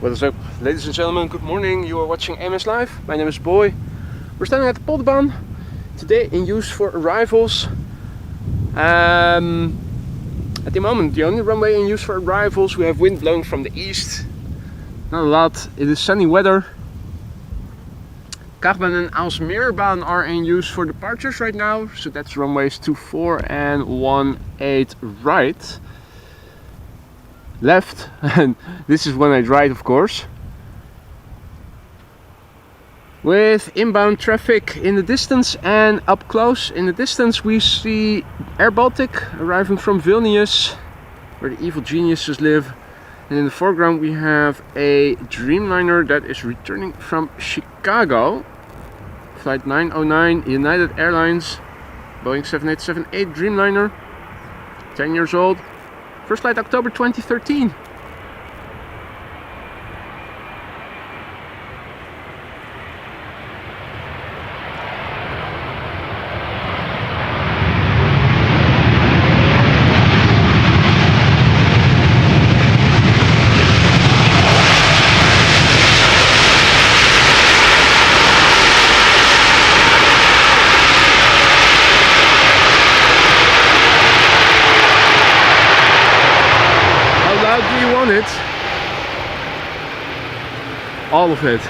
What is up, ladies and gentlemen? Good morning. You are watching AMS Live. My name is Boy. We're standing at the Polderbaan today in use for arrivals. At the moment, the only runway in use for arrivals. We have wind blowing from the east. Not a lot. It is sunny weather. Kachbaan and Alsmeerbaan are in use for departures right now. So that's runways 24 and 18 right. Left, and this is when I right, of course. With inbound traffic in the distance and up close in the distance we see Air Baltic arriving from Vilnius, where the evil geniuses live. And in the foreground we have a Dreamliner that is returning from Chicago. Flight 909, United Airlines, Boeing 787-8 Dreamliner, 10 years old. First flight October 2013. All of it.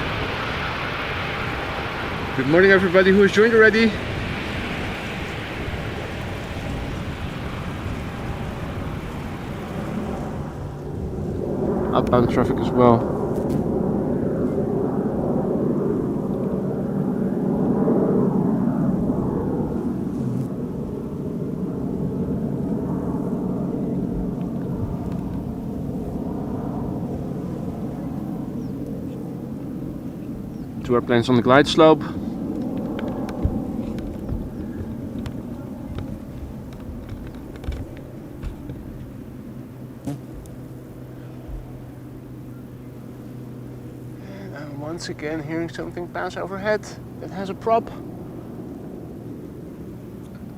Good morning everybody who has joined already. Outbound traffic as well. Two airplanes on the glide slope. And I'm once again hearing something pass overhead that has a prop.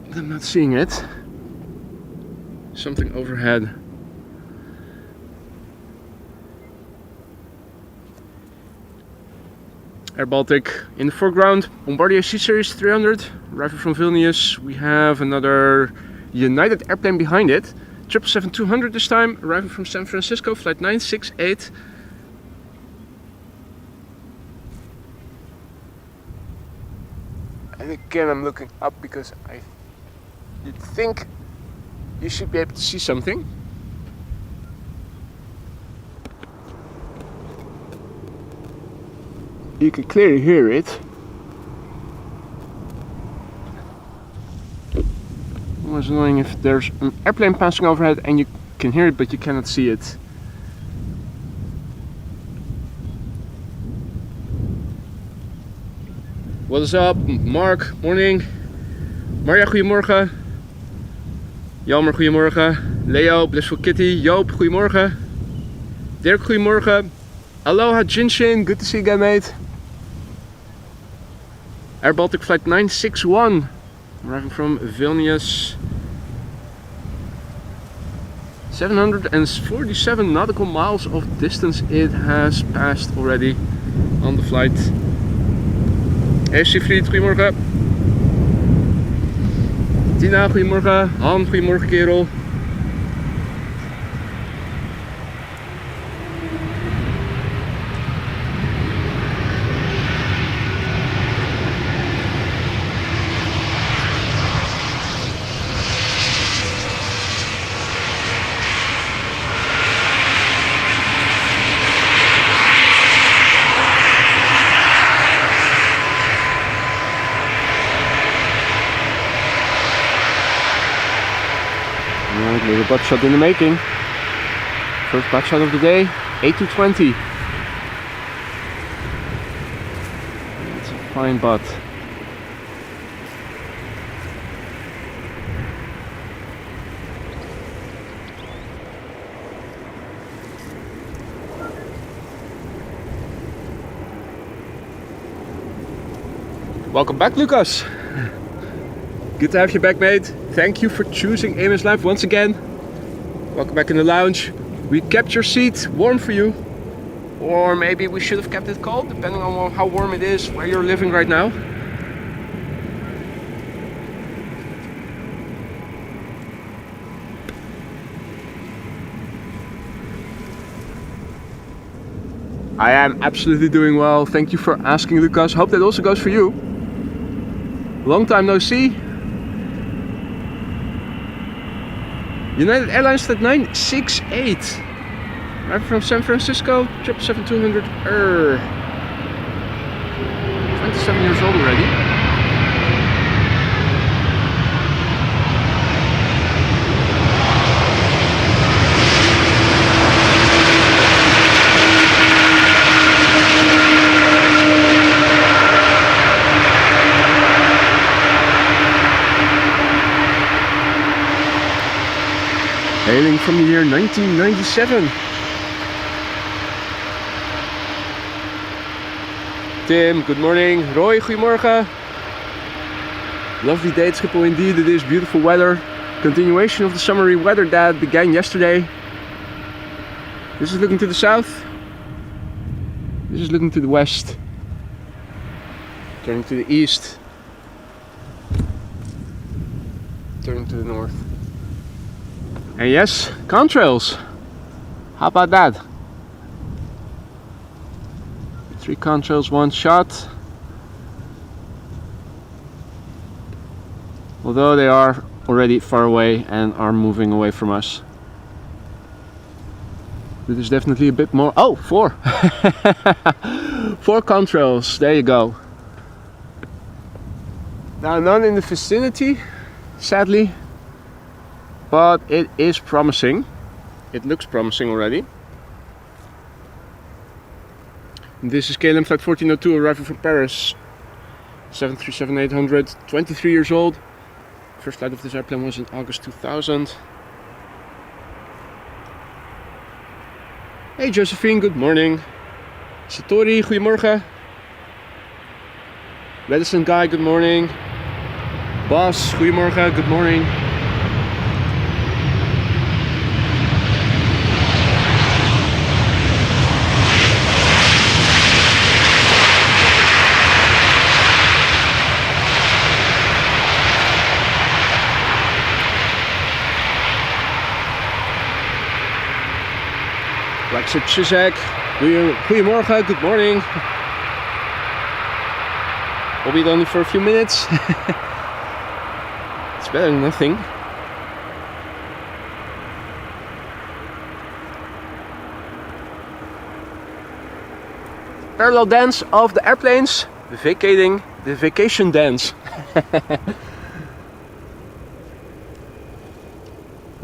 But I'm not seeing it. Something overhead. Air Baltic in the foreground, Bombardier C Series 300 arriving from Vilnius. We have another United airplane behind it, 777-200 this time, arriving from San Francisco, flight 968. And again I'm looking up because you'd think you should be able to see something. You can clearly hear it. It was annoying if there's an airplane passing overhead and you can hear it but you cannot see it. What is up? Mark, morning. Marja, goedemorgen. Jelmer, goedemorgen. Leo, Blissful Kitty. Joop, goedemorgen. Dirk, goedemorgen. Aloha Jinshin, good to see you again, mate. Air Baltic flight 961, arriving from Vilnius. 747 nautical miles of distance it has passed already on the flight. Hey Siegfried, goedemorgen. Tina, goedemorgen. Han, goedemorgen kerel. Little butt shot in the making. First butt shot of the day, A220. It's a fine butt. Welcome back, Lucas. Good to have you back, mate. Thank you for choosing AMS Live once again. Welcome back in the lounge. We kept your seat warm for you. Or maybe we should have kept it cold, depending on how warm it is where you're living right now. I am absolutely doing well. Thank you for asking, Lucas. Hope that also goes for you. Long time no see. United Airlines Flight 968. Arriving from San Francisco, 777-200. 27 years old already. Hailing from the year 1997. Tim, good morning. Roy, goedemorgen. Lovely day at Schiphol indeed. It is beautiful weather. Continuation of the summery weather that began yesterday. This is looking to the south. This is looking to the west. Turning to the east. Turning to the north. And yes, contrails. How about that? 3 contrails, 1 shot. Although they are already far away and are moving away from us. This is definitely a bit more. Oh, 4! 4 contrails, there you go. Now, none in the vicinity, sadly. But it is promising. It looks promising already. This is KLM Flight 1402 arriving from Paris. 737-800, 23 years old. First flight of this airplane was in August 2000. Hey Josephine, good morning. Satori, goedemorgen. Medicine Guy, good morning. Bas, goedemorgen, good morning. Brexit Zizek, goedemorgen, good morning. Albeit only for a few minutes. It's better than nothing. Parallel dance of the airplanes, vacating the vacation dance.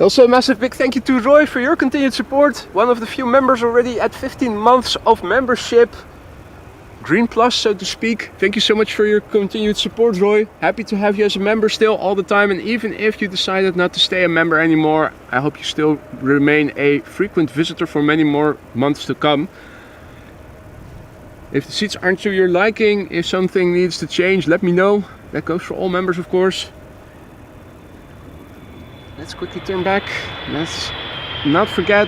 Also a massive big thank you to Roy for your continued support. One of the few members already at 15 months of membership. Green Plus, so to speak. Thank you so much for your continued support, Roy. Happy to have you as a member still all the time. And even if you decided not to stay a member anymore, I hope you still remain a frequent visitor for many more months to come. If the seats aren't to your liking, if something needs to change, let me know. That goes for all members, of course. Let's quickly turn back. Let's not forget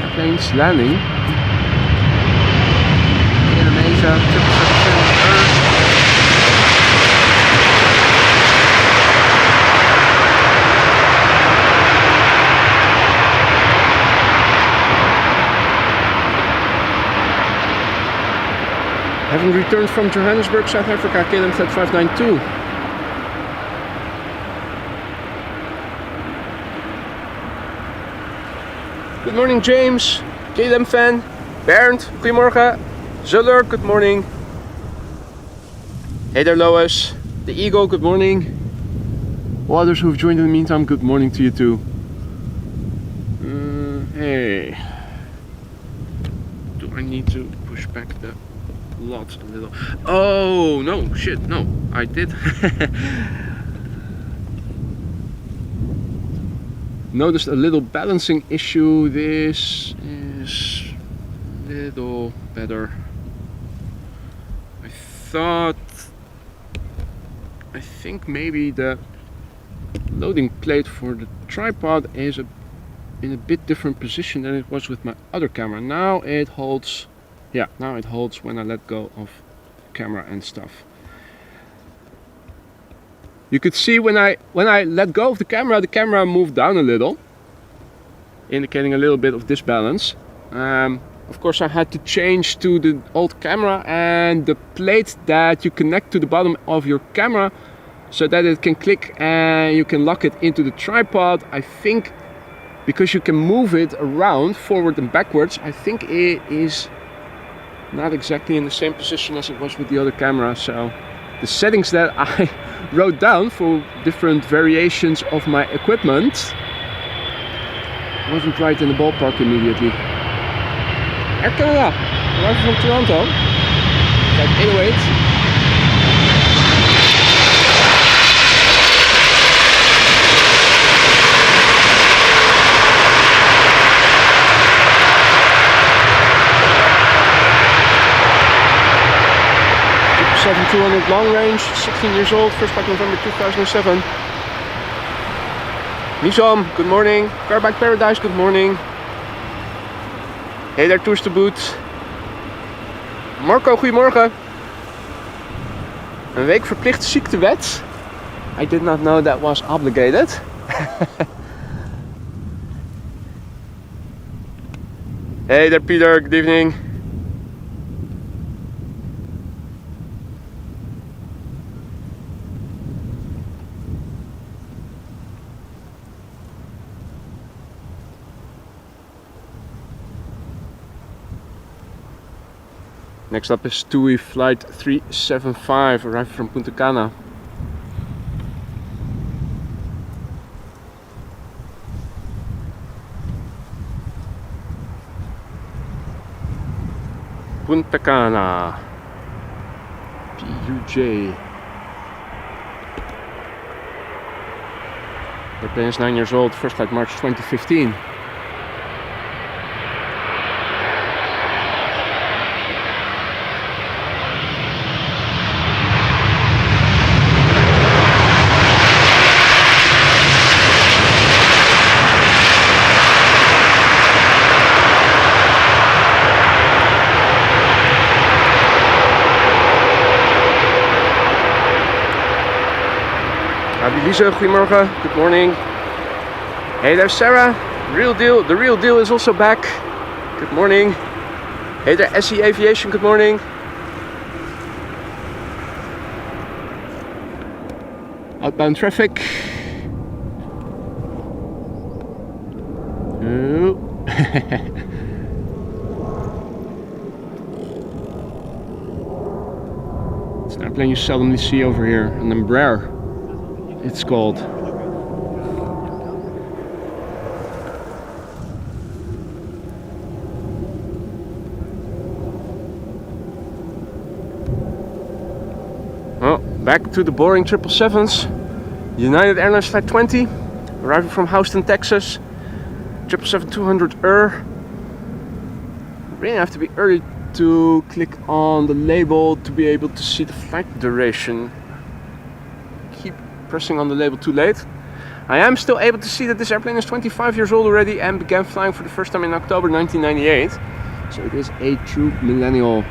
airplanes landing. Asia 777 Having returned from Johannesburg, South Africa, KLM Flight 592. Good morning, James, KLM fan, Bernd, goedemorgen, Zuller, good morning. Hey there, Lois, the Eagle, good morning. All others who have joined in the meantime, good morning to you too. Hey, do I need to push back the lot a little? Oh, no, shit, no, I did. Noticed a little balancing issue. This is a little better. I think maybe the loading plate for the tripod is a in a bit different position than it was with my other camera. Now it holds, yeah, now it holds when I let go of the camera and stuff. You could see when I let go of the camera moved down a little, indicating a little bit of disbalance. Of course I had to change to the old camera and the plate that you connect to the bottom of your camera so that it can click and you can lock it into the tripod. I think because you can move it around forward and backwards, I think it is not exactly in the same position as it was with the other camera. So the settings that I wrote down for different variations of my equipment wasn't right in the ballpark immediately. Air Canada, arriving from Toronto, flight 808. Seven 200 long range, 16 years old, first flight November 2007. Nizam, good morning. Fairbank Paradise, good morning. Hey there, Tours to Boot. Marco, goedemorgen. Een week verplichte ziektewet. I did not know that was obligated. Hey there, Peter, good evening. Next up is TUI flight 375, arriving from Punta Cana. Punta Cana. PUJ. Airplane is 9 years old, first flight March 2015. Lisa, goedemorgen, good morning. Hey there, Sarah, real deal, the real deal is also back. Good morning. Hey there, SE Aviation, good morning. Outbound traffic. Oh. It's an airplane you seldomly see over here, an Embraer. It's called. Well, back to the boring 777s. United Airlines Flight 20, arriving from Houston, Texas. 777-200ER. Really have to be early to click on the label to be able to see the flight duration. Keep pressing on the label too late. I am still able to see that this airplane is 25 years old already and began flying for the first time in October 1998. So it is a true millennial.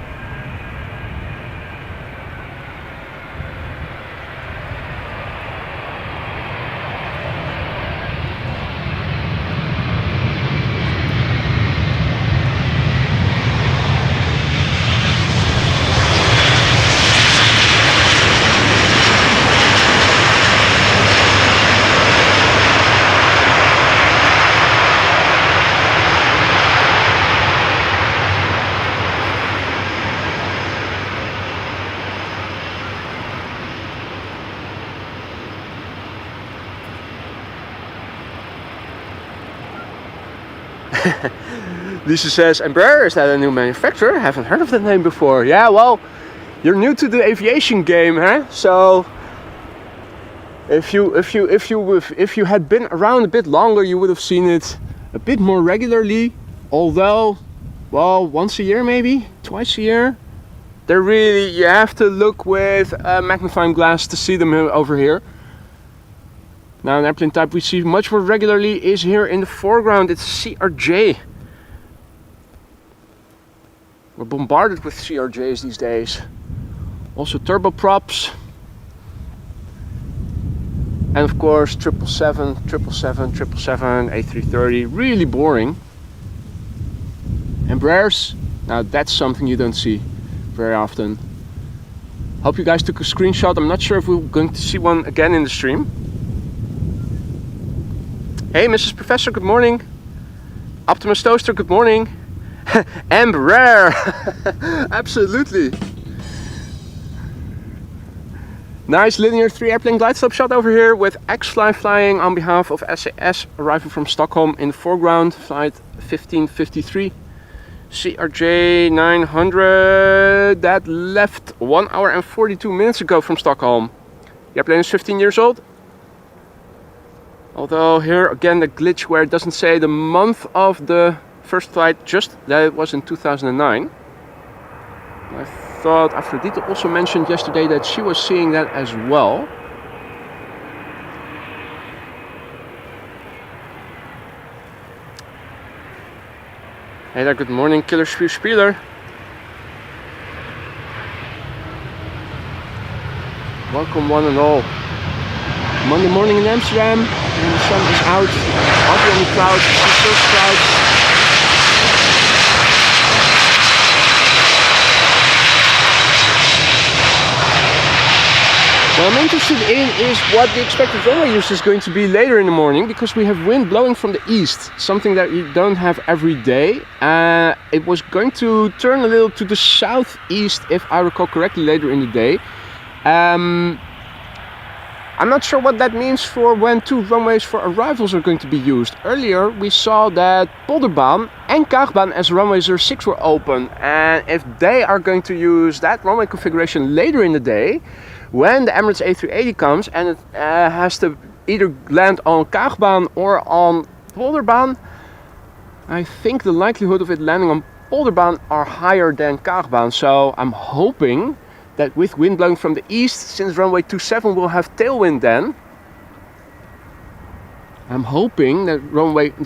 Lisa says, Embraer, is that a new manufacturer? Haven't heard of that name before. Yeah, well, you're new to the aviation game, huh? So if you had been around a bit longer, you would have seen it a bit more regularly. Although, well, once a year maybe, twice a year. They're really, you have to look with a magnifying glass to see them over here. Now an airplane type we see much more regularly is here in the foreground. It's CRJ. We're bombarded with CRJs these days. Also turboprops. And of course 777, 777, A330. Really boring. Embraers. Now that's something you don't see very often. Hope you guys took a screenshot. I'm not sure if we're going to see one again in the stream. Hey Mrs. Professor, good morning. Optimus Toaster, good morning. Embraer. Absolutely. Nice linear 3 airplane glide slope shot over here with Xfly flying on behalf of SAS, arriving from Stockholm in the foreground, flight 1553. CRJ900 that left 1 hour and 42 minutes ago from Stockholm. The airplane is 15 years old. Although here again the glitch where it doesn't say the month of the first flight, just that it was in 2009. I thought Aphrodite also mentioned yesterday that she was seeing that as well. Hey there, good morning, Killer Spieler. Welcome one and all. Monday morning in Amsterdam, and the sun is out. Hardly any clouds, some first clouds. What I'm interested in is what the expected runway use is going to be later in the morning, because we have wind blowing from the east, something that you don't have every day. It was going to turn a little to the southeast, if I recall correctly, later in the day. I'm not sure what that means for when 2 runways for arrivals are going to be used. Earlier we saw that Polderbaan and Kaagbaan as runway 06 were open, and if they are going to use that runway configuration later in the day, when the Emirates A380 comes and it has to either land on Kaagbaan or on Polderbaan, I think the likelihood of it landing on Polderbaan are higher than Kaagbaan. So I'm hoping that with wind blowing from the east, since runway 27 will have tailwind then, I'm hoping that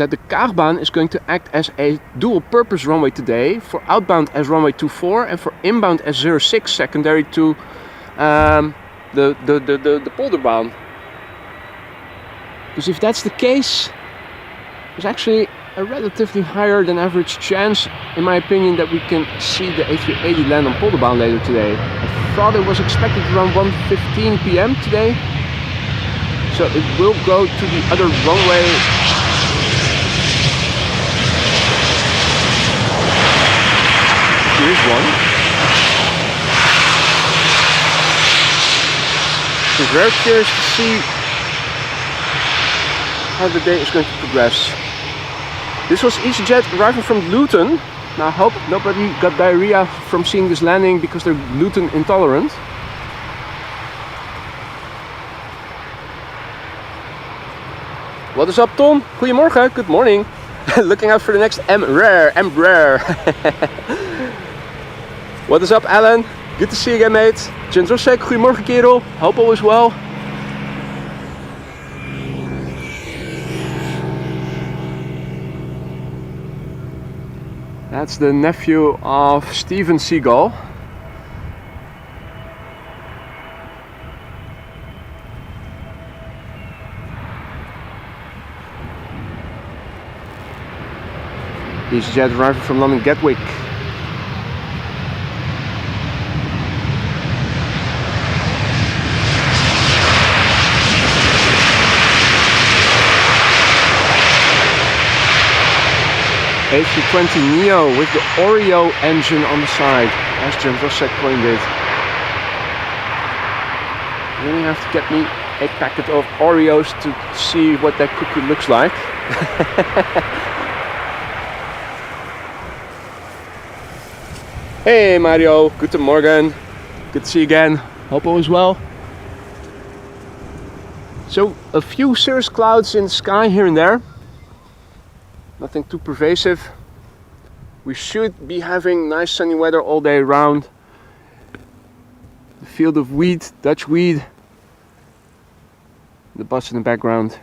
the Kaagbaan is going to act as a dual purpose runway today, for outbound as runway 24 and for inbound as 06, secondary to the Polderbaan. Because if that's the case, there's actually a relatively higher than average chance, in my opinion, that we can see the A380 land on Polderbaan later today. I thought it was expected around 1:15 p.m. today, so it will go to the other runway. Here's one. I'm very curious to see how the day is going to progress. This was EasyJet arriving from Luton. Now I hope nobody got diarrhea from seeing this landing because they're gluten intolerant. What is up, Tom? Goedemorgen, good morning. Looking out for the next Embraer. What is up, Alan? Good to see you again, mate. Jendrosek, goedemorgen kerel. Hope all is well. That's the nephew of Steven Seagal. EasyJet arriving from London Gatwick. A320neo with the Oreo engine on the side, as Jendrosek coined it. You really have to get me a packet of Oreos to see what that cookie looks like. Hey Mario, guten Morgen. Good to see you again. Hope all is well. So a few cirrus clouds in the sky here and there. Nothing too pervasive. We should be having nice sunny weather all day round. The field of wheat, Dutch wheat, The bus in the background.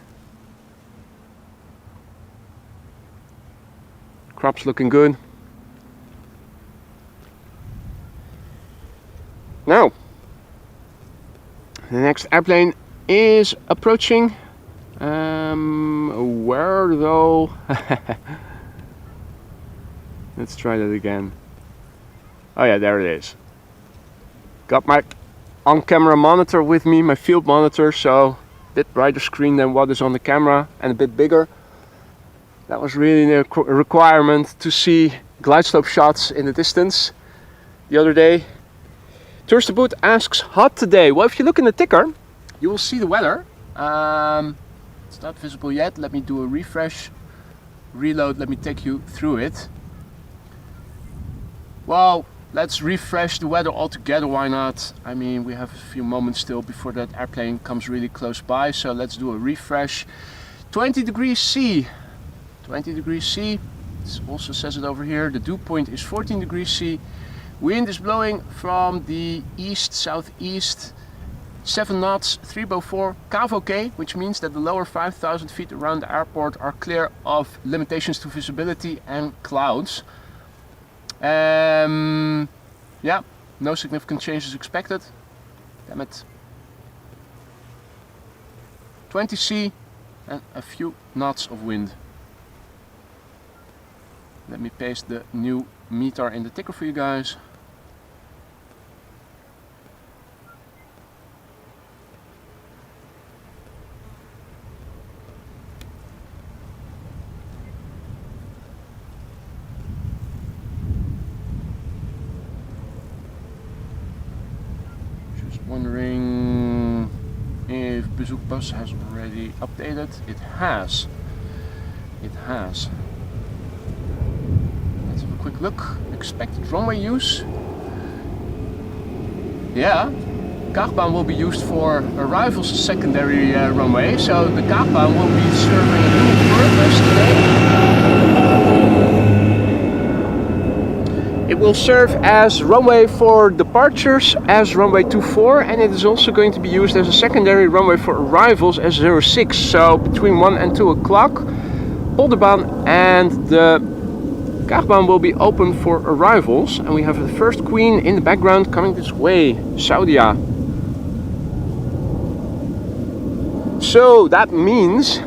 Crops looking good. Now, the next airplane is approaching. Where though? Let's try that again. Oh yeah, there it is. Got my on-camera monitor with me, my field monitor, so a bit brighter screen than what is on the camera and a bit bigger. That was really a requirement to see glide slope shots in the distance the other day. Tourist Boot asks, hot today? Well, if you look in the ticker, you will see the weather. It's not visible yet. Let me do a refresh, reload, let me take you through it. Well, let's refresh the weather altogether, why not? I mean, we have a few moments still before that airplane comes really close by, so let's do a refresh. 20 degrees C. 20 degrees C, it also says it over here. The dew point is 14 degrees C. Wind is blowing from the east-southeast, 7 knots, 304 KVK, which means that the lower 5,000 feet around the airport are clear of limitations to visibility and clouds. Yeah, no significant changes expected. Damn it. 20 C and a few knots of wind. Let me paste the new meter in the ticker for you guys. Just wondering if Bezoekbus has already updated. It has. It has. Quick look, expected runway use. Yeah, Kaagbaan will be used for arrivals secondary runway, so the Kaagbaan will be serving a new purpose today. It will serve as runway for departures as runway 24, and it is also going to be used as a secondary runway for arrivals as 06, so between 1 and 2 o'clock. Polderbaan and the Kaagbaan will be open for arrivals, and we have the first queen in the background coming this way, Saudia. So that means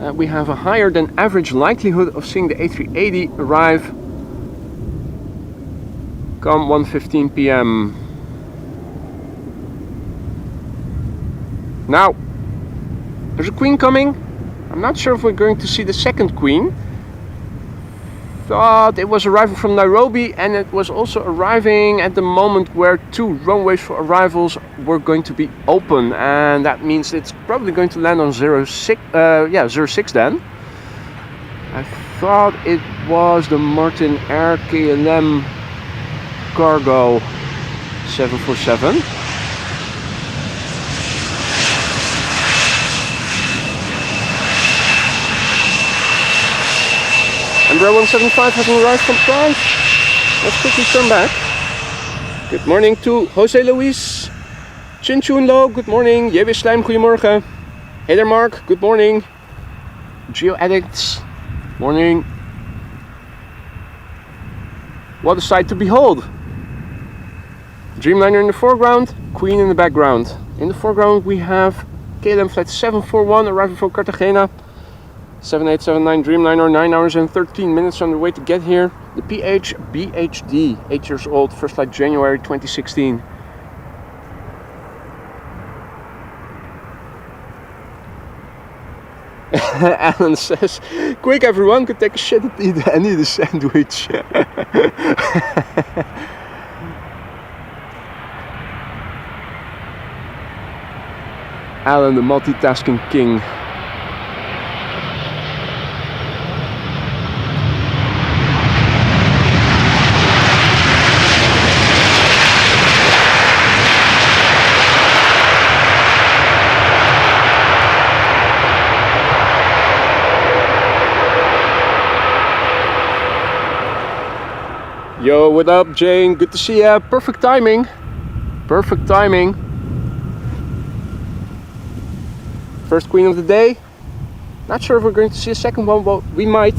that we have a higher than average likelihood of seeing the A380 arrive come 1:15 p.m. Now, there's a queen coming. I'm not sure if we're going to see the second queen. Thought it was arriving from Nairobi, and it was also arriving at the moment where 2 runways for arrivals were going to be open, and that means it's probably going to land on 06 then. I thought it was the Martin Air KLM Cargo 747. Embraer 175 hasn't arrived from France. Let's quickly turn back. Good morning to Jose Luis. Chin Chun Lo, good morning. JW Slijm, goedemorgen. Hey there Mark, good morning. Geo Addicts, morning. What a sight to behold. Dreamliner in the foreground, Queen in the background. In the foreground we have KLM flight 741 arriving from Cartagena. 7879 Dreamliner, 9 hours and 13 minutes on the way to get here. The PH BHD, 8 years old, first flight January 2016. Alan says, quick everyone, could take a shit and eat a sandwich. Alan, the multitasking king. Yo, what up Jane? Good to see ya. Perfect timing. Perfect timing. First queen of the day. Not sure if we're going to see a second one, but we might.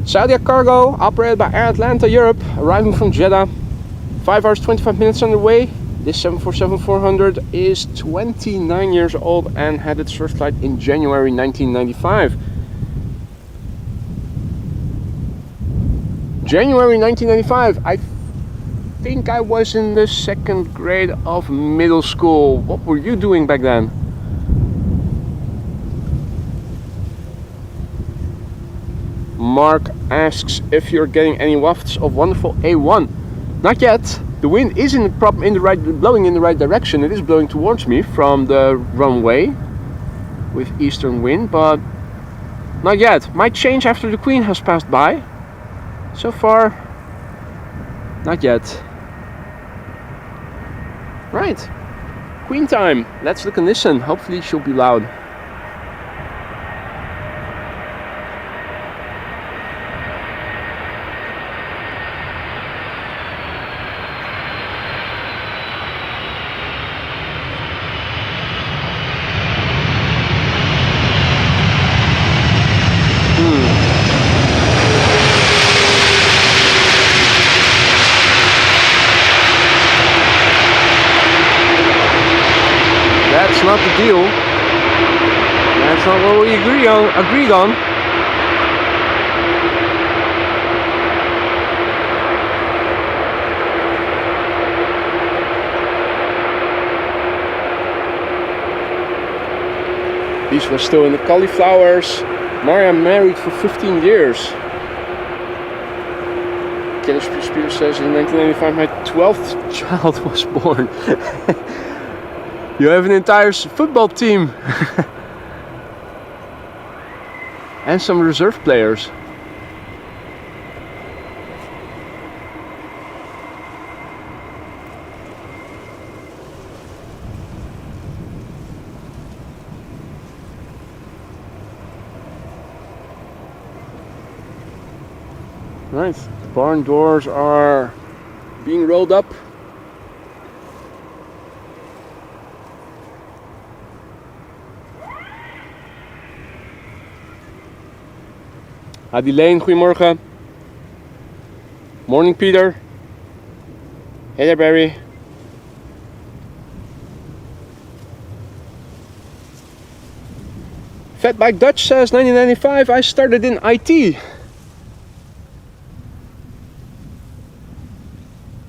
Saudia Cargo, operated by Air Atlanta Europe, arriving from Jeddah. 5 hours 25 minutes on the way. This 747-400 is 29 years old and had its first flight in January 1995. January 1995, I think I was in the 2nd grade of middle school. What were you doing back then? Mark asks if you're getting any wafts of wonderful A1. Not yet. The wind is blowing in the right direction. It is blowing towards me from the runway with eastern wind, but not yet. Might change after the Queen has passed by. So far, not yet. Right, Queen time. Let's look and listen. Hopefully she'll be loud. That's not the deal. That's not what we agreed on. These were still in the cauliflowers. Maria married for 15 years. Kenny Spears says in 1995 my 12th child was born. You have an entire football team. And some reserve players. Nice. The barn doors are being rolled up. Adelaine, goedemorgen. Morning, Peter. Hey there, Barry. Fatbike Dutch says 1995 I started in IT.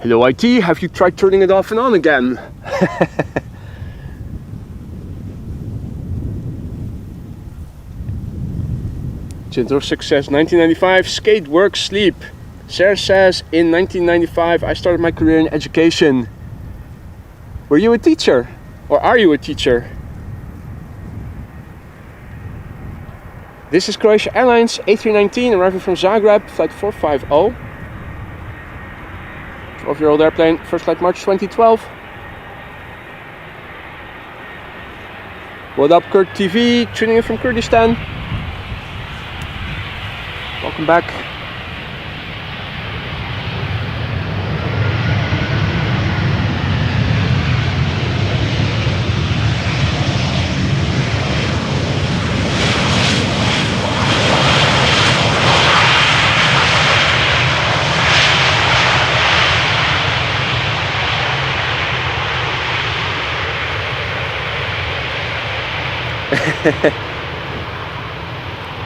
Hello IT, have you tried turning it off and on again? Jindrosik says 1995, skate, work, sleep. Sarah says in 1995 I started my career in education. Were you a teacher? Or are you a teacher? This is Croatia Airlines A319 arriving from Zagreb, flight 450. 12-year-old airplane, first flight March 2012. What up Kurt TV, tuning in from Kurdistan. Welcome back.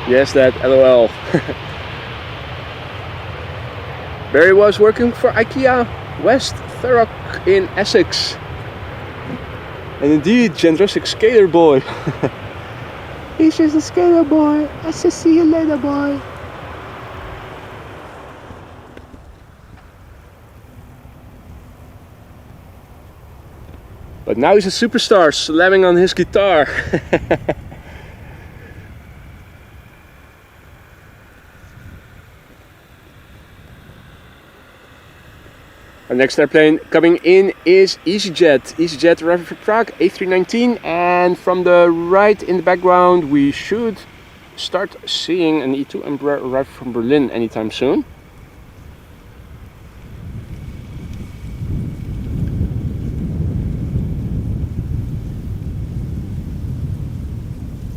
Yes, that LOL. Barry was working for IKEA West Thurrock in Essex. And indeed, Jendrosic skater boy. He's just a skater boy. I say see you later, boy. But now he's a superstar, slamming on his guitar. Our next airplane coming in is EasyJet. EasyJet arriving from Prague, A319, and from the right in the background we should start seeing an E2 Embraer arrive from Berlin anytime soon.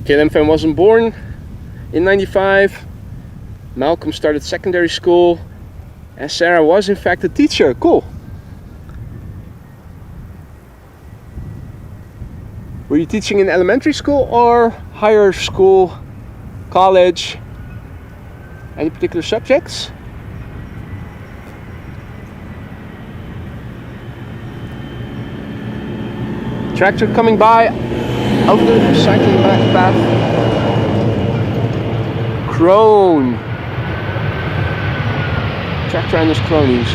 KLM fan wasn't born in 95. Malcolm started secondary school. And Sarah was in fact a teacher. Cool. Were you teaching in elementary school or higher school, college? Any particular subjects? Tractor coming by over the cycling path. Crone. Tractor and his cronies.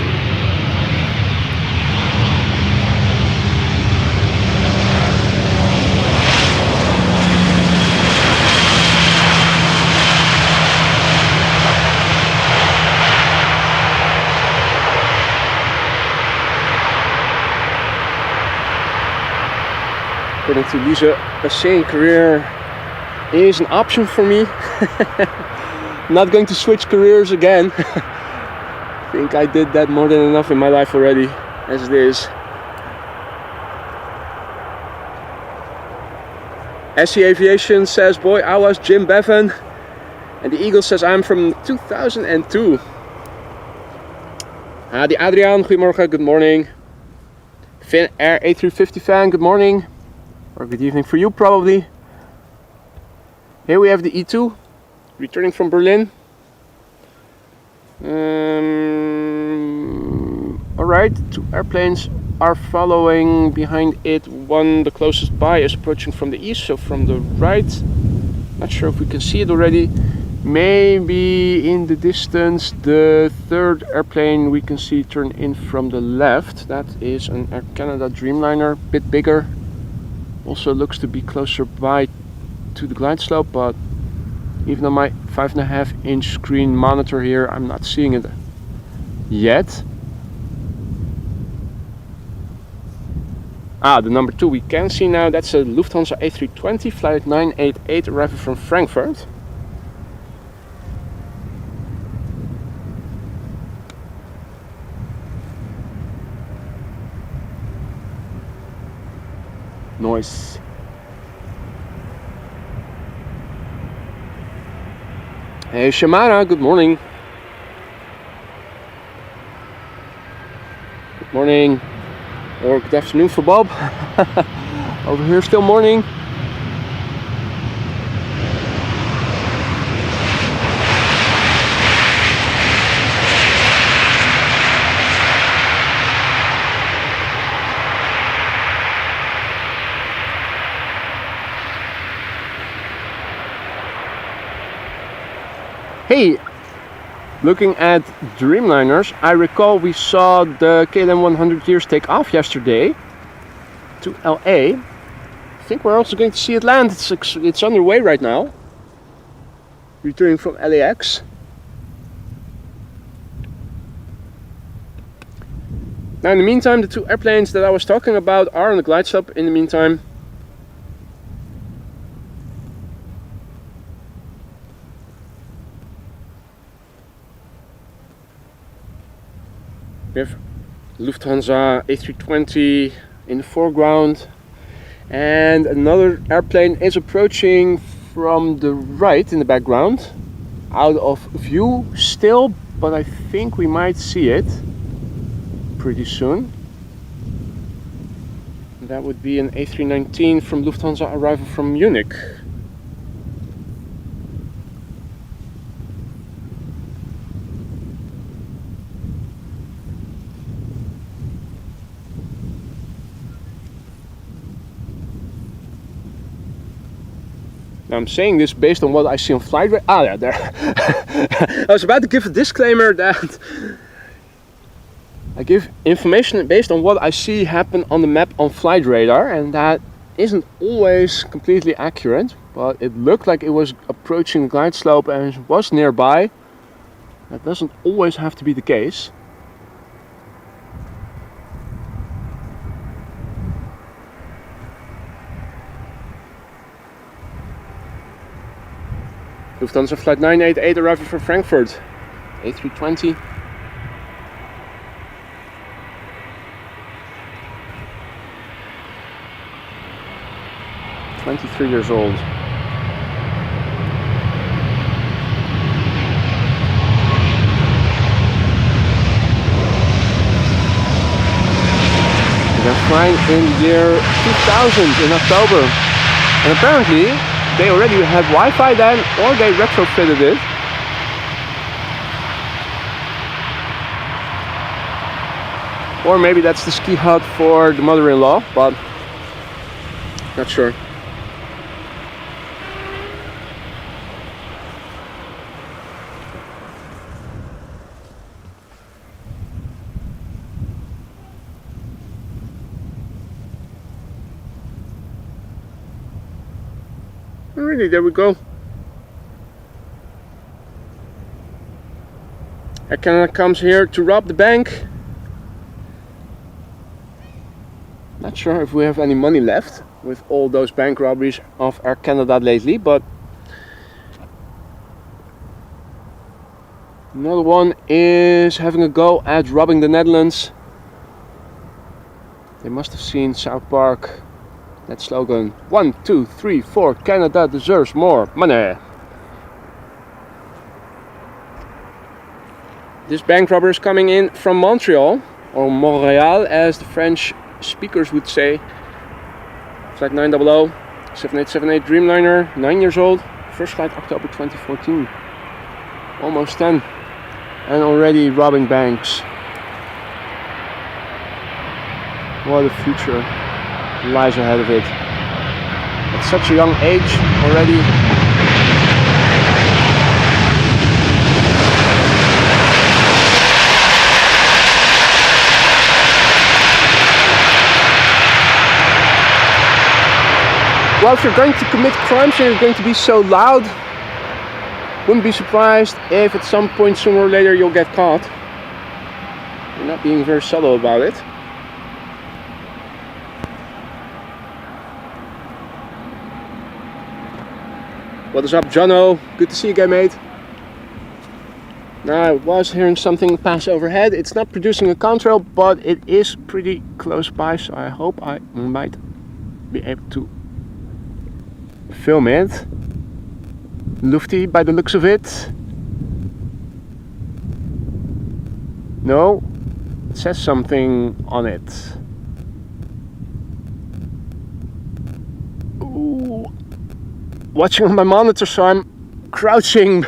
According to Lisa, a sailing career is an option for me. Not going to switch careers again. I think I did that more than enough in my life already, as it is. SC Aviation says, boy, I was Jim Bevan. And the Eagle says, I'm from 2002. The Adriaan, goedemorgen, good morning. Finnair A350 fan, good morning. Or good evening for you, probably. Here we have the E2, returning from Berlin. Alright, 2 airplanes are following behind it. One, the closest by, is approaching from the east, so from the right. Not sure if we can see it already. Maybe in the distance, the 3rd airplane we can see turn in from the left. That is an Air Canada Dreamliner, bit bigger. Also looks to be closer by to the glide slope, but even on my 5.5-inch screen monitor here, I'm not seeing it yet. The number 2 we can see now, that's a Lufthansa A320 flight 988 arriving from Frankfurt. Noice. Hey Shamara, good morning. Good morning, or good afternoon for Bob. Over here still morning. Hey, looking at Dreamliners, I recall we saw the KLM 100 years take off yesterday to LA. I think we're also going to see it land. It's underway right now, returning from LAX. Now in the meantime, the 2 airplanes that I was talking about are on the glide slope in the meantime. We have Lufthansa A320 in the foreground, and another airplane is approaching from the right in the background, out of view still, but I think we might see it pretty soon. That would be an A319 from Lufthansa arriving from Munich. I'm saying this based on what I see on flight radar. Ah, yeah, there. I was about to give a disclaimer that I give information based on what I see happen on the map on flight radar, and that isn't always completely accurate, but it looked like it was approaching the glide slope and was nearby. That doesn't always have to be the case. Lufthansa flight 988 arriving from Frankfurt. A320. "23 years old. They're flying in the year 2000 in October. And apparently they already had Wi-Fi then, or they retrofitted it. Or maybe that's the ski hut for the mother-in-law, but not sure. Alrighty, there we go. Air Canada comes here to rob the bank. Not sure if we have any money left with all those bank robberies of Air Canada lately, but another one is having a go at robbing the Netherlands. They must have seen South Park, that slogan, 1, 2, 3, 4, Canada deserves more money. This bank robber is coming in from Montreal, or Montreal as the French speakers would say. Flight 900, 7878 Dreamliner, 9 years old, first flight October 2014. Almost 10, and already robbing banks. What a future lies ahead of it. At such a young age already. Well, if you're going to commit crimes and you're going to be so loud, wouldn't be surprised if at some point sooner or later you'll get caught. You're not being very subtle about it. What is up, Jono? Good to see you again, mate. Now, I was hearing something pass overhead. It's not producing a contrail, but it is pretty close by, so I hope I might be able to film it. Lufty by the looks of it. No, it says something on it. Ooh. Watching on my monitor, so I'm crouching.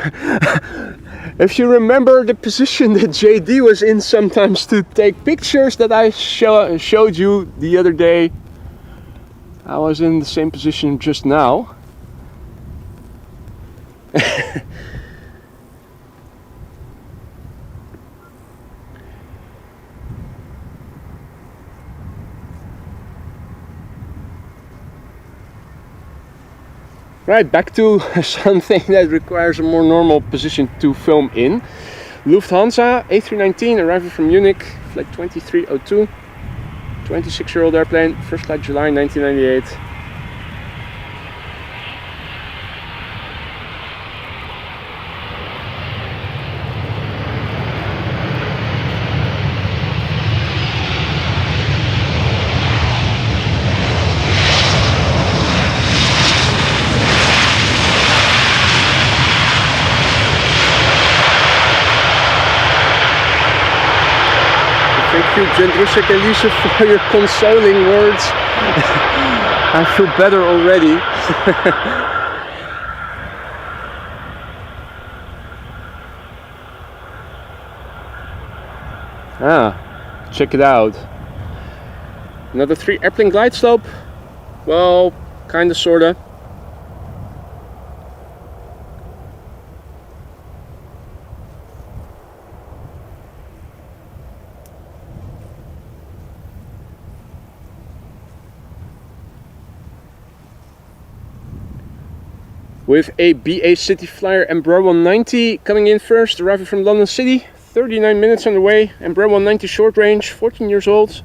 If you remember the position that JD was in sometimes to take pictures that I showed you the other day, I was in the same position just now. Right, back to something that requires a more normal position to film in. Lufthansa A319 arriving from Munich, flight 2302. 26-year-old airplane, first flight July 1998. Thank you, Jendrusek Elise, for your consoling words. I feel better already. Check it out. Another 3 airplane glide slope. Well, kinda, sorta. With a BA City Flyer Embraer 190 coming in first, arriving from London City, 39 minutes on the way. Embraer 190 short range, 14 years old,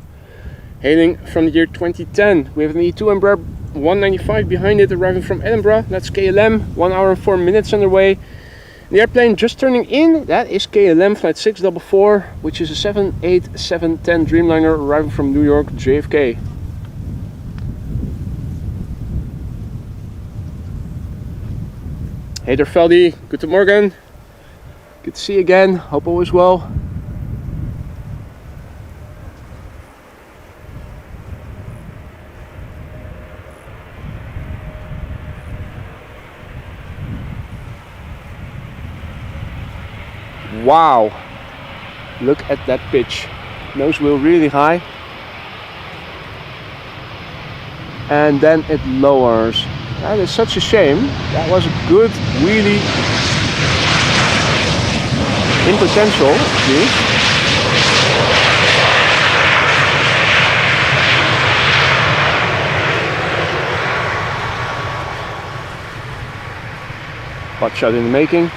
hailing from the year 2010. We have an E2 Embraer 195 behind it, arriving from Edinburgh. That's KLM, 1 hour and 4 minutes on the way. The airplane just turning in, that is KLM flight 644, which is a 78710 Dreamliner arriving from New York JFK. Hey there, Feldy. Good morning. Good to see you again. Hope all is well. Wow, look at that pitch. Nose wheel really high. And then it lowers. That is such a shame. That was a good wheelie in potential. Hot shot in the making.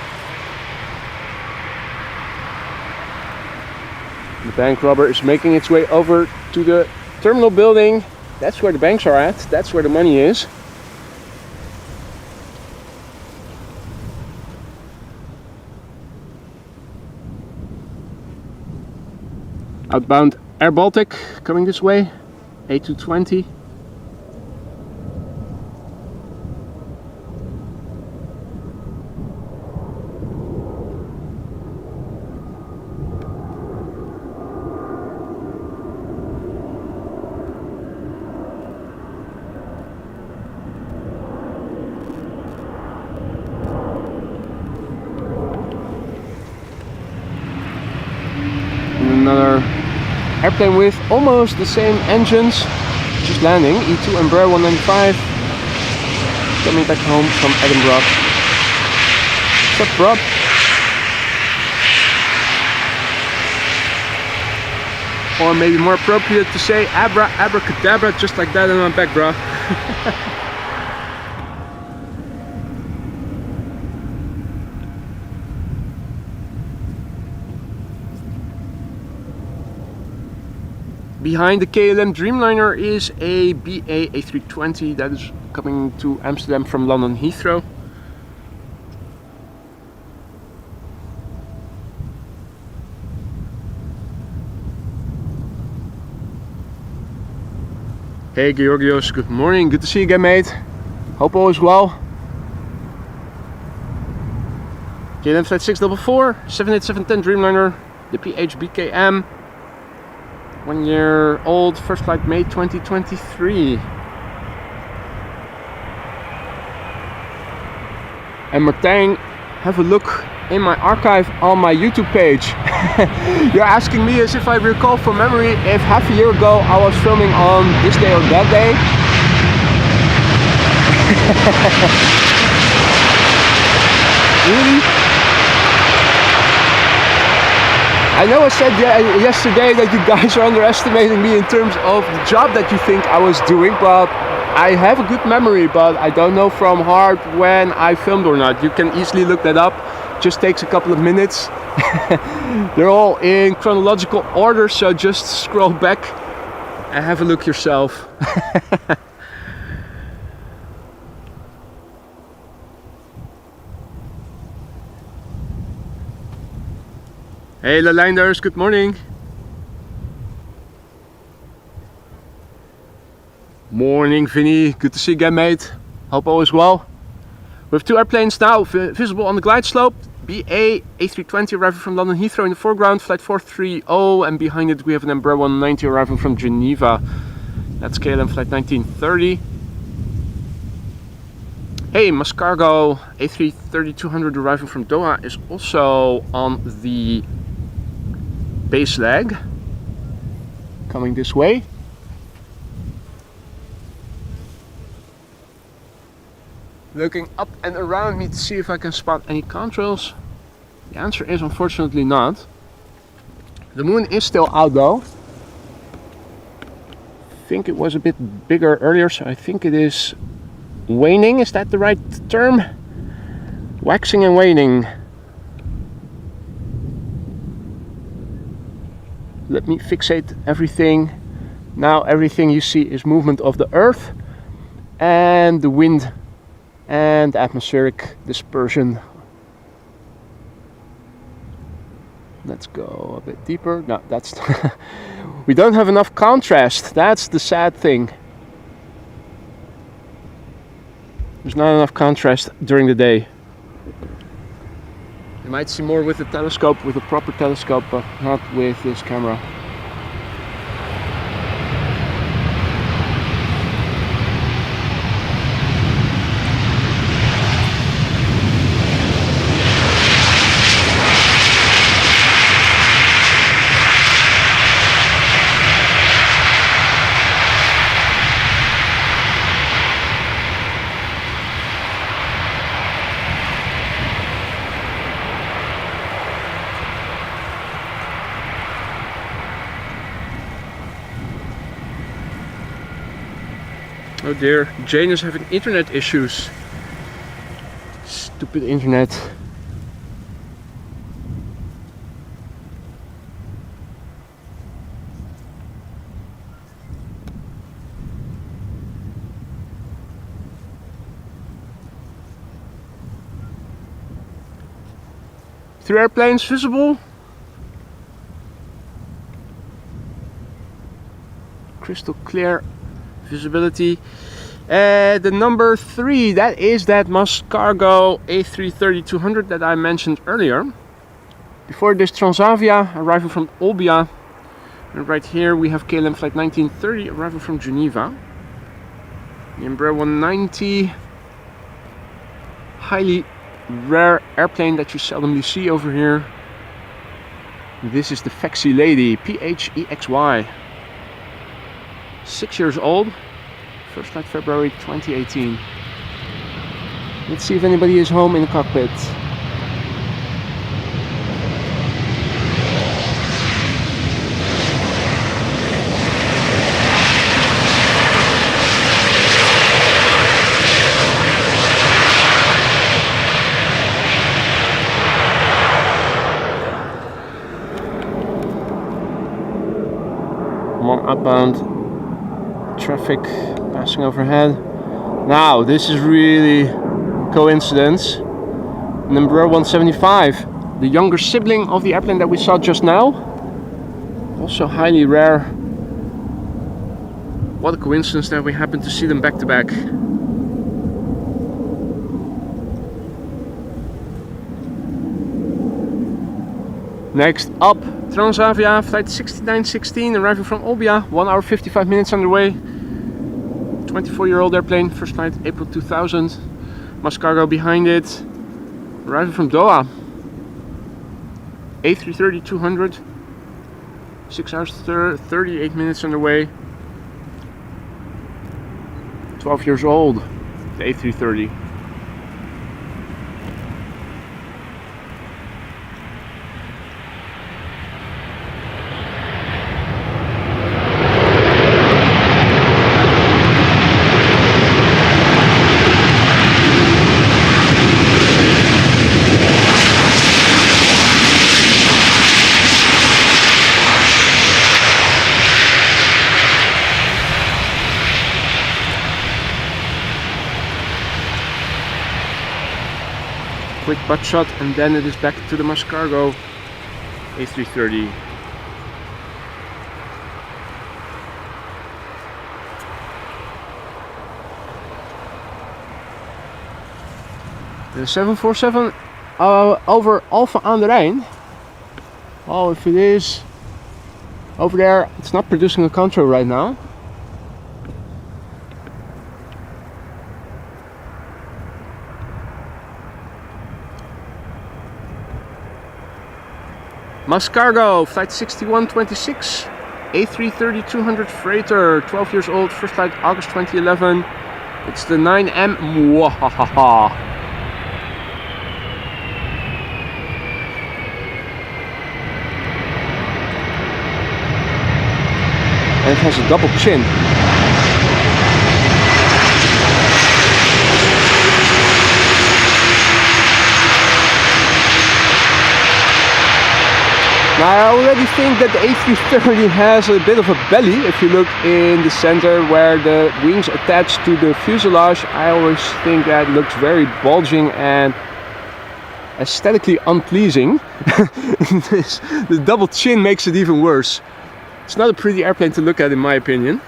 The bank robber is making its way over to the terminal building. That's where the banks are at. That's where the money is. Outbound Air Baltic coming this way. A220. Another airplane with almost the same engines, just landing. E2 Embraer 195 coming back home from Edinburgh. What's up, Rob? Or maybe more appropriate to say abracadabra, just like that, and I'm back, bro. Behind the KLM Dreamliner is a BA A320 that is coming to Amsterdam from London Heathrow. Hey Georgios, good morning, good to see you again, mate. Hope all is well. KLM Flight 644, 787-10 Dreamliner, the PHBKM. 1 year old, first flight May 2023. And Martijn, have a look in my archive on my YouTube page. You're asking me as if I recall from memory if half a year ago I was filming on this day or that day. Really? I know I said yesterday that you guys are underestimating me in terms of the job that you think I was doing, but I have a good memory, but I don't know from heart when I filmed or not. You can easily look that up, just takes a couple of minutes. They're all in chronological order, so just scroll back and have a look yourself. Hey Lelijnders, good morning. Morning Vinny, good to see you again, mate. Hope all is well. We have two airplanes now visible on the glide slope. BA A320 arriving from London Heathrow in the foreground, flight 430, and behind it we have an Embraer 190 arriving from Geneva. That's KLM flight 1930. Hey, Maskargo A332 arriving from Doha is also on the base leg, coming this way. Looking up and around me to see if I can spot any contrails. The answer is unfortunately not. The moon is still out though. I think it was a bit bigger earlier, so I think it is waning. Is that the right term? Waxing and waning. Let me fixate everything. Now everything you see is movement of the earth and the wind and atmospheric dispersion. Let's go a bit deeper. No, that's we don't have enough contrast. That's the sad thing. There's not enough contrast during the day. You might see more with the telescope, with a proper telescope, but not with this camera. Oh dear, Jane is having internet issues. Stupid internet. Three airplanes visible. Crystal clear visibility. The number 3, that is that Maskargo A332 that I mentioned earlier. Before this, Transavia arriving from Olbia. And right here we have KLM flight 1930 arriving from Geneva. The Embraer 190. Highly rare airplane that you seldomly see over here. This is the Foxy Lady, PHEXY. 6 years old. First flight February 2018. Let's see if anybody is home in the cockpit. More outbound traffic passing overhead. Now this is really coincidence. An Embraer 175, the younger sibling of the airplane that we saw just now. Also highly rare. What a coincidence that we happen to see them back to back. Next up, Transavia flight 6916 arriving from Olbia, 1 hour 55 minutes underway. 24-year-old airplane, first flight April 2000. Maskargo behind it, arriving from Doha. A332, 6 hours 38 minutes underway. 12 years old, the A330. Quick butt shot, and then it is back to the Maskargo A330. The 747 over Alpha aan de Rijn. Oh, if it is over there, it's not producing a contour right now. Maskargo, flight 6126, A330-200 freighter, 12 years old, first flight August 2011. It's the 9M. Mwahaha. And it has a double chin. Now I already think that the A330 has a bit of a belly. If you look in the center where the wings attach to the fuselage, I always think that looks very bulging and aesthetically unpleasing. The double chin makes it even worse. It's not a pretty airplane to look at, in my opinion.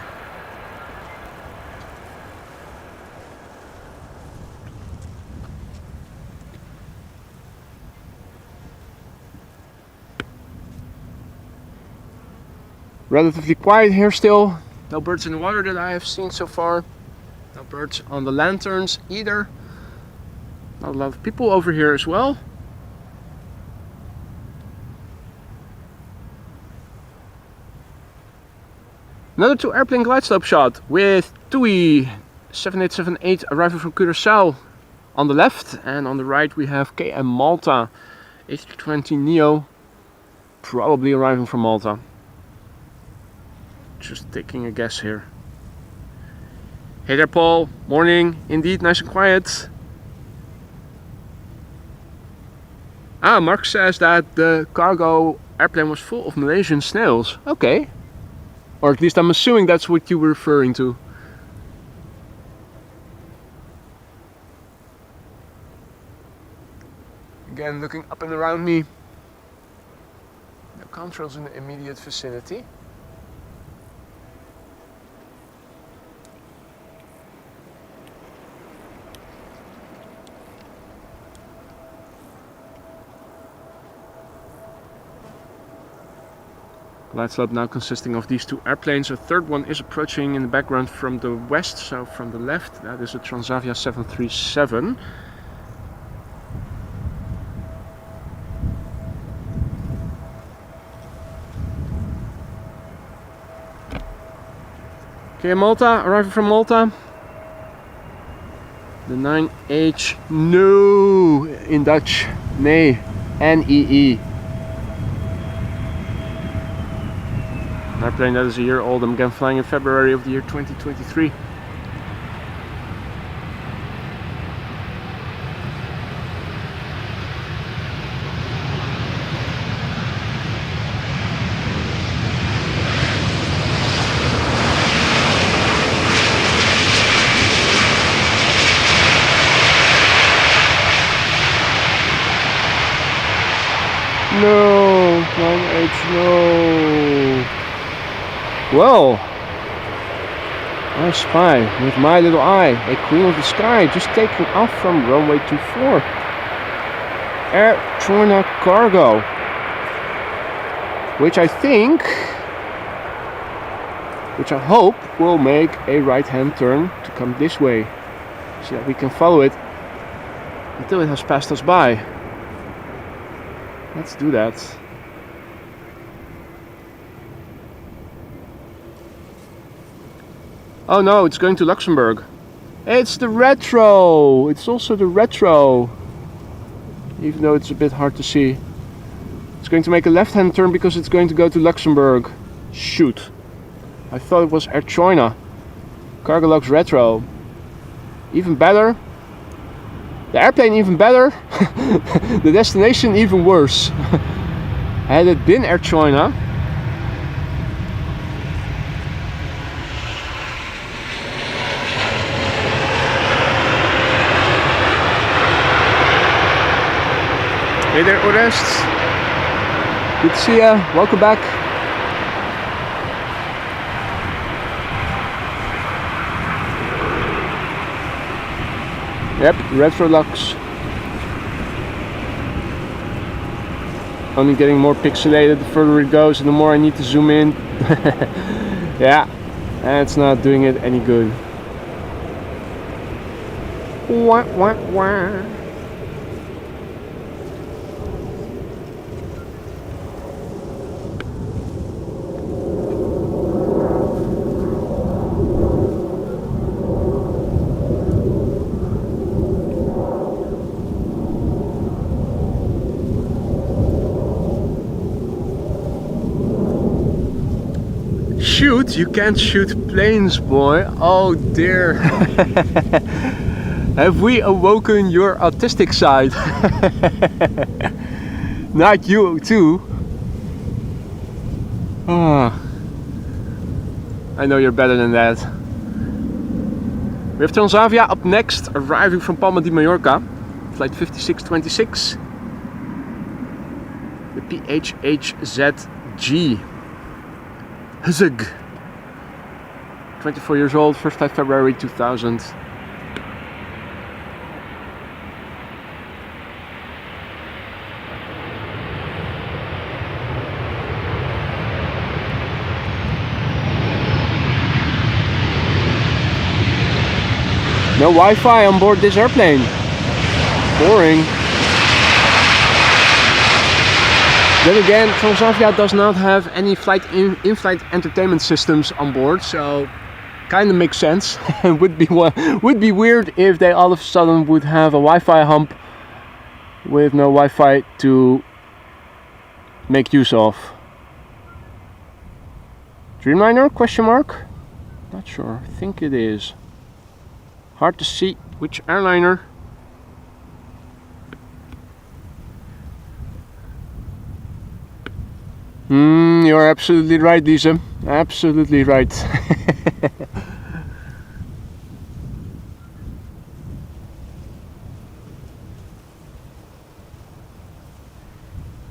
Relatively quiet here still. No birds in the water that I have seen so far. No birds on the lanterns either. Not a lot of people over here as well. Another 2 airplane glide slope shot with TUI 7878 arriving from Curaçao on the left, and on the right we have KM Malta A320neo probably arriving from Malta. Just taking a guess here. Hey there, Paul. Morning. Indeed, nice and quiet. Ah, Mark says that the cargo airplane was full of Malaysian snails. Okay. Or at least I'm assuming that's what you were referring to. Again, looking up and around me. No contrails in the immediate vicinity. Glide slope now consisting of these two airplanes. A third one is approaching in the background from the west, so from the left. That is a Saudia 737. Okay, Malta, arriving from Malta. The 9H, no, in Dutch, nee, N-E-E. An airplane that is a year old. I'm again flying in February of the year 2023. No, 9H, no. Well, I spy with my little eye a queen of the sky just taking off from runway 24. Saudia Cargo, which I hope will make a right-hand turn to come this way, so that we can follow it until it has passed us by. Let's do that. Oh no, it's going to Luxembourg. It's the retro! It's also the retro. Even though it's a bit hard to see. It's going to make a left-hand turn because it's going to go to Luxembourg. Shoot. I thought it was Air China. Cargolux retro. Even better. The airplane even better. The destination even worse. Had it been Air China, hey there, Orest. Good to see ya. Welcome back. Yep, Retrolux. Only getting more pixelated the further it goes and the more I need to zoom in. Yeah, that's not doing it any good. Wah, wah, wah. Shoot? You can't shoot planes, boy. Oh dear. Have we awoken your autistic side? Not you too. Oh, I know you're better than that. We have Transavia up next, arriving from Palma de Mallorca. Flight 5626. The PHHZG. Huzug. 24 years old, first flight February 2000. No Wi-Fi on board this airplane. Boring. Then again, Transavia does not have any in-flight entertainment systems on board, so kind of makes sense. It would be weird if they all of a sudden would have a Wi-Fi hump with no Wi-Fi to make use of. Dreamliner? Question mark? Not sure. I think it is. Hard to see which airliner. You're absolutely right, Lisa. Absolutely right.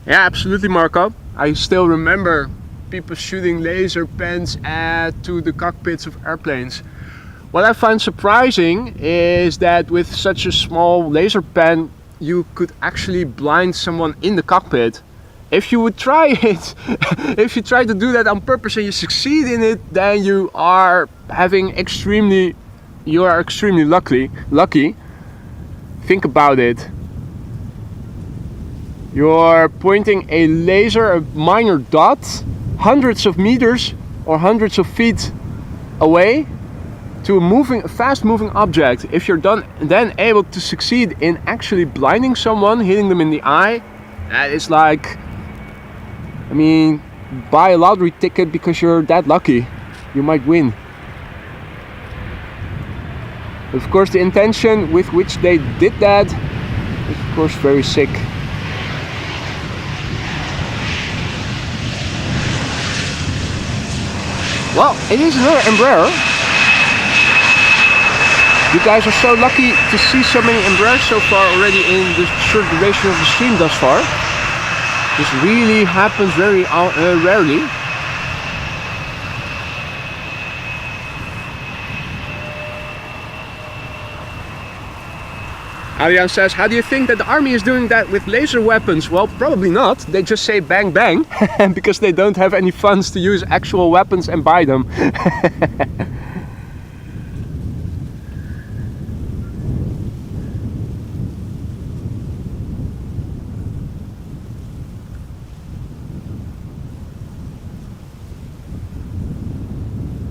Yeah, absolutely, Marco. I still remember people shooting laser pens to the cockpits of airplanes. What I find surprising is that with such a small laser pen, you could actually blind someone in the cockpit. If you would try it, if you try to do that on purpose and you succeed in it, then you are extremely lucky. Think about it. You're pointing a laser, a minor dot, hundreds of meters or hundreds of feet away to a fast-moving object. If you're then able to succeed in actually blinding someone, hitting them in the eye, that is like, I mean, buy a lottery ticket because you're that lucky. You might win. But of course, the intention with which they did that is of course very sick. Well, it is another Embraer. You guys are so lucky to see so many Embraers so far already in the short duration of the stream thus far. This really happens very rarely. Adrian says, how do you think that the army is doing that with laser weapons? Well, probably not. They just say bang bang because they don't have any funds to use actual weapons and buy them.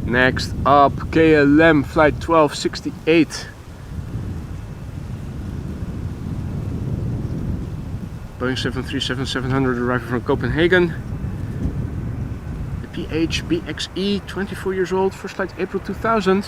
Next up, KLM flight 1268. Boeing 737-700 arriving from Copenhagen. The PHBXE, 24 years old, first flight April 2000.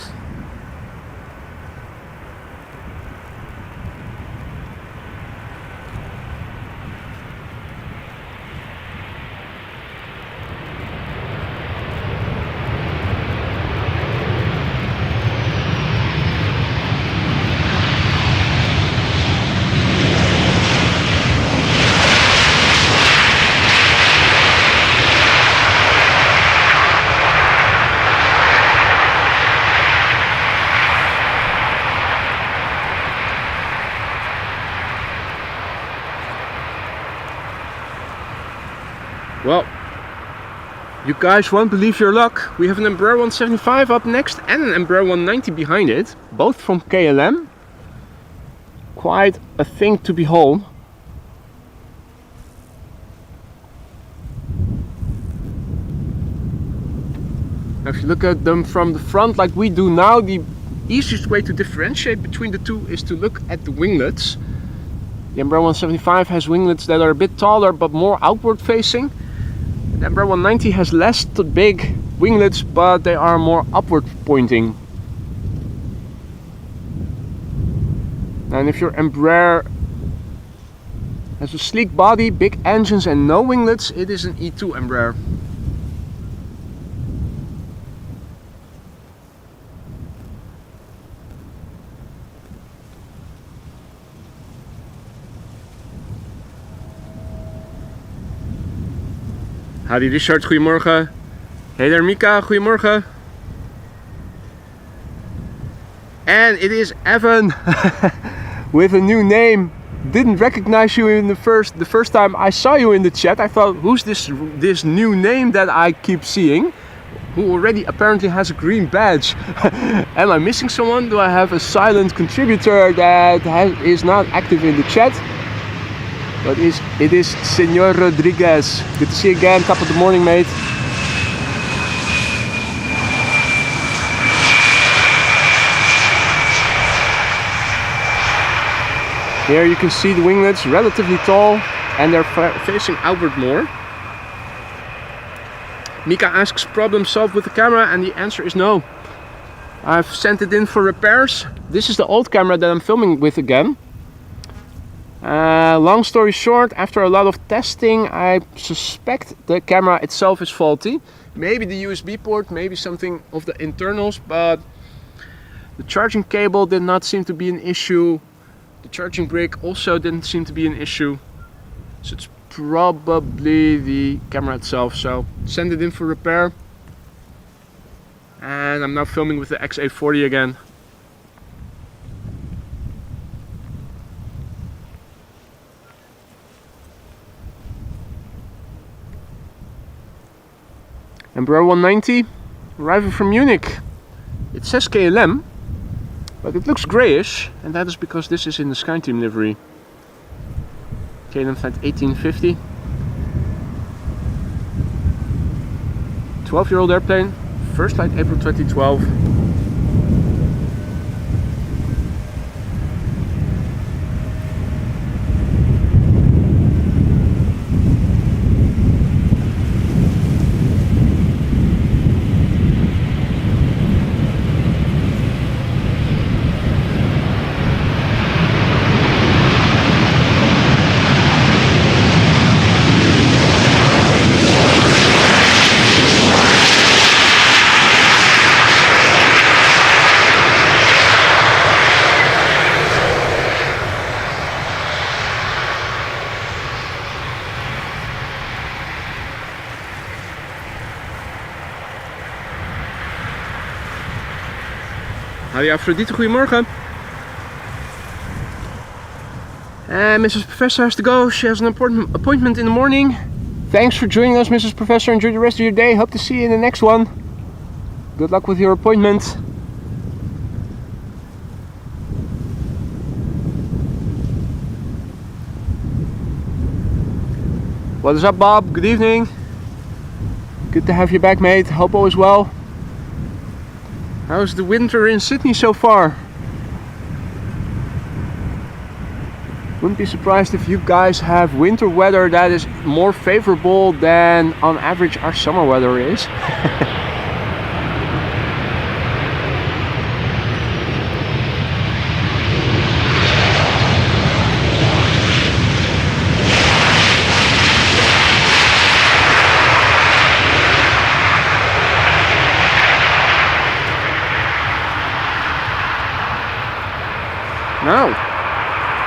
Well, you guys won't believe your luck. We have an Embraer 175 up next and an Embraer 190 behind it, both from KLM. Quite a thing to behold. Now, if you look at them from the front like we do now, the easiest way to differentiate between the two is to look at the winglets. The Embraer 175 has winglets that are a bit taller but more outward facing. The Embraer 190 has less big winglets, but they are more upward pointing. And if your Embraer has a sleek body, big engines and no winglets, it is an E2 Embraer. Hadi Richard, goedemorgen. Hey there Mika, goedemorgen. And it is Evan with a new name. Didn't recognize you in the first time I saw you in the chat. I thought, who's this new name that I keep seeing? Who already apparently has a green badge. Am I missing someone? Do I have a silent contributor that is not active in the chat? But it is Senor Rodriguez. Good to see you again. Top of the morning, mate. Here you can see the winglets, relatively tall, and they're facing outward more. Mika asks, problem solved with the camera, and the answer is no. I've sent it in for repairs. This is the old camera that I'm filming with again. Long story short, after a lot of testing, I suspect the camera itself is faulty. Maybe the USB port, maybe something of the internals, but the charging cable did not seem to be an issue. The charging brick also didn't seem to be an issue. So it's probably the camera itself. So send it in for repair. And I'm now filming with the X840 again. Embraer 190, arriving from Munich. It says KLM, but it looks grayish, and that is because this is in the SkyTeam livery. KLM Flight 1850. 12-year-old airplane, first flight April 2012. Saudia Cargo, goedemorgen. And Mrs. Professor has to go. She has an important appointment in the morning. Thanks for joining us, Mrs. Professor. Enjoy the rest of your day. Hope to see you in the next one. Good luck with your appointment. What is up, Bob? Good evening. Good to have you back, mate. Hope all is well. How's the winter in Sydney so far? Wouldn't be surprised if you guys have winter weather that is more favorable than on average our summer weather is. Now,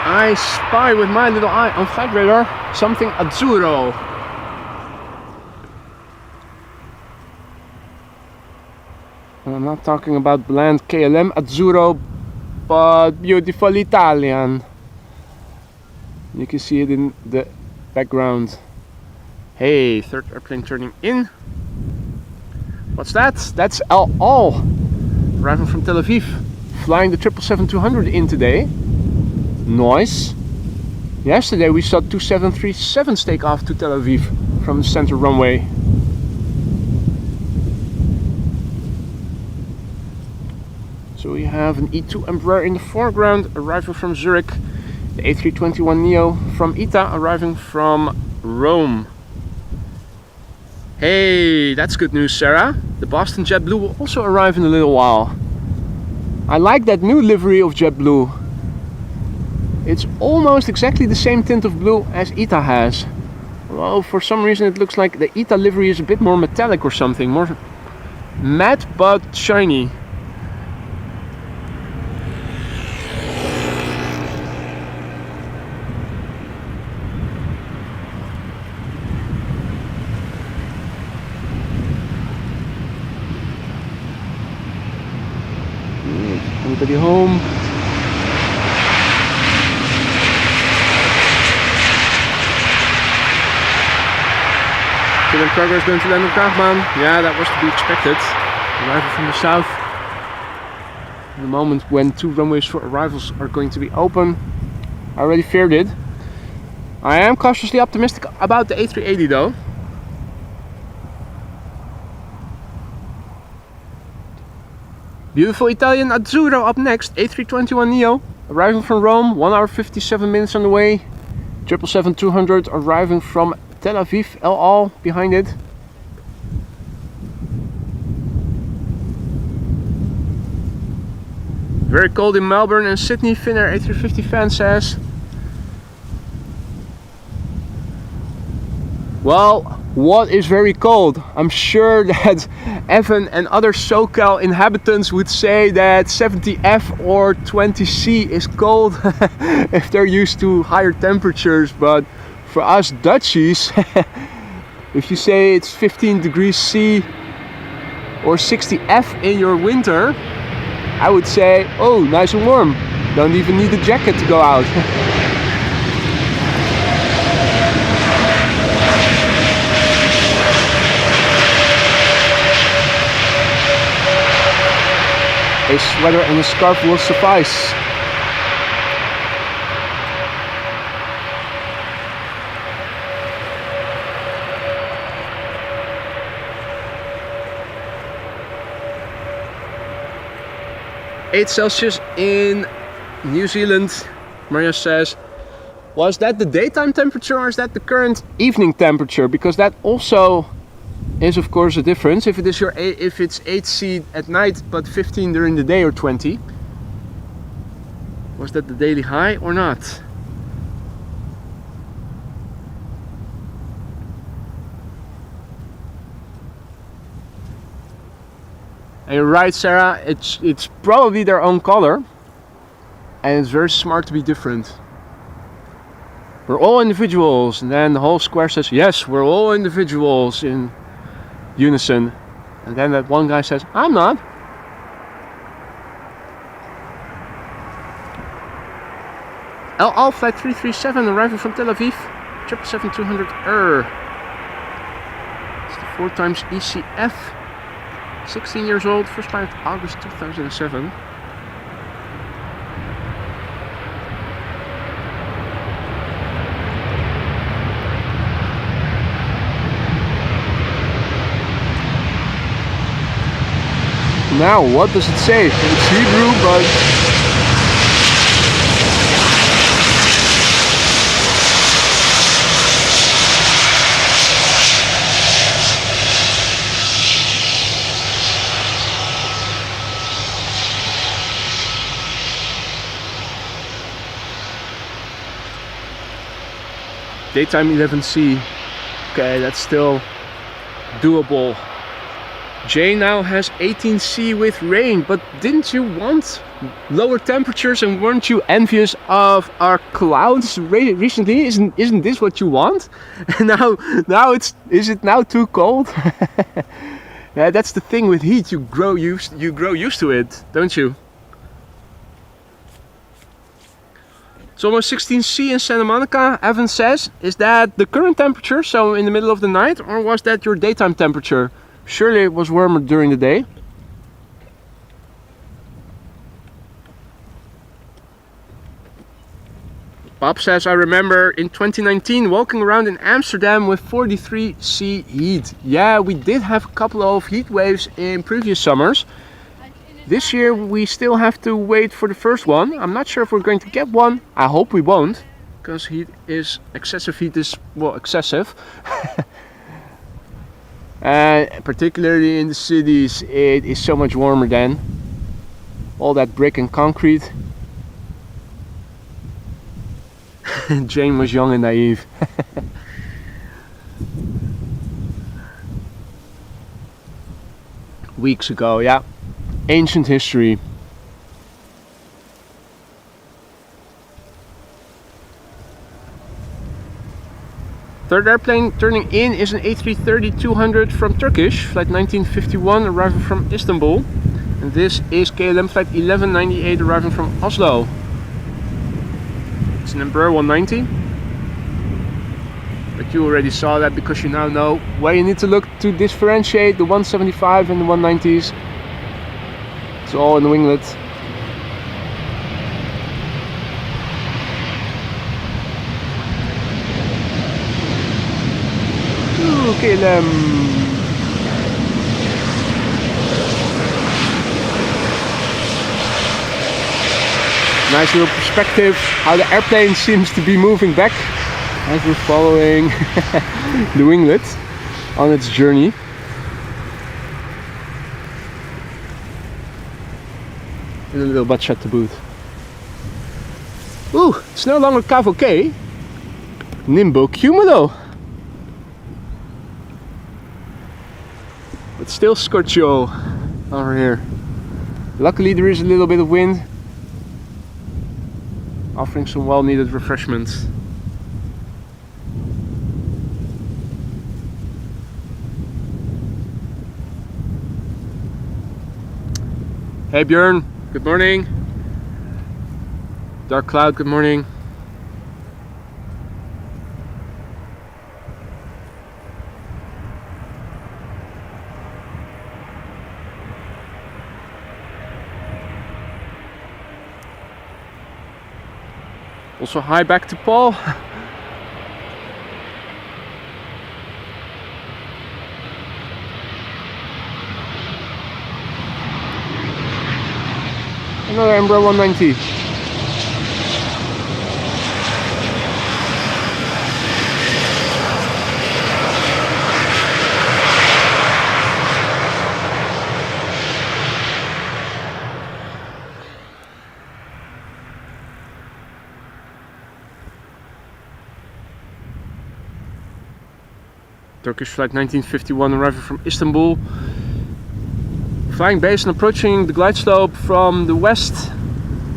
I spy with my little eye on flight radar something azzurro. And I'm not talking about bland KLM azzurro, but beautiful Italian. You can see it in the background. Hey, third airplane turning in. What's that? That's El Al, arriving from Tel Aviv. Flying the 777-200 in today. Noice. Yesterday we saw 2737s take off to Tel Aviv from the center runway. So we have an E2 Embraer in the foreground arriving from Zurich. The A321neo from ITA arriving from Rome. Hey, that's good news, Sarah. The Boston JetBlue will also arrive in a little while. I like that new livery of JetBlue. It's almost exactly the same tint of blue as ITA has. Although for some reason it looks like the ITA livery is a bit more metallic or something. More matte but shiny. Anybody home? Still in progress going to land on Kaagman. Yeah, that was to be expected. Arrival from the south. In the moment when 2 runways for arrivals are going to be open. I already feared it. I am cautiously optimistic about the A380 though. Beautiful Italian azzurro up next, A321neo, arriving from Rome, 1 hour 57 minutes on the way. 777-200 arriving from Tel Aviv, El Al behind it. Very cold in Melbourne and Sydney, Finnair A350 fan says. Well, what is very cold? I'm sure that Evan and other SoCal inhabitants would say that 70F or 20C is cold if they're used to higher temperatures, but for us Dutchies, if you say it's 15 degrees C or 60F in your winter, I would say, oh, nice and warm. Don't even need a jacket to go out. A sweater and a scarf will suffice. (8°C in New Zealand. Maria says, was that the daytime temperature or is that the current evening temperature? Because that also is of course a difference. If it's 8°C at night but 15 during the day, or 20. Was that the daily high or not? And you're right, Sarah, it's probably their own color, and it's very smart to be different. We're all individuals, and then the whole square says, yes, we're all individuals, in unison. And then that one guy says, I'm not. El Al flight 337 arriving from Tel Aviv, 777-200 It's the 4 times ECF. 16 years old, first pilot August 2007. Now, what does it say? It's Hebrew, but daytime 11C. Okay, that's still doable. Jay now has 18C with rain, but didn't you want lower temperatures and weren't you envious of our clouds recently? Isn't this what you want? And now is it now too cold? Yeah, that's the thing with heat. You grow used to it, don't you? It's almost 16C in Santa Monica, Evan says. Is that the current temperature, so in the middle of the night, or was that your daytime temperature? Surely it was warmer during the day. Bob says, I remember in 2019 walking around in Amsterdam with 43C heat. Yeah, we did have a couple of heat waves in previous summers. This year we still have to wait for the first one. I'm not sure if we're going to get one. I hope we won't, because excessive heat is, well, excessive. Particularly in the cities, it is so much warmer then. All that brick and concrete. Jane was young and naive. Weeks ago, yeah. Ancient history. Third airplane turning in is an A330-200 from Turkish, flight 1951, arriving from Istanbul. And this is KLM flight 1198, arriving from Oslo. It's an Embraer 190. But you already saw that because you now know where you need to look to differentiate the 175 and the 190s. It's all in the winglet. KLM. Nice little perspective how the airplane seems to be moving back as we're following the winglet on its journey. and a little budget to boot. Ooh, it's no longer Cavalcade, Nimbo Cumulo. But still Scorcho over here. Luckily there is a little bit of wind, offering some well needed refreshments. Hey Björn, good morning. Dark Cloud, good morning. Also hi back to Paul. Another Embraer 190. Turkish flight 1951 arriving from Istanbul. Flying base and approaching the glide slope from the west.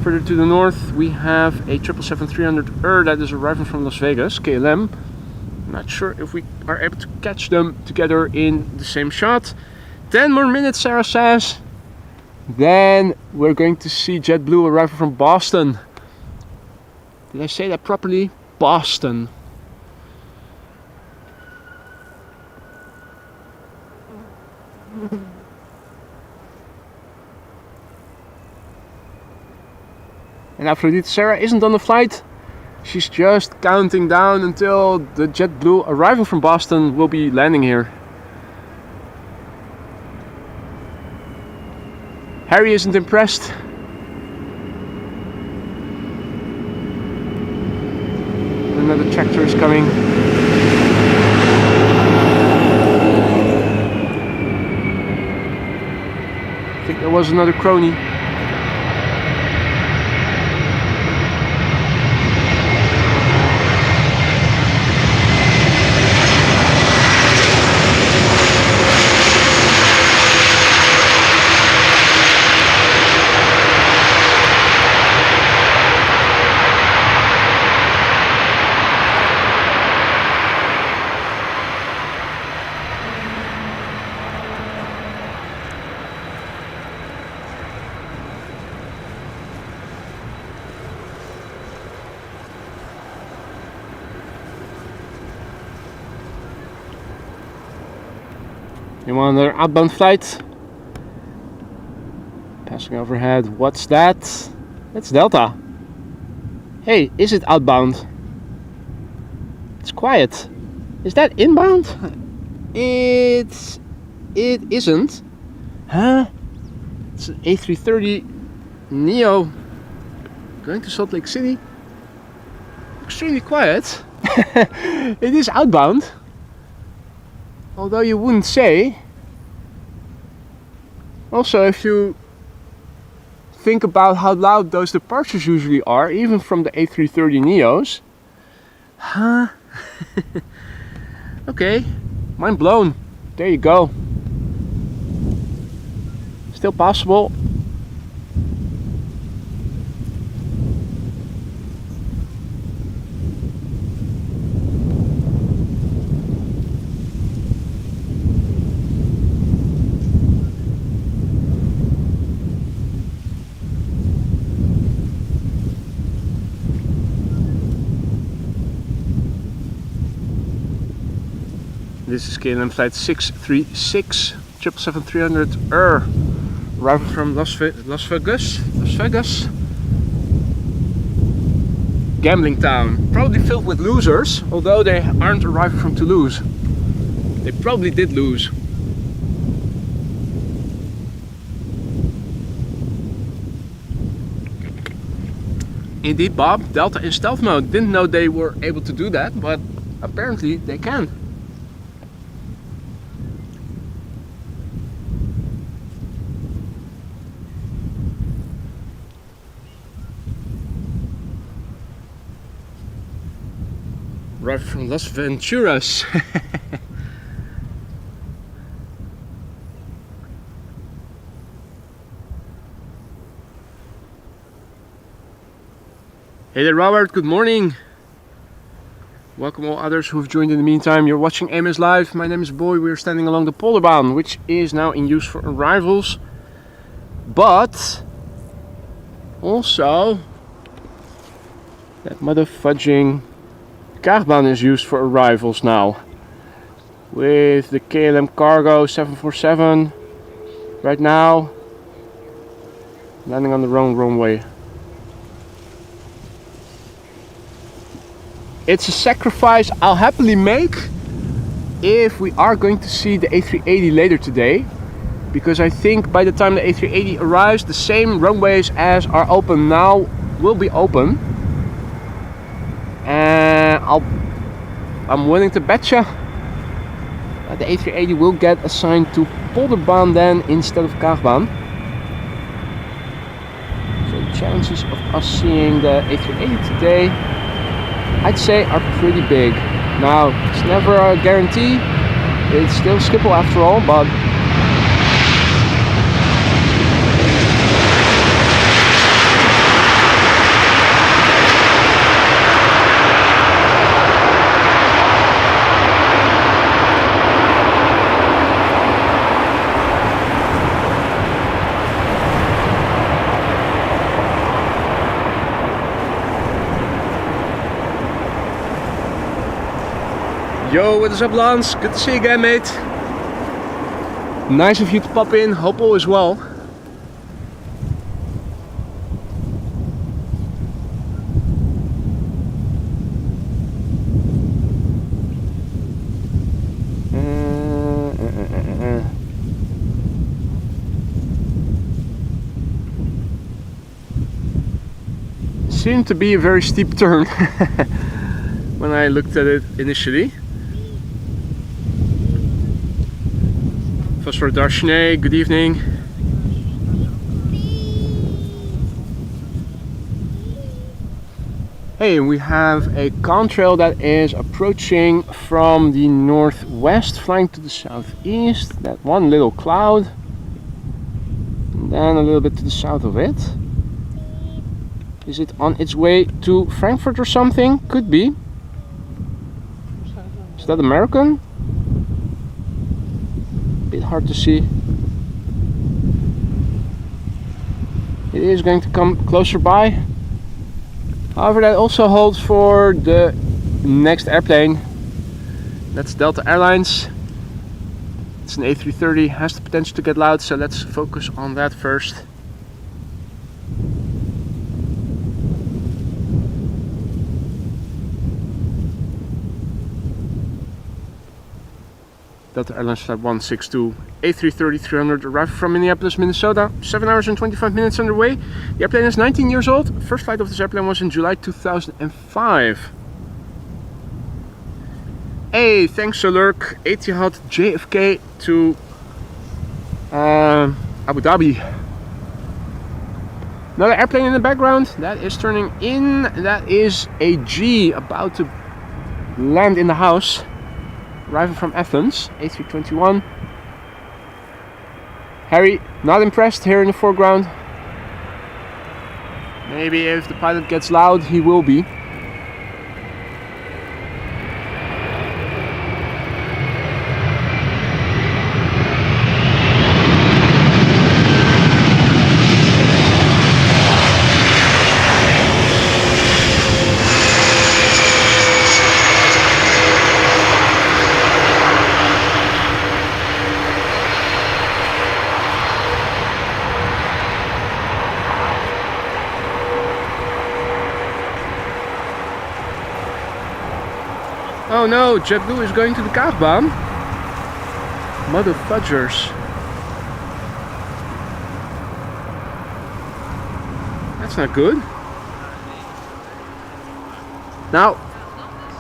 Further to the north we have a 777-300 that is arriving from Las Vegas, KLM. Not sure if we are able to catch them together in the same shot. 10 more minutes, Sarah says. Then we're going to see JetBlue arriving from Boston. Did I say that properly? Boston. And Aphrodite Sarah isn't on the flight. She's just counting down until the JetBlue arriving from Boston will be landing here. Harry isn't impressed. Another tractor is coming. I think there was another crony. You want another outbound flight? Passing overhead. What's that? That's Delta. Hey, is it outbound? It's quiet. Is that inbound? It isn't. Huh? It's an A330 Neo going to Salt Lake City. Extremely quiet. It is outbound. Although you wouldn't say. Also, if you think about how loud those departures usually are, even from the A330 Neos. Huh? Okay, mind blown. There you go. Still possible. This is KLM flight 636, 777-300 arriving from Las Vegas. Gambling town, probably filled with losers, although they aren't arriving from Toulouse. They probably did lose. Indeed, Bob, Delta in stealth mode. Didn't know they were able to do that, but apparently they can. Arrived from Las Venturas. Hey there Robert, good morning. Welcome all others who have joined in the meantime. You're watching AMS Live. My name is Boy. We're standing along the Polderbaan, which is now in use for arrivals. But also that mother fudging Cargbaan is used for arrivals now. With the KLM Cargo 747 right now landing on the wrong runway. It's a sacrifice I'll happily make if we are going to see the A380 later today, because I think by the time the A380 arrives, the same runways as are open now will be open, and I'm willing to betcha that the A380 will get assigned to Polderbaan then instead of Cargbaan. So the chances of us seeing the A380 today, I'd say, are pretty big. Now, it's never a guarantee. It's still Schiphol after all, but yo, what is up Lance? Good to see you again, mate. Nice of you to pop in, hope all is well. Seemed to be a very steep turn when I looked at it initially. Phosphor Darshne, good evening. Hey, we have a contrail that is approaching from the northwest, flying to the southeast. That one little cloud, and then a little bit to the south of it. Is it on its way to Frankfurt or something? Could be. Is that American? Bit hard to see. It is going to come closer by. However, that also holds for the next airplane. That's Delta Airlines. It's an A330, has the potential to get loud, so let's focus on that first. Delta Airlines Flight 162, A330-300, arrived from Minneapolis, Minnesota, 7 hours and 25 minutes underway. The airplane is 19 years old. First flight of this airplane was in July 2005. Hey, thanks Alurk, Etihad JFK to Abu Dhabi. Another airplane in the background, that is turning in. That is a G about to land in the house. Arriving from Athens, A321. Harry, not impressed here in the foreground. Maybe if the pilot gets loud, he will be. Oh no, JetBlue is going to the Cargbaan. Mother fudgers. That's not good. Now,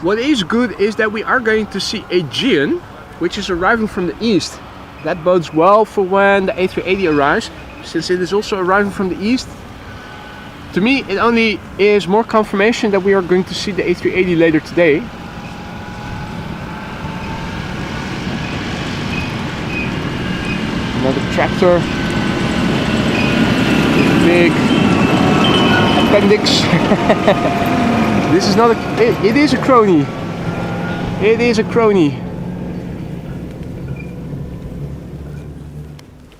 what is good is that we are going to see Aegean, which is arriving from the east. That bodes well for when the A380 arrives, since it is also arriving from the east. To me, it only is more confirmation that we are going to see the A380 later today. Another tractor. Big appendix. This is not a... It is a crony. It is a crony.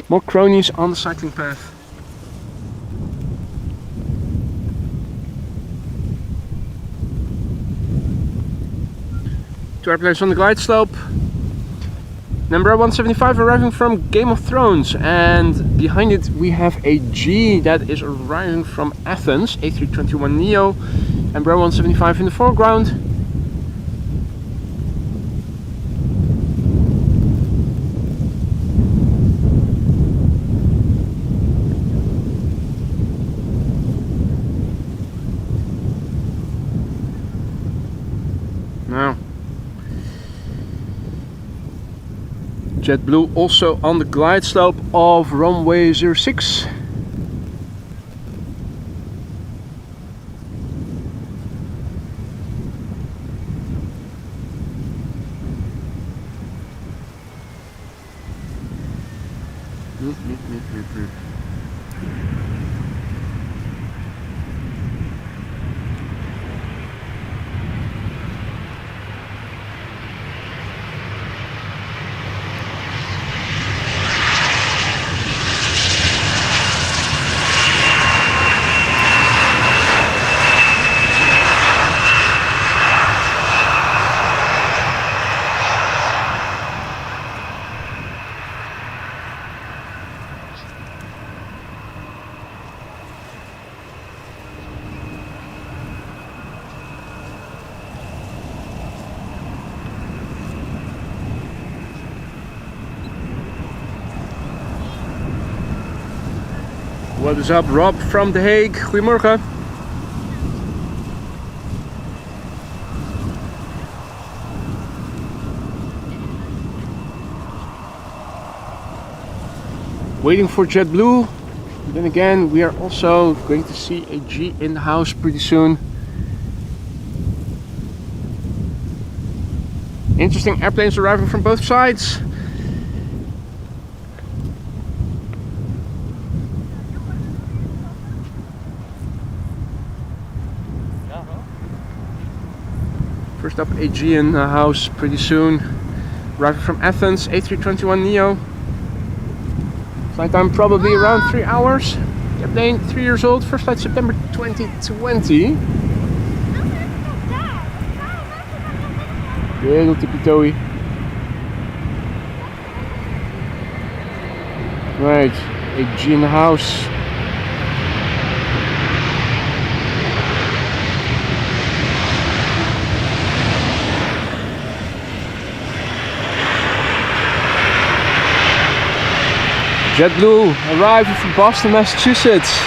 More cronies on the cycling path. Two airplanes on the glide slope. Embraer 175 arriving from Game of Thrones, and behind it we have a G that is arriving from Athens, A321neo. Embraer 175 in the foreground. Now, JetBlue also on the glide slope of runway 06. What is up, Rob from The Hague? Goedemorgen. Waiting for JetBlue. Then again, we are also going to see a G in the house pretty soon. Interesting airplanes arriving from both sides. First up, a G in the house pretty soon. Arriving from Athens, A321neo. Flight time probably around 3 hours. Airplane 3 years old, first flight September 2020. Little tippy-toey. Right, a G in the house. JetBlue arriving from Boston, Massachusetts,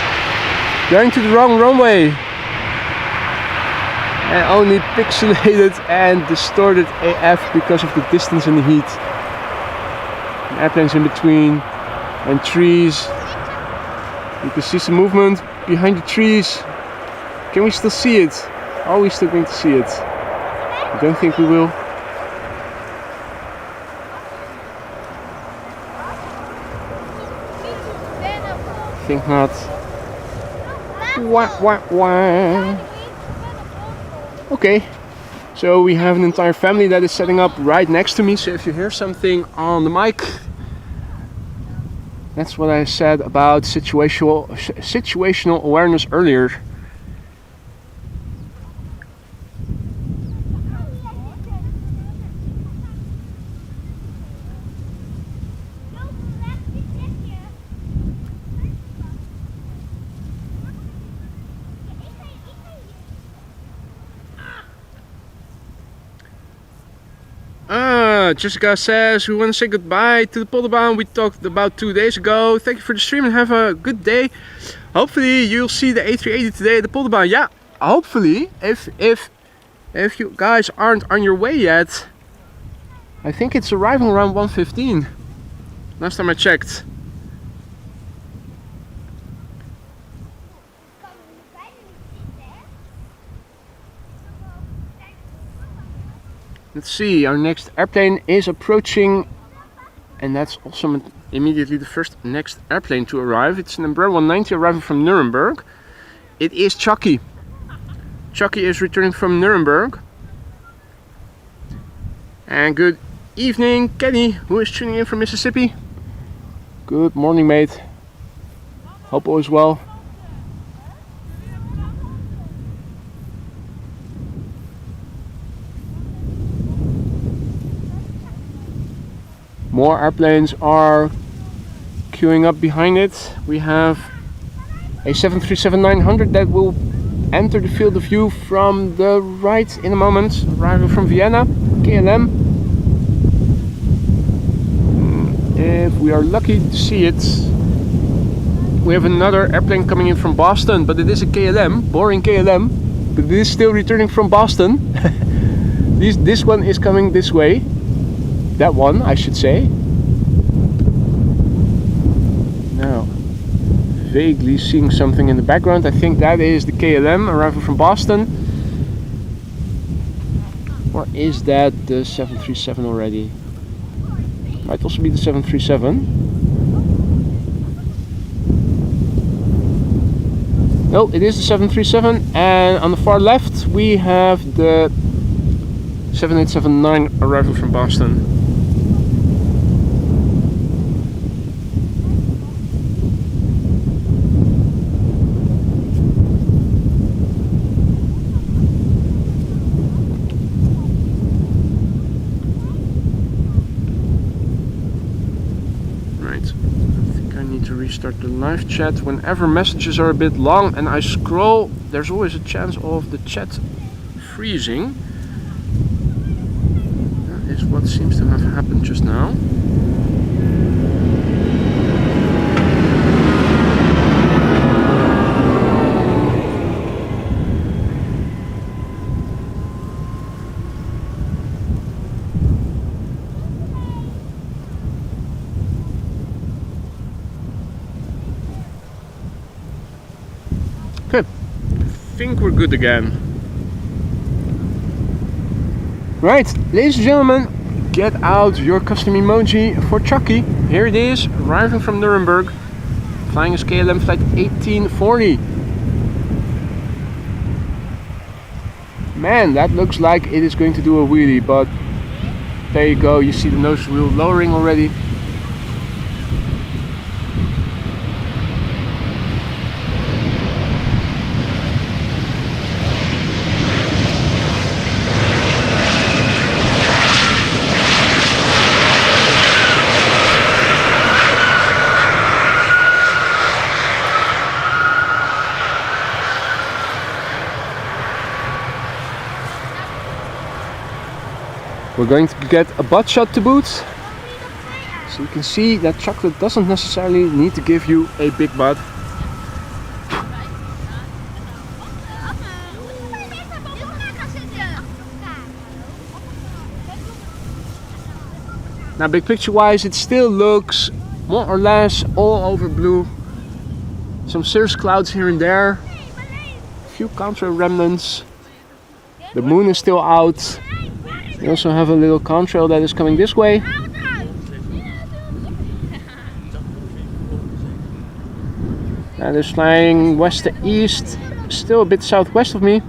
going to the wrong runway, and only pixelated and distorted AF because of the distance and the heat. And airplanes in between and trees. You can see some movement behind the trees. Can we still see it? Are we still going to see it? I don't think we will. Think not. Wah, wah, wah. Okay, so we have an entire family that is setting up right next to me, so if you hear something on the mic, that's what I said about situational awareness earlier. Jessica says we want to say goodbye to the Polderbaan we talked about 2 days ago. Thank you for the stream and have a good day. Hopefully you'll see the A380 today at the Polderbaan. Yeah, hopefully, if you guys aren't on your way yet. I think it's arriving around 1:15. Last time I checked. Let's see, our next airplane is approaching, and that's also immediately the next airplane to arrive. It's an Embraer 190 arriving from Nuremberg. It is Choc-y. Choc-y is returning from Nuremberg. And good evening, Kenny, who is tuning in from Mississippi. Good morning, mate. Hope all is well. More airplanes are queuing up behind it. We have a 737-900 that will enter the field of view from the right in a moment, arriving from Vienna, KLM. If we are lucky to see it, we have another airplane coming in from Boston, but it is a KLM, boring KLM, but it is still returning from Boston. This one is coming this way. That one, I should say. Now, vaguely seeing something in the background. I think that is the KLM arriving from Boston. Or is that the 737 already? Might also be the 737. No, it is the 737. And on the far left we have the 787-9 arriving from Boston. Restart the live chat. Whenever messages are a bit long and I scroll, there's always a chance of the chat freezing. That is what seems to have happened just now. Okay, I think we're good again. Right, ladies and gentlemen, get out your custom emoji for Choc-y. Here it is, arriving from Nuremberg, flying as KLM flight 1840. Man, that looks like it is going to do a wheelie, but there you go, you see the nose wheel lowering already. We're going to get a butt shot to boot, so you can see that chocolate doesn't necessarily need to give you a big butt. Now, big picture wise, it still looks more or less all over blue. Some cirrus clouds here and there, a few contrail remnants. The moon is still out. We also have a little contrail that is coming this way. That is flying west to east, still a bit southwest of me.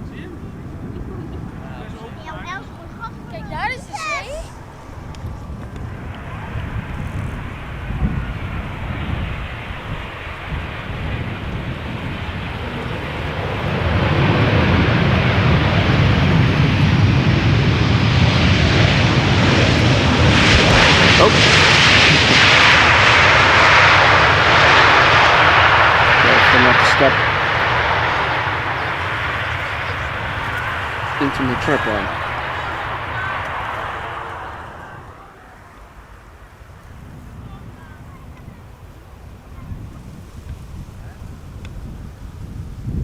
Into the tripod.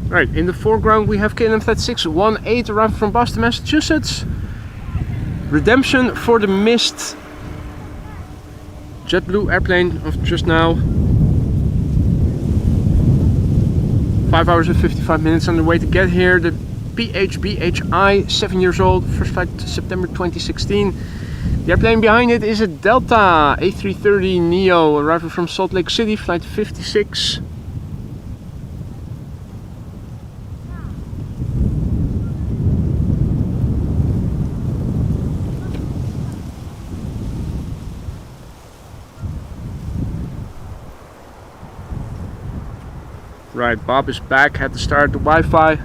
Right, in the foreground we have KLM Flight 618 arriving from Boston, Massachusetts. Redemption for the missed JetBlue airplane of just now. 5 hours and 55 minutes on the way to get here. The PHBHI, 7 years old, first flight September 2016. The airplane behind it is a Delta A330 Neo, arriving from Salt Lake City, flight 56. Right, Bob is back, had to start the Wi-Fi.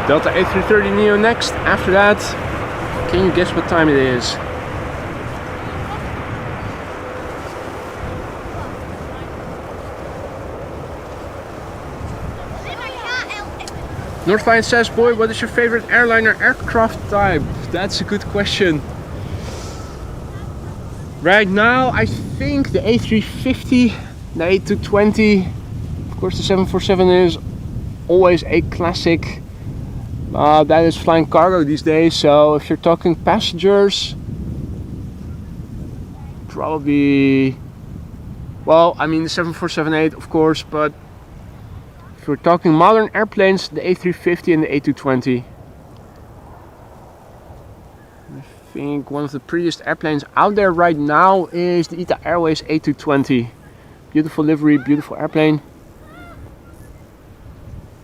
Delta A330 Neo next. After that, can you guess what time it is? Northline says, boy, what is your favorite airliner aircraft type? That's a good question. Right now, I think the A350, the A220, of course the 747 is always a classic. That is flying cargo these days, so if you're talking passengers, probably, well, I mean the 747-8 of course, but if we're talking modern airplanes, the A350 and the A220. I think one of the prettiest airplanes out there right now is the ITA Airways A220. Beautiful livery, beautiful airplane.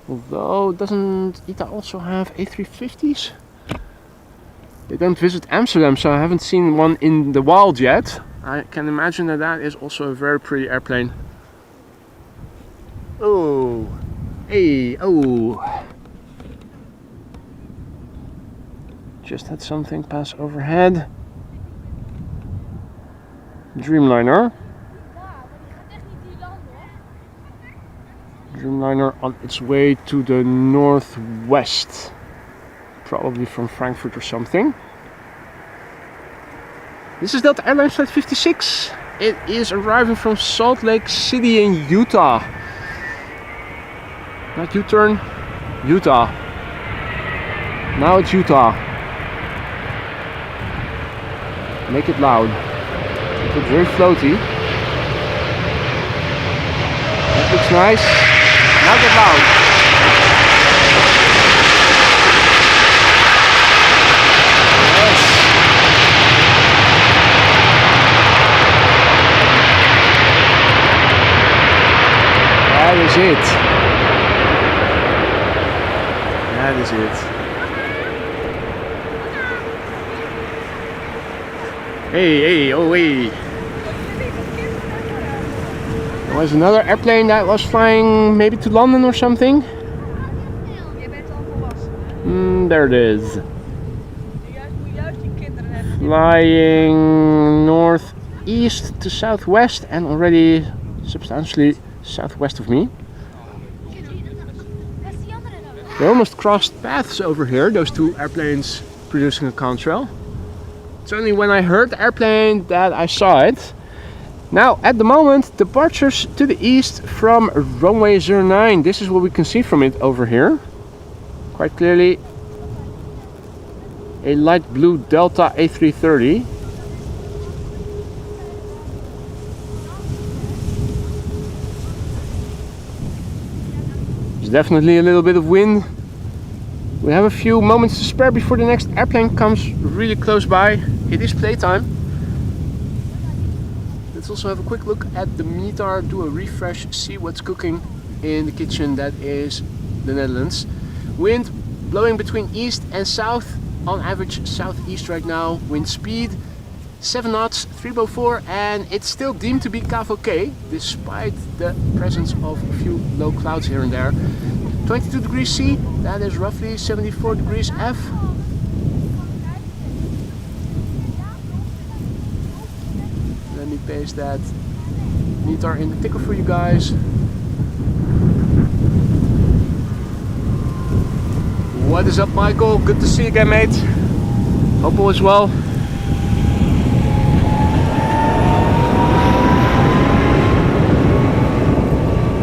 Although, doesn't ITA also have A350s? They don't visit Amsterdam, so I haven't seen one in the wild yet. I can imagine that that is also a very pretty airplane. Oh, hey, oh. Just had something pass overhead. Dreamliner. Dreamliner on its way to the northwest, probably from Frankfurt or something. This is Delta Airlines flight 56. It is arriving from Salt Lake City in Utah. Not U-turn, Utah. Now it's Utah. Make it loud. It looks very floaty. That looks nice. Now get loud. Yes. That is it. That is it. Hey, hey, oh, hey. There was another airplane that was flying maybe to London or something. There it is. Flying northeast to southwest and already substantially southwest of me. They almost crossed paths over here, those two airplanes producing a contrail. It's only when I heard the airplane that I saw it. Now, at the moment, departures to the east from runway 09. This is what we can see from it over here. Quite clearly, a light blue Delta A330. There's definitely a little bit of wind. We have a few moments to spare before the next airplane comes really close by. It is playtime. Let's also have a quick look at the METAR, do a refresh, see what's cooking in the kitchen. That is the Netherlands. Wind blowing between east and south, on average southeast right now. Wind speed 7 knots, 304, and it's still deemed to be KVK despite the presence of a few low clouds here and there. 22 degrees C, that is roughly 74 degrees F. space that needs are in the ticker for you guys. What is up, Michael? Good to see you again, mate. Hope all is well.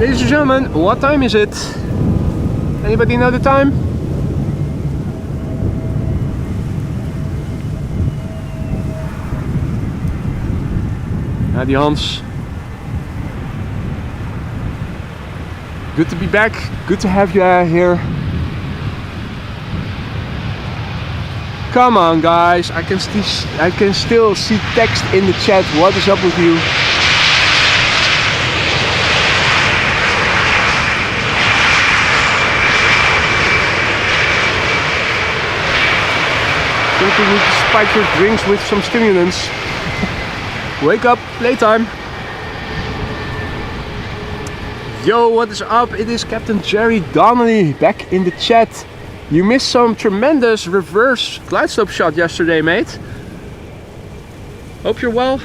Ladies and gentlemen, what time is it? Anybody know the time? Howdy, Hans. Good to be back. Good to have you here. Come on, guys. I can still see text in the chat. What is up with you? Don't you need to spike your drinks with some stimulants? Wake up, playtime. Yo, what is up? It is Captain Jerry Donnelly back in the chat. You missed some tremendous reverse glide slope shot yesterday, mate. Hope you're well.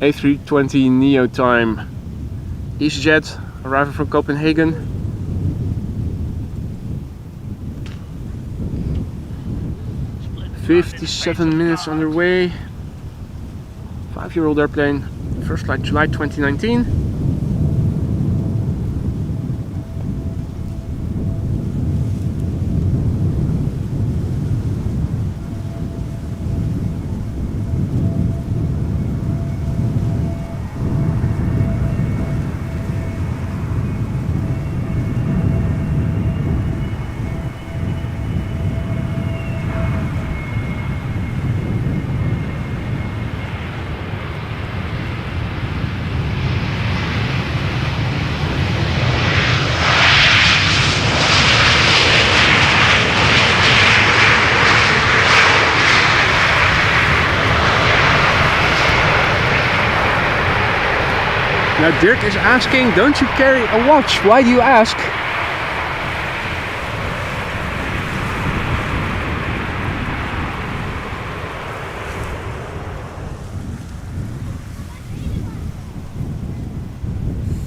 A320 Neo time. EasyJet arriving from Copenhagen. "57 minutes underway. 5-year-old airplane. First flight July 2019. Now Dirk is asking, don't you carry a watch? Why do you ask? I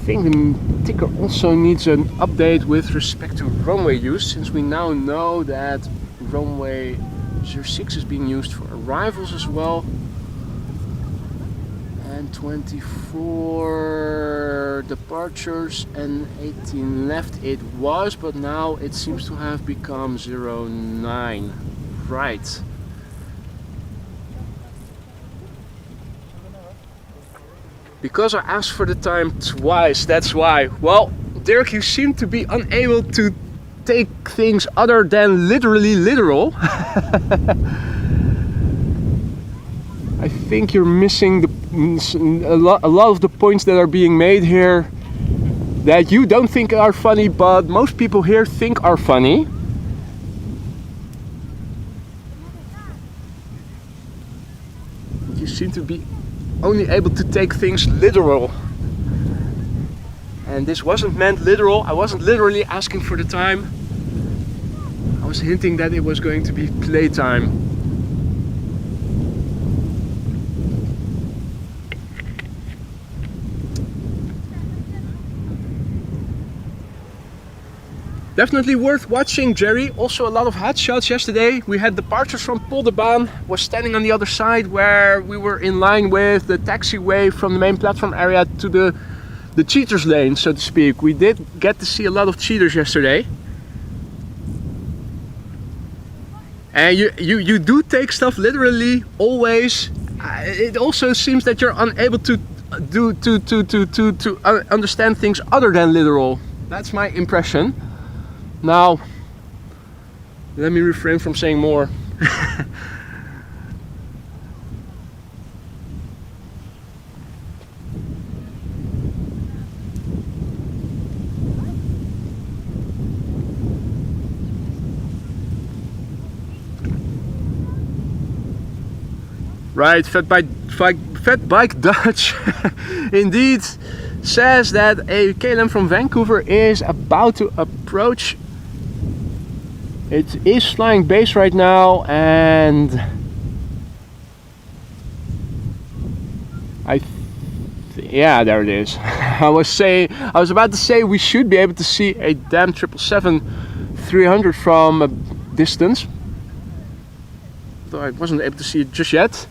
think the ticker also needs an update with respect to runway use, since we now know that runway 06 is being used for arrivals as well. 24 departures and 18 left it was, but now it seems to have become 09. Right. Because I asked for the time twice, that's why. Well, Dirk, you seem to be unable to take things other than literally literal. I think you're missing a lot of the points that are being made here that you don't think are funny, but most people here think are funny. You seem to be only able to take things literal. And this wasn't meant literal. I wasn't literally asking for the time. I was hinting that it was going to be playtime. Definitely worth watching, Jerry. Also a lot of headshots yesterday. We had departures from Polderbaan. Was standing on the other side where we were in line with the taxiway from the main platform area to the cheaters lane, so to speak. We did get to see a lot of cheaters yesterday. And you do take stuff literally always. It also seems that you're unable to understand things other than literal. That's my impression. Now, let me refrain from saying more. Right, Fat Bike Dutch indeed says that a KLM from Vancouver is about to approach. It is flying base right now, and yeah, there it is. I was about to say we should be able to see a damn 777-300 from a distance, though I wasn't able to see it just yet.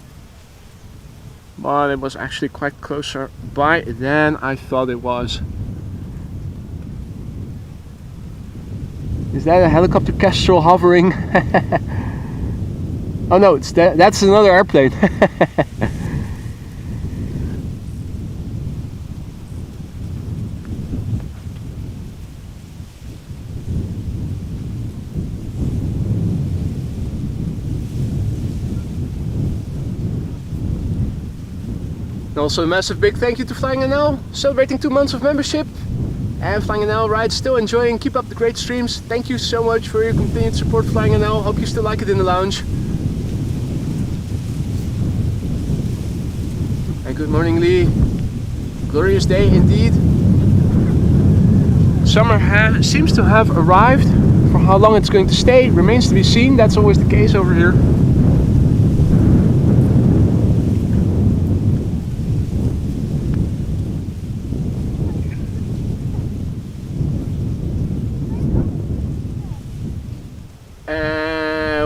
But it was actually quite closer by than I thought it was. Is that a helicopter kestrel hovering? Oh no, that's another airplane. Also a massive big thank you to Flying NL, celebrating 2 months of membership. And Flying NL rides, still enjoying, keep up the great streams. Thank you so much for your continued support, Flying NL. Hope you still like it in the lounge. And good morning, Lee. Glorious day indeed. Summer seems to have arrived. For how long it's going to stay remains to be seen. That's always the case over here.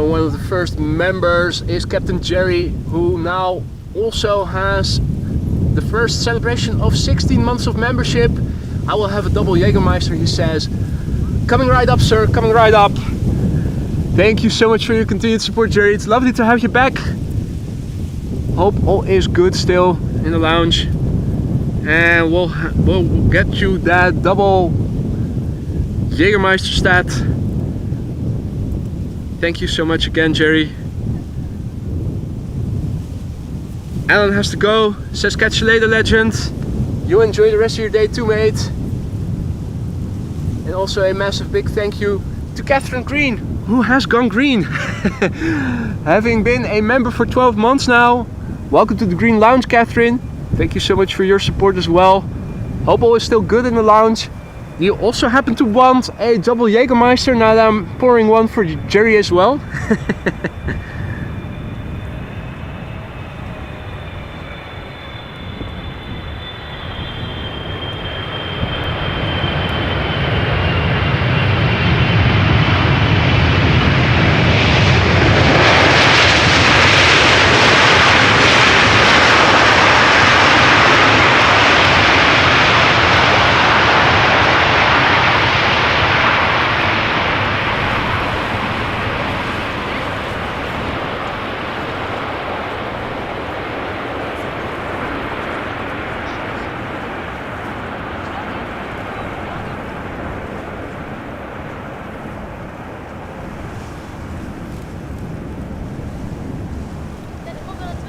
One of the first members is Captain Jerry, who now also has the first celebration of 16 months of membership. I will have a double Jägermeister, he says. Coming right up, sir, coming right up. Thank you so much for your continued support, Jerry. It's lovely to have you back. Hope all is good still in the lounge. And we'll get you that double Jägermeister stat. Thank you so much again, Jerry. Alan has to go, says catch you later, legend. You enjoy the rest of your day too, mate. And also a massive big thank you to Catherine Green, who has gone green. Having been a member for 12 months now. Welcome to the Green Lounge, Catherine. Thank you so much for your support as well. Hope all is still good in the lounge. You also happen to want a double Jägermeister, now that I'm pouring one for Jerry as well.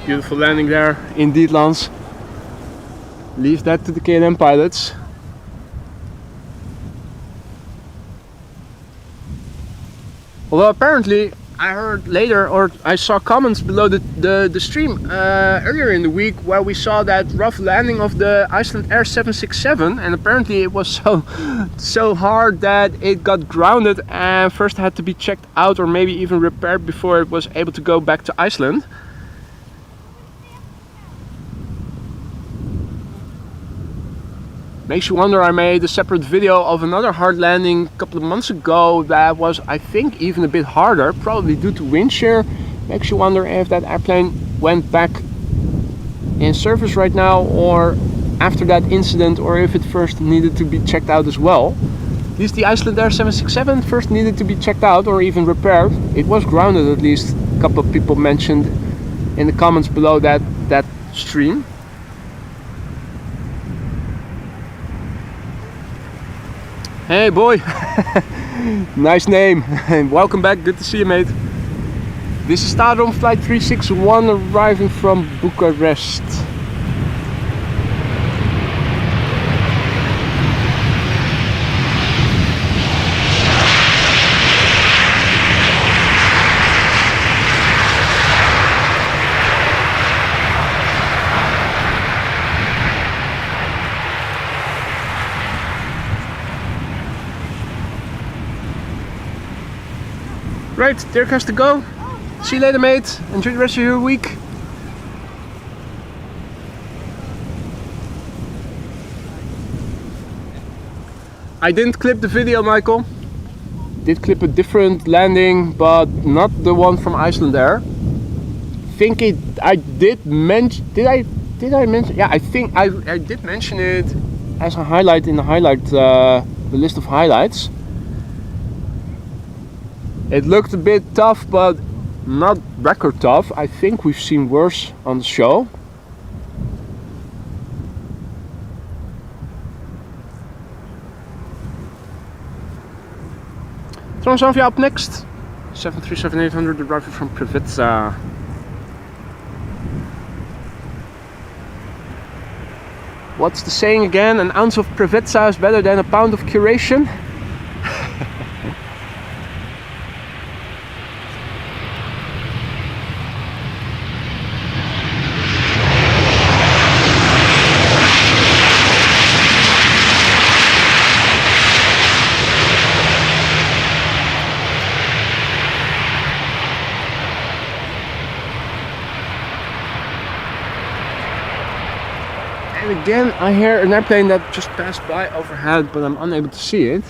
Beautiful landing there, indeed, Lance. Leave that to the KLM pilots. Although apparently I heard later, or I saw comments below the stream earlier in the week, where we saw that rough landing of the Icelandair 767, and apparently it was so hard that it got grounded and first had to be checked out or maybe even repaired before it was able to go back to Iceland. Makes you wonder, I made a separate video of another hard landing a couple of months ago that was, I think, even a bit harder, probably due to wind shear. Makes you wonder if that airplane went back in service right now or after that incident, or if it first needed to be checked out as well. At least the Icelandair 767 first needed to be checked out or even repaired. It was grounded, at least a couple of people mentioned in the comments below that stream. Hey boy, nice name, and welcome back, good to see you, mate. This is Stardom Flight 361 arriving from Bucharest. Right, Dirk has to go. See you later, mate. Enjoy the rest of your week. I didn't clip the video, Michael. Did clip a different landing, but not the one from Icelandair. Think it. I did mention. Did I mention? Yeah, I think I did mention it as a highlight in the list of highlights. It looked a bit tough, but not record tough. I think we've seen worse on the show. Transavia up next. 737-800 arriving from Preveza. What's the saying again? An ounce of Preveza is better than a pound of curation. And again, I hear an airplane that just passed by overhead, but I'm unable to see it.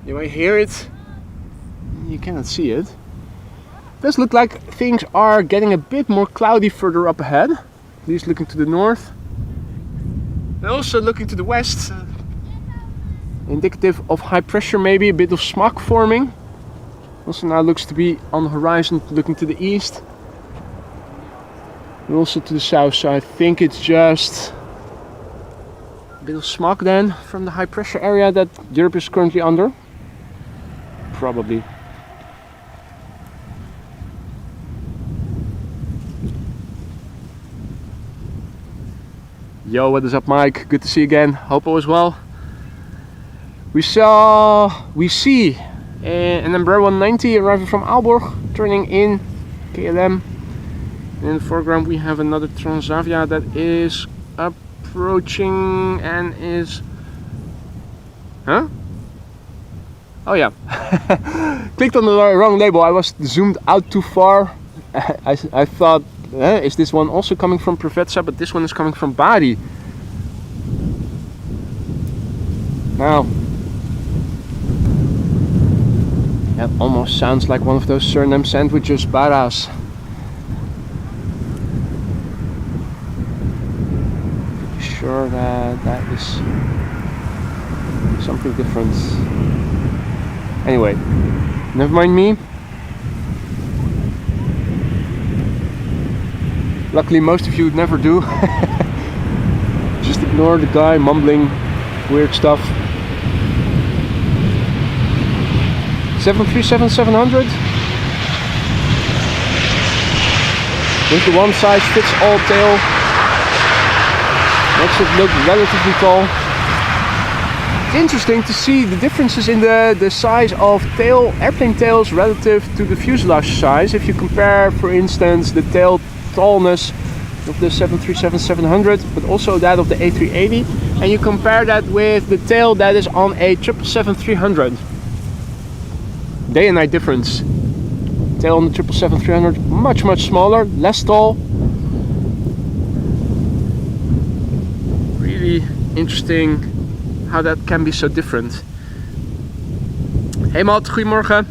You might hear it. You cannot see it. It does look like things are getting a bit more cloudy further up ahead. At least looking to the north. And also looking to the west. Indicative of high pressure, maybe a bit of smog forming. Also now looks to be on the horizon looking to the east. And also to the south, so I think it's just a bit of smog then from the high pressure area that Europe is currently under. Probably. Yo, what is up, Mike? Good to see you again. Hope all is well. We see an Embraer 190 arriving from Aalborg, turning in KLM. And in the foreground we have another Transavia that is approaching and is... Huh? Oh yeah. Clicked on the wrong label. I was zoomed out too far. I thought, is this one also coming from Preveza? But this one is coming from Bari. Now, that almost sounds like one of those Suriname sandwiches, Baras. Sure that is something different. Anyway, never mind me. Luckily most of you never do. Just ignore the guy mumbling weird stuff. 737-700 with the one size fits all tail. Makes it look relatively tall. It's interesting to see the differences in the size of airplane tails relative to the fuselage size. If you compare, for instance, the tail tallness of the 737-700, but also that of the A380, and you compare that with the tail that is on a 777-300. Day and night difference. Tail on the 777-300 much smaller, less tall. Interesting how that can be so different. Hey Matt, goedemorgen.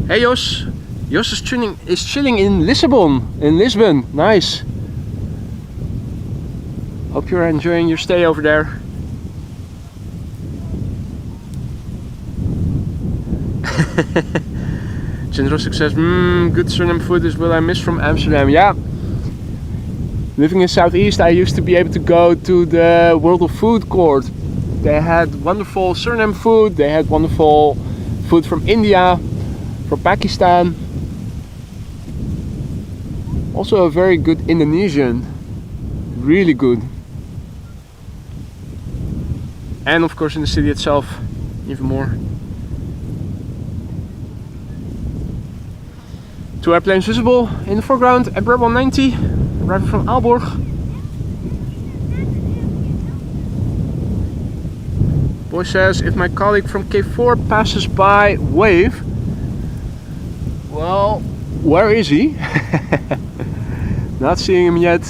Hey Jos. Jos is chilling in Lisbon. Nice. Hope you're enjoying your stay over there. Jindrosik says, good Suriname food is what I miss from Amsterdam. Yeah. Living in Southeast, I used to be able to go to the World of Food Court. They had wonderful Suriname food, they had wonderful food from India, from Pakistan. Also a very good Indonesian, really good. And of course in the city itself, even more. Two airplanes visible in the foreground, Embraer 190. Arriving from Aalborg. Boy says, if my colleague from K4 passes by, wave. Well, where is he? Not seeing him yet.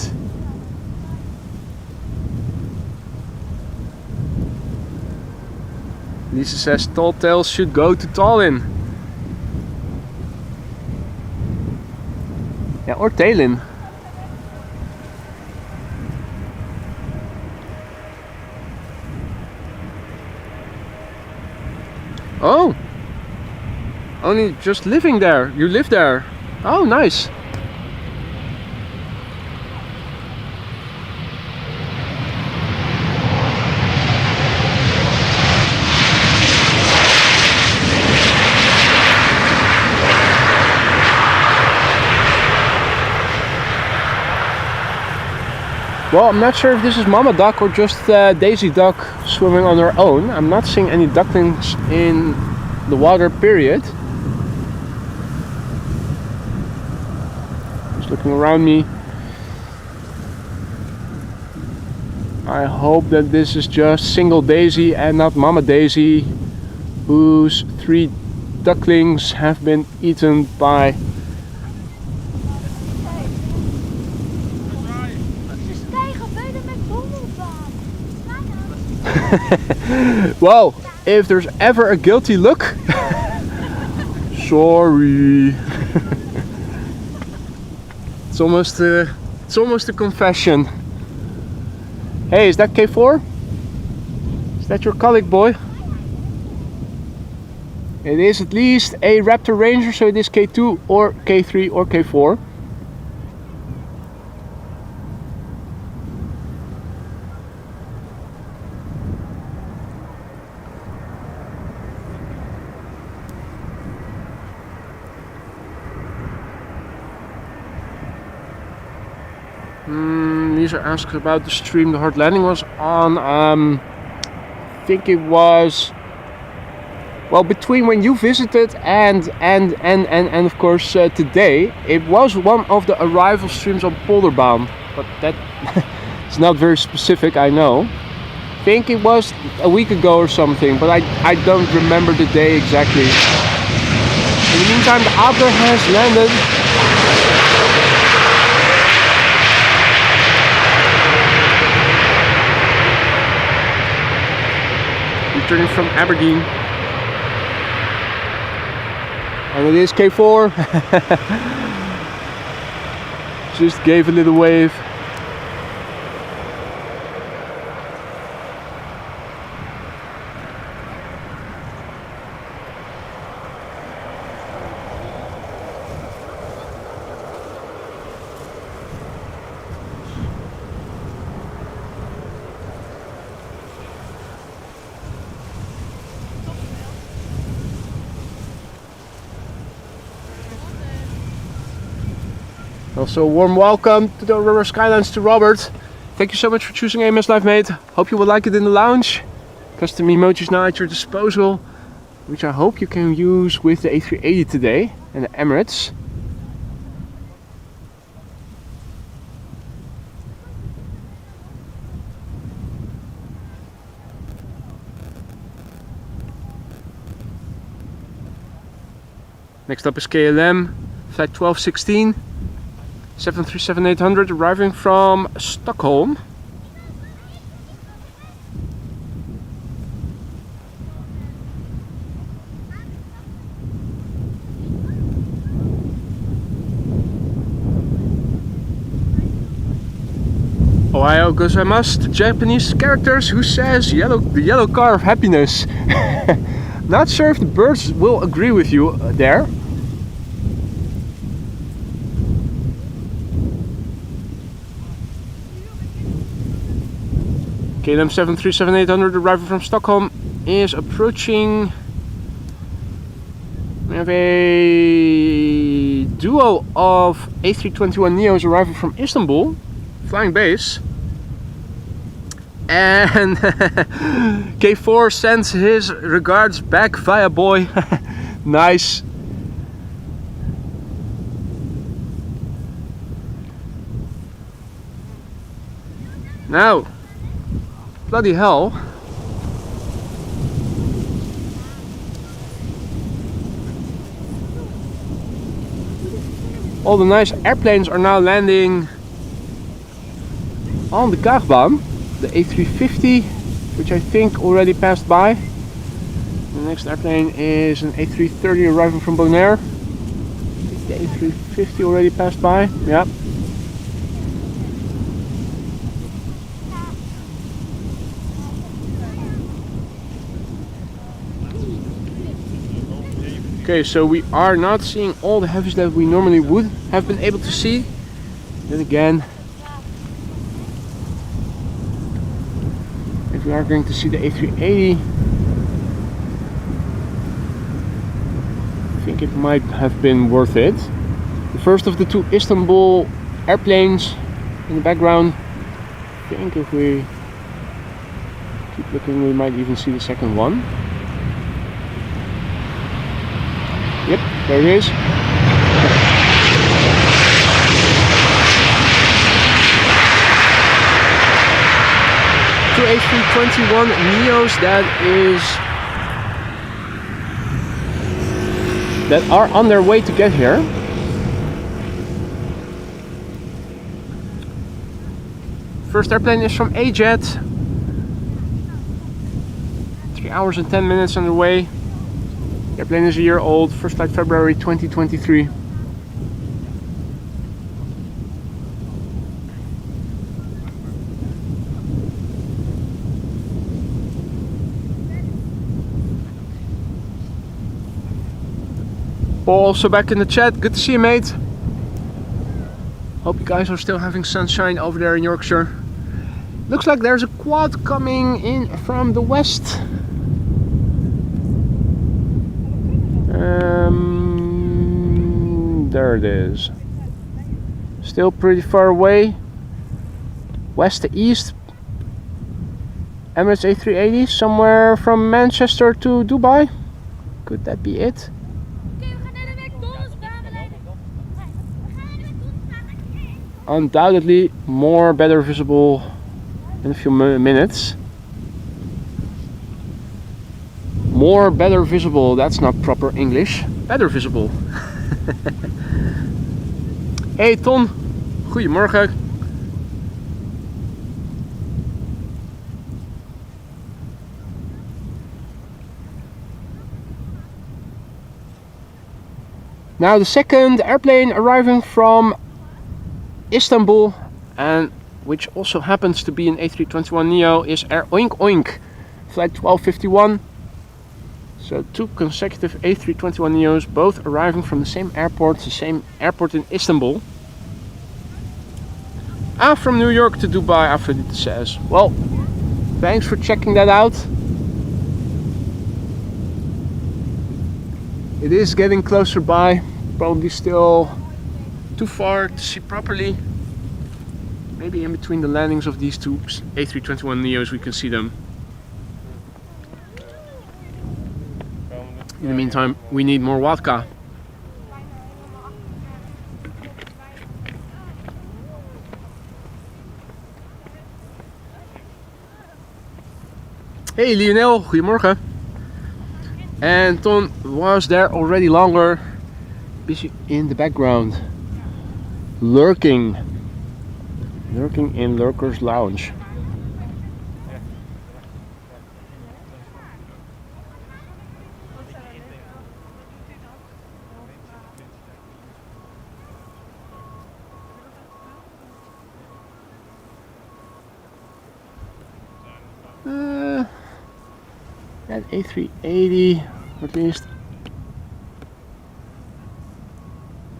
Lisa says tall tales should go to Tallinn. Yeah, or Tallinn. Oh! Only just living there. You live there. Oh, nice. Well, I'm not sure if this is Mama Duck or just Daisy Duck swimming on her own. I'm not seeing any ducklings in the water, period. Just looking around me. I hope that this is just single Daisy and not Mama Daisy, whose 3 ducklings have been eaten by... Well, if there's ever a guilty look, sorry. It's almost a confession. Hey, is that K4? Is that your colleague, boy? It is at least a Raptor Ranger, so it is K2 or K3 or K4. Lisa asked about the stream the hard landing was on. I think it was, well, between when you visited and of course today. It was one of the arrival streams on Polderbaan, but that is not very specific, I know. I think it was a week ago or something, but I don't remember the day exactly. In the meantime, the Adler has landed. Returning from Aberdeen, and it is K4. Just gave a little wave. Also, a warm welcome to the Aurora Skylines to Robert. Thank you so much for choosing AMS Live, mate. Hope you will like it in the lounge. Custom emojis now at your disposal, which I hope you can use with the A380 today and the Emirates. Next up is KLM, flight 1216. 737-800 arriving from Stockholm. Ohio gozaimasu, the Japanese characters who says the yellow car of happiness. Not sure if the birds will agree with you there. KLM 737-800 arriving from Stockholm is approaching. We have a duo of A321neos arriving from Istanbul, flying base. And K4 sends his regards back via boy. Nice. Now, bloody hell. All the nice airplanes are now landing on the Cargo, the A350, which I think already passed by. The next airplane is an A330 arriving from Bonaire. The A350 already passed by, yeah. Okay, so we are not seeing all the heavies that we normally would have been able to see. Then again, if we are going to see the A380, I think it might have been worth it. The first of the two Istanbul airplanes in the background. I think if we keep looking, we might even see the second one. Yep, there it is. Two A321 Neos that are on their way to get here. First airplane is from AJet. 3 hours and 10 minutes on the way. The airplane is a year old, first flight February 2023. Paul also back in the chat, good to see you, mate. Hope you guys are still having sunshine over there in Yorkshire. Looks like there's a quad coming in from the west. There it is. Still pretty far away. West to east. Emirates A380, somewhere from Manchester to Dubai. Could that be it? Undoubtedly more better visible in a few minutes. More better visible, that's not proper English. Better visible. Hey Ton, goedemorgen. Now the second airplane arriving from Istanbul, and which also happens to be an A321neo, is Air Oink Oink, flight 1251. So two consecutive A321neos, both arriving from the same airport in Istanbul. From New York to Dubai, Aphrodite says. Well, thanks for checking that out. It is getting closer by, probably still too far to see properly. Maybe in between the landings of these two A321neos we can see them. In the meantime, we need more vodka. Hey Lionel, goedemorgen. And Ton was there already longer, busy in the background, lurking in Lurker's Lounge. That A380, or at least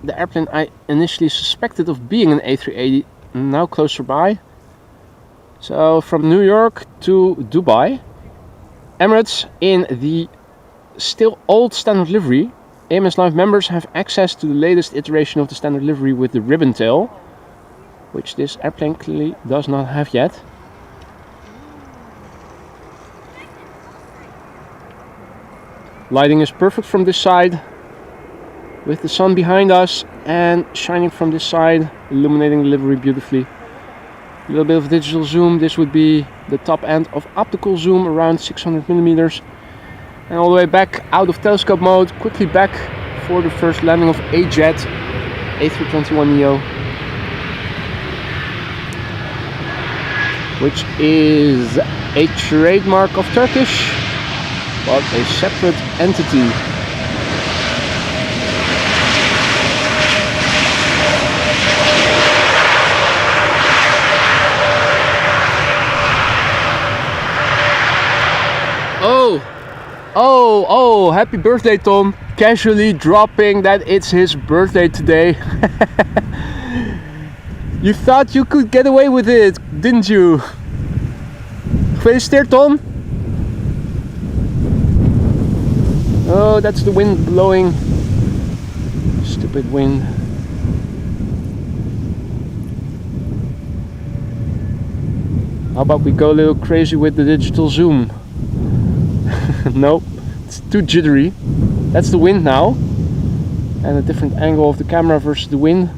the airplane I initially suspected of being an A380, now closer by. So from New York to Dubai, Emirates in the still old standard livery. AMS Live members have access to the latest iteration of the standard livery with the ribbon tail, which this airplane clearly does not have yet. Lighting is perfect from this side, with the sun behind us and shining from this side, illuminating the livery beautifully. A little bit of digital zoom. This would be the top end of optical zoom, around 600mm. And all the way back out of telescope mode, quickly back for the first landing of AJet. A321neo, which is a trademark of Turkish, but a separate entity. Oh, happy birthday, Tom. Casually dropping that it's his birthday today. You thought you could get away with it, didn't you? Gefeliciteerd, Tom. Oh, that's the wind blowing. Stupid wind. How about we go a little crazy with the digital zoom? Nope, it's too jittery. That's the wind now, and a different angle of the camera versus the wind.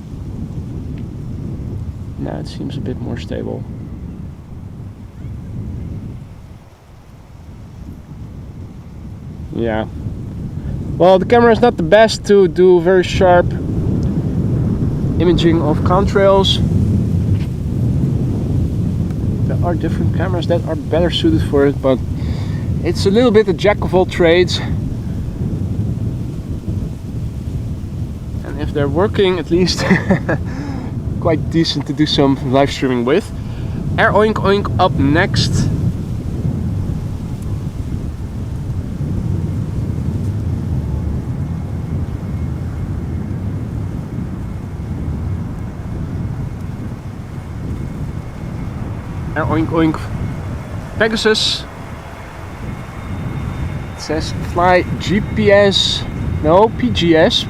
Now it seems a bit more stable. Yeah. Well, the camera is not the best to do very sharp imaging of contrails. There are different cameras that are better suited for it, but it's a little bit a jack of all trades. And if they're working, at least quite decent to do some live streaming with. Air Oink Oink up next. Air Oink Oink Pegasus. It says fly GPS, no, PGS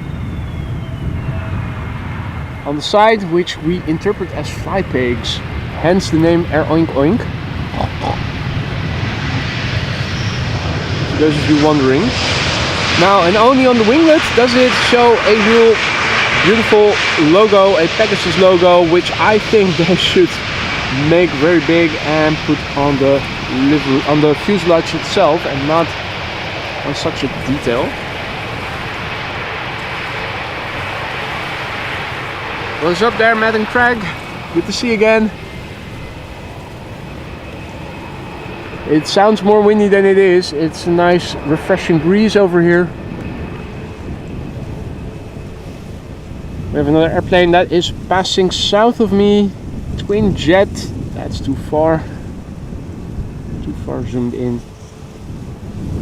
on the side, which we interpret as fly pigs, hence the name Air Oink Oink. For those of you wondering. Now, and only on the winglet does it show a real beautiful logo, a Pegasus logo, which I think they should make very big and put on the livery, on the fuselage itself, and not on such a detail. What's up there, Matt and Craig? Good to see you again. It sounds more windy than it is. It's a nice refreshing breeze over here. We have another airplane that is passing south of me. Twin jet. That's too far zoomed in.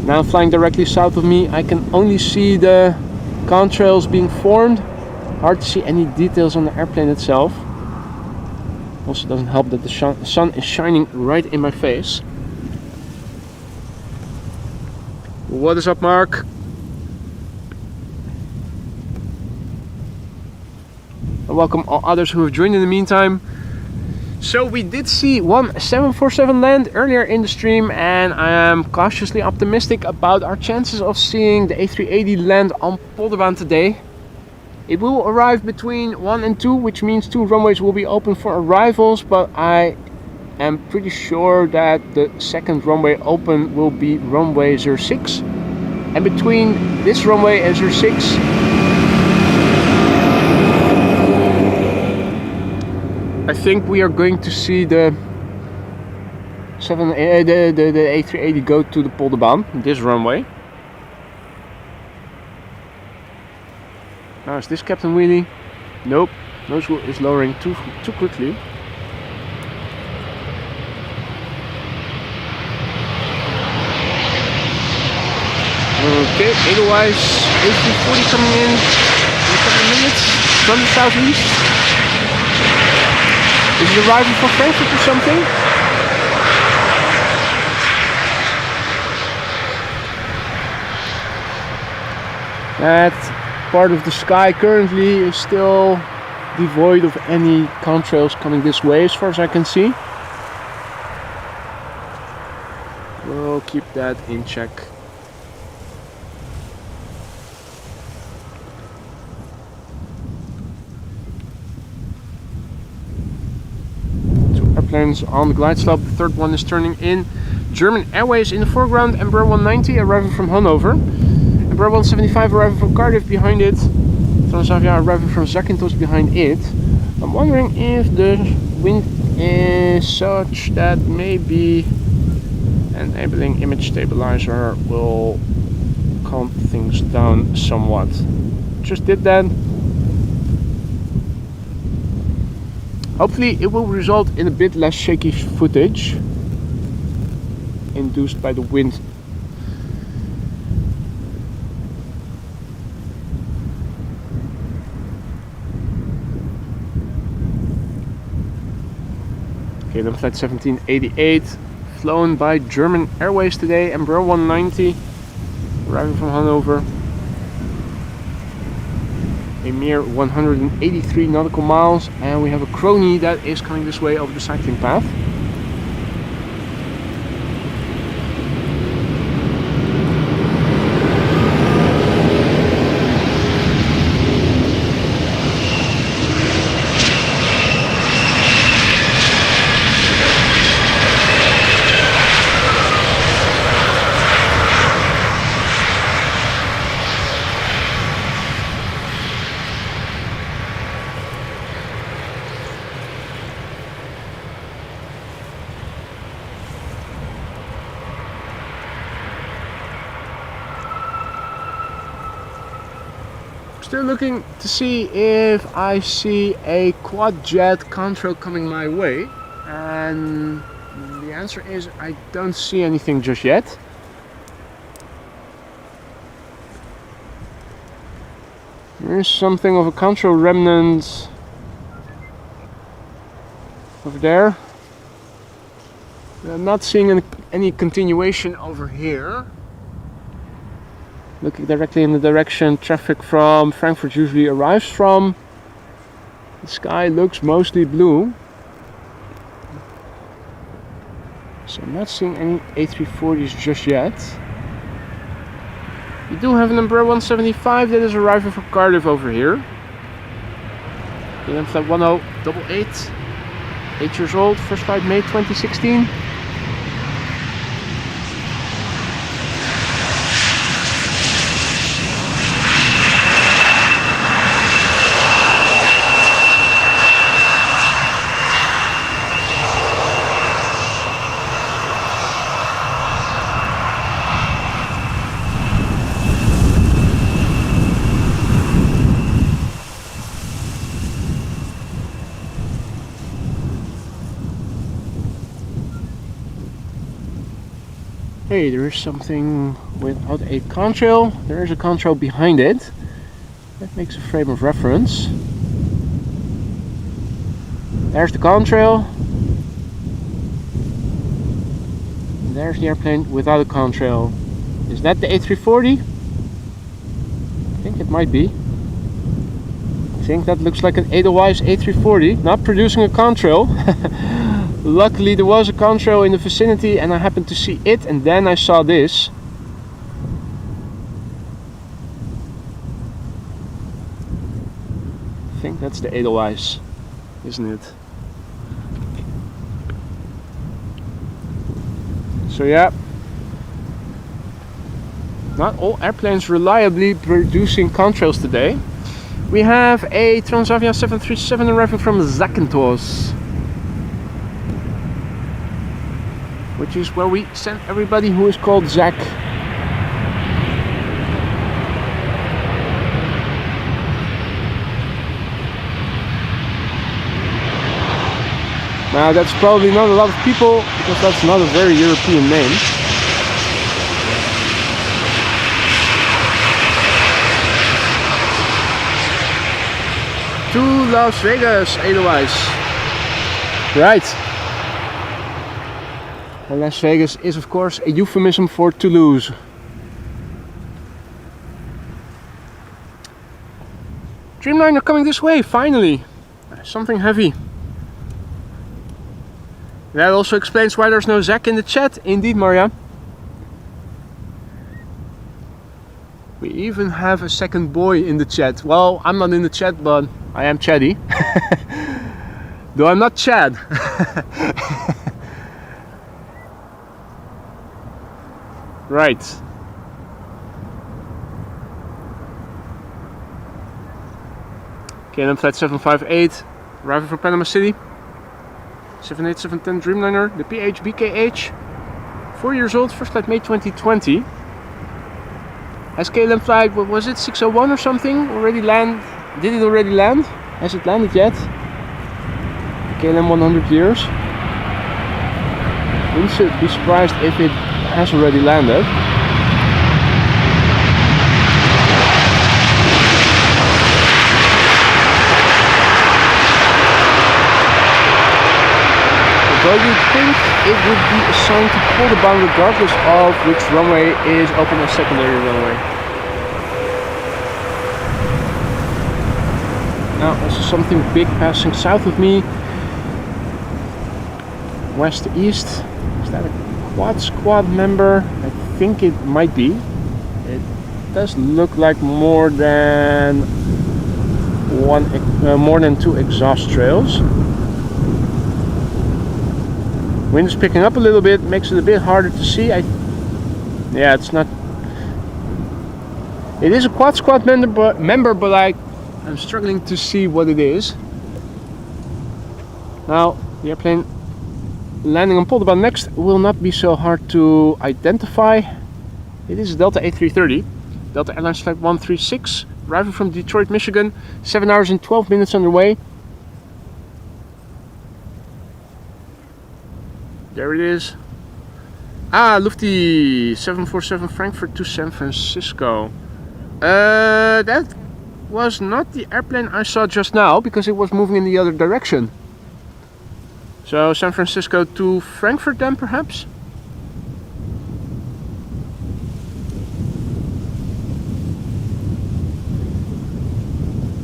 Now flying directly south of me, I can only see the contrails being formed. Hard to see any details on the airplane itself. Also doesn't help that the sun is shining right in my face. What is up, Mark? And welcome all others who have joined in the meantime. So we did see one 747 land earlier in the stream, and I am cautiously optimistic about our chances of seeing the A380 land on Polderbaan today. It will arrive between 1 and 2, which means 2 runways will be open for arrivals, but I am pretty sure that the second runway open will be runway 06. And between this runway and 06, I think we are going to see the A380 go to the Polderbaan, this runway. Now is this Captain Wheelie? Nope, nose wheel is lowering too quickly. Okay, Edelweiss A340 coming in a couple of minutes from the southeast. Is it arriving from Frankfurt or something? That part of the sky currently is still devoid of any contrails coming this way, as far as I can see. We'll keep that in check. Airplanes on the glide slope. The third one is turning in. German Airways in the foreground. Embraer 190 arriving from Hanover. Embraer 175 arriving from Cardiff behind it. Transavia arriving from Zakynthos behind it. I'm wondering if the wind is such that maybe enabling image stabilizer will calm things down somewhat. Just did that. Hopefully it will result in a bit less shaky footage induced by the wind. KLM flight 1788 flown by German Airways today, Embraer 190 arriving from Hanover. A mere 183 nautical miles, and we have a crony that is coming this way over the cycling path. Still looking to see if I see a quad jet contrail coming my way, and the answer is I don't see anything just yet. There is something of a contrail remnant over there. I'm not seeing any continuation over here. Looking directly in the direction traffic from Frankfurt usually arrives from. The sky looks mostly blue. So I'm not seeing any A340s just yet. We do have an Embraer 175 that is arriving from Cardiff over here. KLM flight 1088, 8 years old, first flight May 2016. Hey, there is something without a contrail. There is a contrail behind it. That makes a frame of reference. There's the contrail. And there's the airplane without a contrail. Is that the A340? I think it might be. I think that looks like an Edelweiss A340, not producing a contrail. Luckily there was a contrail in the vicinity and I happened to see it, and then I saw this. I think that's the Edelweiss, isn't it? So yeah, not all airplanes reliably producing contrails today. We have a Transavia 737 arriving from Zakynthos, which is where we send everybody who is called Zach. Now that's probably not a lot of people, because that's not a very European name. To Las Vegas, Edelweiss. Right. And Las Vegas is of course a euphemism for Toulouse. Dreamliner coming this way, finally. Something heavy. That also explains why there's no Zach in the chat. Indeed, Maria. We even have a second boy in the chat. Well, I'm not in the chat, but I am chatty. Though I'm not Chad. Right. KLM Flight 758, arriving from Panama City. 787-10 Dreamliner, the PH-BKH. 4 years old, first flight May 2020. Has KLM Flight, what was it, 601 or something? Already land? Did it already land? Has it landed yet? KLM 100 years. Wouldn't be surprised if it has already landed. Although you'd think it would be assigned to Polderbaan regardless of which runway is open as secondary runway. Now also something big passing south of me. West to east. Is that a quad squad member? I think it might be. It does look like more than two exhaust trails. Wind is picking up a little bit, makes it a bit harder to see. Yeah, it's not. It is a quad squad member, but I'm struggling to see what it is. Now the airplane landing on Polderbaan next will not be so hard to identify. It is a Delta A330, Delta Airlines Flight 136, arriving from Detroit, Michigan. 7 hours and 12 minutes underway. There it is. Ah, Lufty 747 Frankfurt to San Francisco. That was not the airplane I saw just now because it was moving in the other direction. So San Francisco to Frankfurt then perhaps?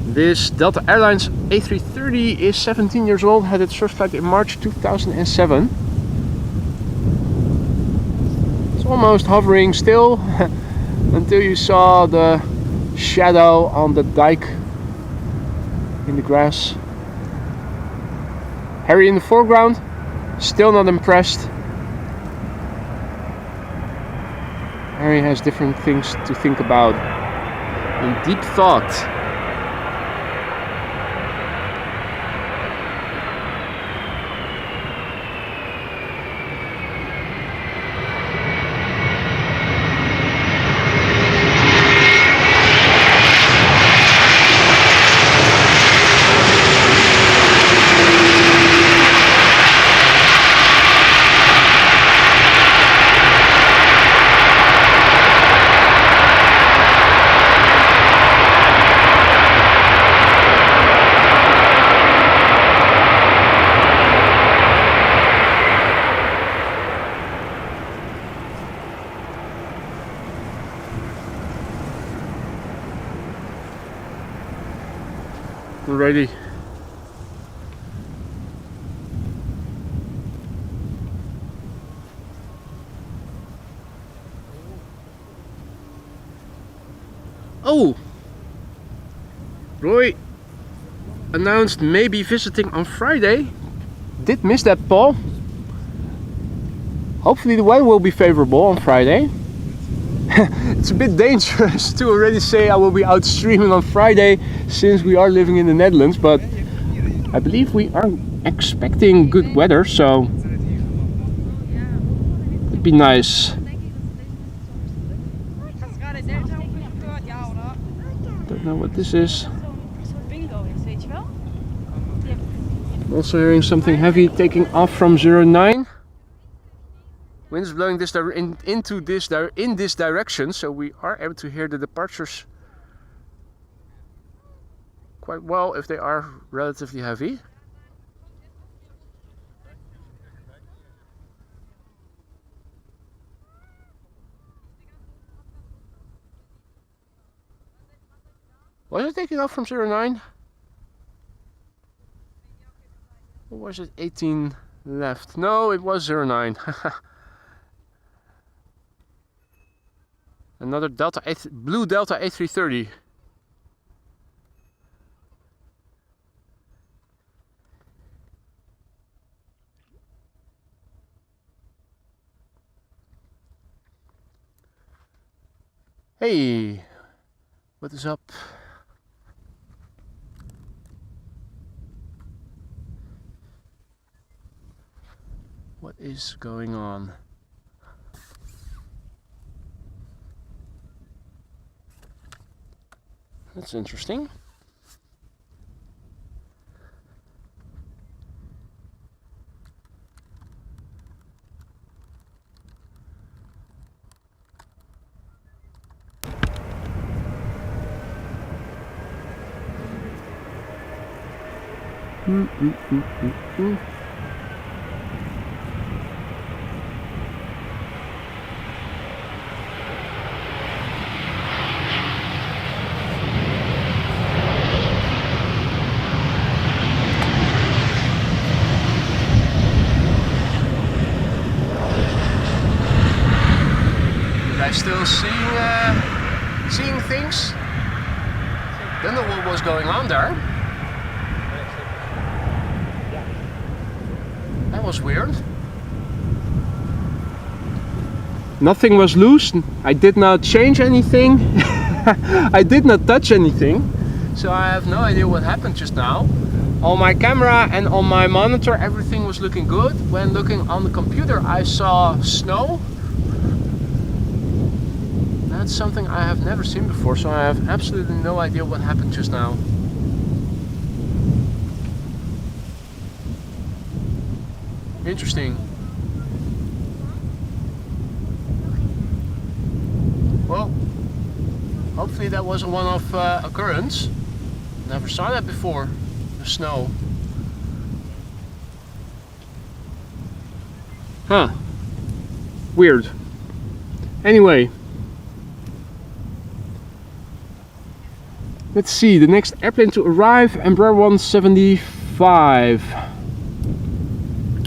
This Delta Airlines A330 is 17 years old, had its first flight in March 2007. Almost hovering still until you saw the shadow on the dike in the grass. Harry in the foreground, still not impressed. Harry has different things to think about. In deep thought. Alrighty. Oh! Roy announced maybe visiting on Friday. Did miss that, Paul. Hopefully the weather will be favorable on Friday. It's a bit dangerous to already say I will be out streaming on Friday since we are living in the Netherlands, but I believe we are expecting good weather, so it'd be nice. Don't know what this is. I'm also hearing something heavy taking off from 09. Wind is blowing in this direction, so we are able to hear the departures quite well if they are relatively heavy. Was it taking off from 09? Or was it 18 left? No, it was 09. Another blue Delta A330. Hey, what is up? What is going on? That's interesting. Still seeing things. Don't know what was going on there. That was weird. Nothing was loose. I did not change anything. I did not touch anything. So I have no idea what happened just now. On my camera and on my monitor everything was looking good. When looking on the computer I saw snow. That's something I have never seen before, so I have absolutely no idea what happened just now. Interesting. Well, hopefully that was a one-off occurrence. Never saw that before, the snow. Huh. Weird. Anyway. Let's see, the next airplane to arrive, Embraer 175.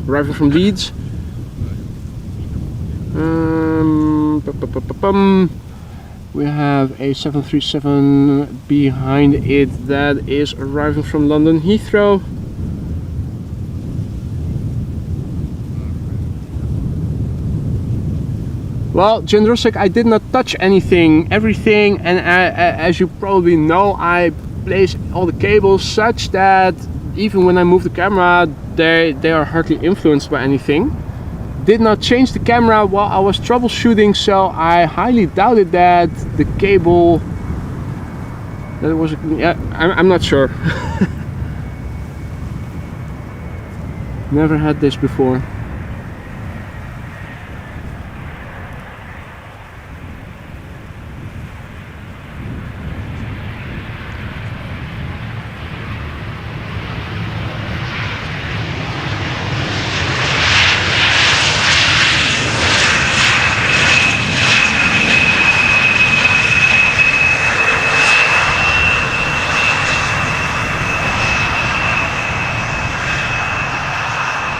Arriving from Leeds. We have a 737 behind it that is arriving from London Heathrow. Well, Jendrusik, I did not touch everything, and as you probably know, I place all the cables such that even when I move the camera, they are hardly influenced by anything. Did not change the camera while I was troubleshooting, so I highly doubted that the cable, that it was, yeah, I'm not sure. Never had this before.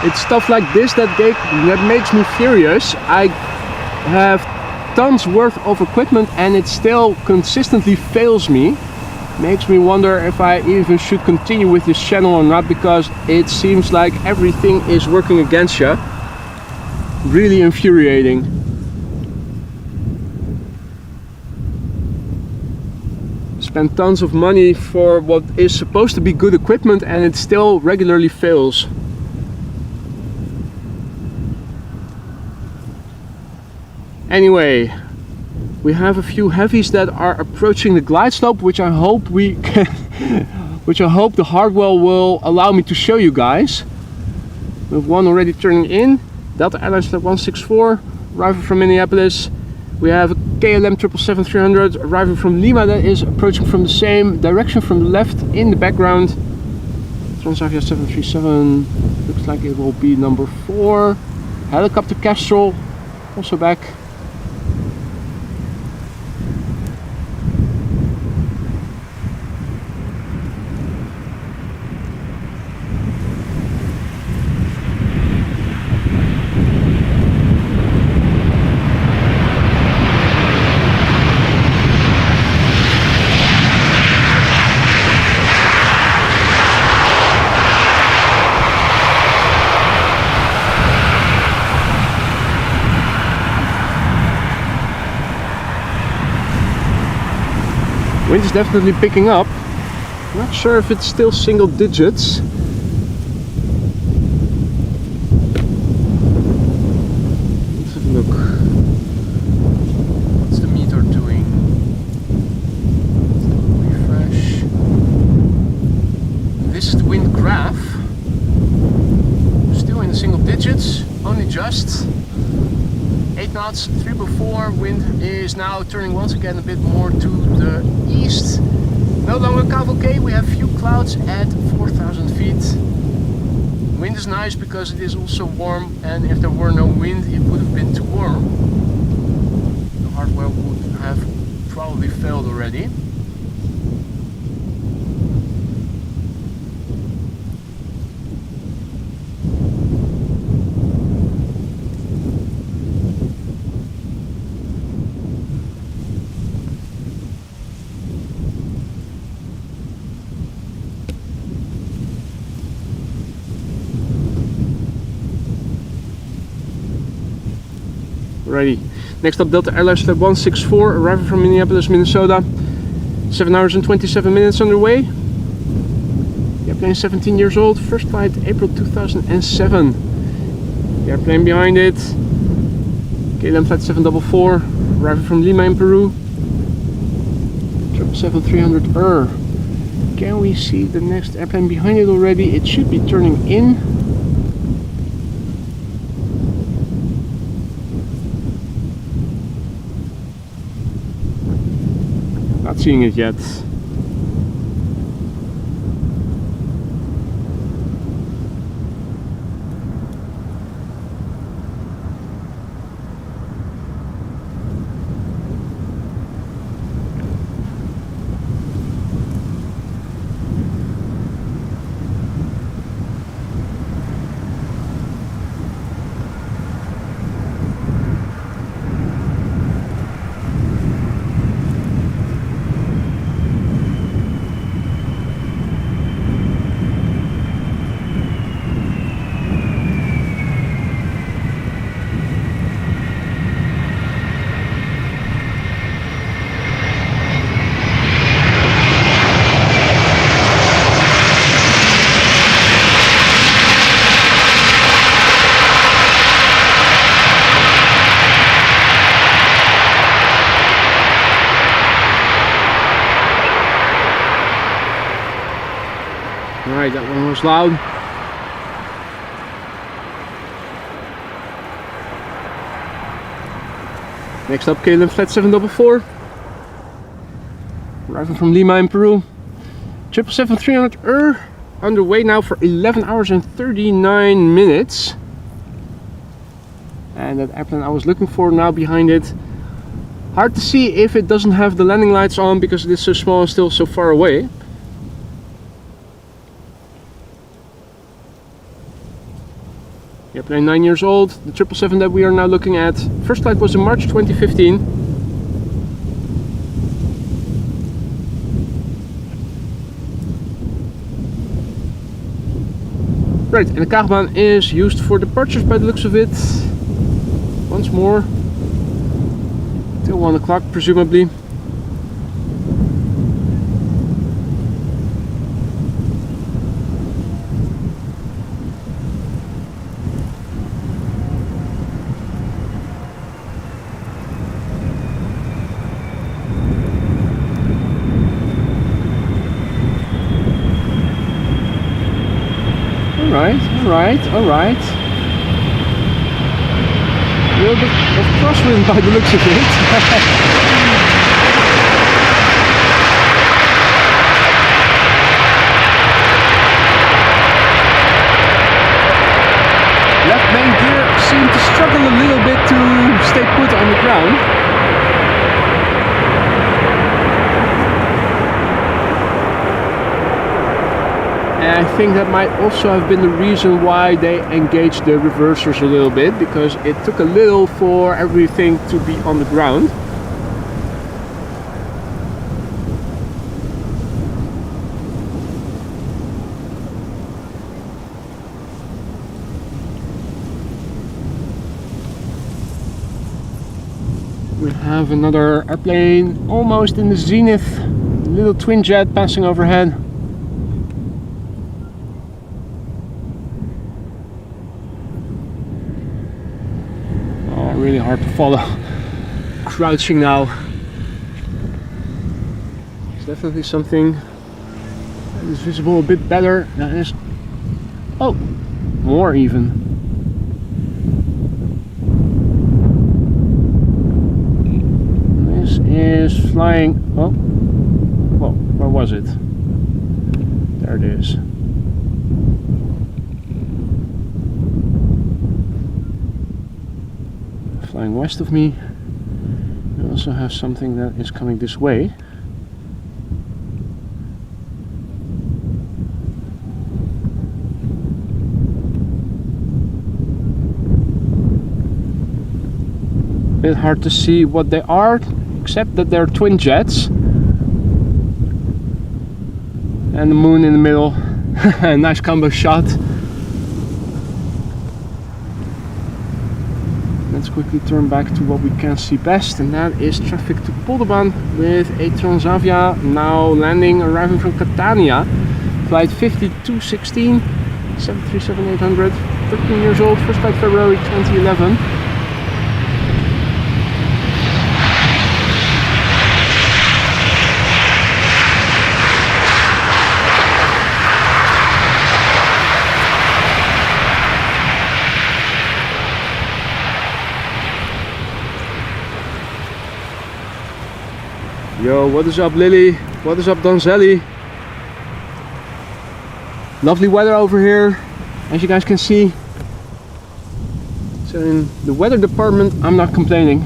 It's stuff like this that makes me furious. I have tons worth of equipment and it still consistently fails me. Makes me wonder if I even should continue with this channel or not, because it seems like everything is working against you. Really infuriating. Spend tons of money for what is supposed to be good equipment and it still regularly fails. Anyway, we have a few heavies that are approaching the glide slope, which I hope we can, which I hope the hardware will allow me to show you guys. We have one already turning in, Delta Airlines Flight 164, arriving from Minneapolis. We have a KLM 777-300 arriving from Lima that is approaching from the same direction from the left in the background. Transavia 737, looks like it will be number 4. Helicopter Castrol, also back. Wind is definitely picking up. Not sure if it's still single digits. this is the wind graph. Still in the single digits, only just 8 knots, 3/4. Wind is now turning once again a bit more to the east. No longer cavalcade, we have few clouds at 4,000 feet. Wind is nice because it is also warm, and if there were no wind it would have been too warm. The hardware would have probably failed already. Alrighty. Next up, Delta Airlines Flight 164, arriving from Minneapolis, Minnesota. 7 hours and 27 minutes underway. The airplane is 17 years old. First flight April 2007. The airplane behind it, KLM Flight 744, arriving from Lima in Peru. 777-300 Can we see the next airplane behind it already? It should be turning in. Not seeing it yet. Alright, that one was loud. Next up, KLM Flight 744. Arriving from Lima in Peru. 777-300 underway now for 11 hours and 39 minutes. And that airplane I was looking for now behind it. Hard to see if it doesn't have the landing lights on because it is so small and still so far away. Airplane 9 years old, the 777 that we are now looking at. First flight was in March 2015. Right, and the Cargo is used for departures by the looks of it. Once more. Till 1 o'clock presumably. Alright. A little bit of crosswind by the looks of it. Left main gear seemed to struggle a little bit to stay put on the ground. And I think that might also have been the reason why they engaged the reversers a little bit, because it took a little for everything to be on the ground. We have another airplane almost in the zenith, a little twin jet passing overhead. Really hard to follow. Crouching now. It's definitely something I It's visible a bit better. That is, oh, more even. This is flying. Oh, well, where was it? There it is. Flying west of me. We also have something that is coming this way. Bit hard to see what they are, except that they're twin jets. And the moon in the middle. Nice combo shot. Let's quickly turn back to what we can see best, and that is traffic to Polderbaan with a Transavia now landing, arriving from Catania. Flight 5216, 737-800, 13 years old, first flight February 2011. Yo, what is up Lily? What is up Donzelli? Lovely weather over here, as you guys can see. So in the weather department, I'm not complaining.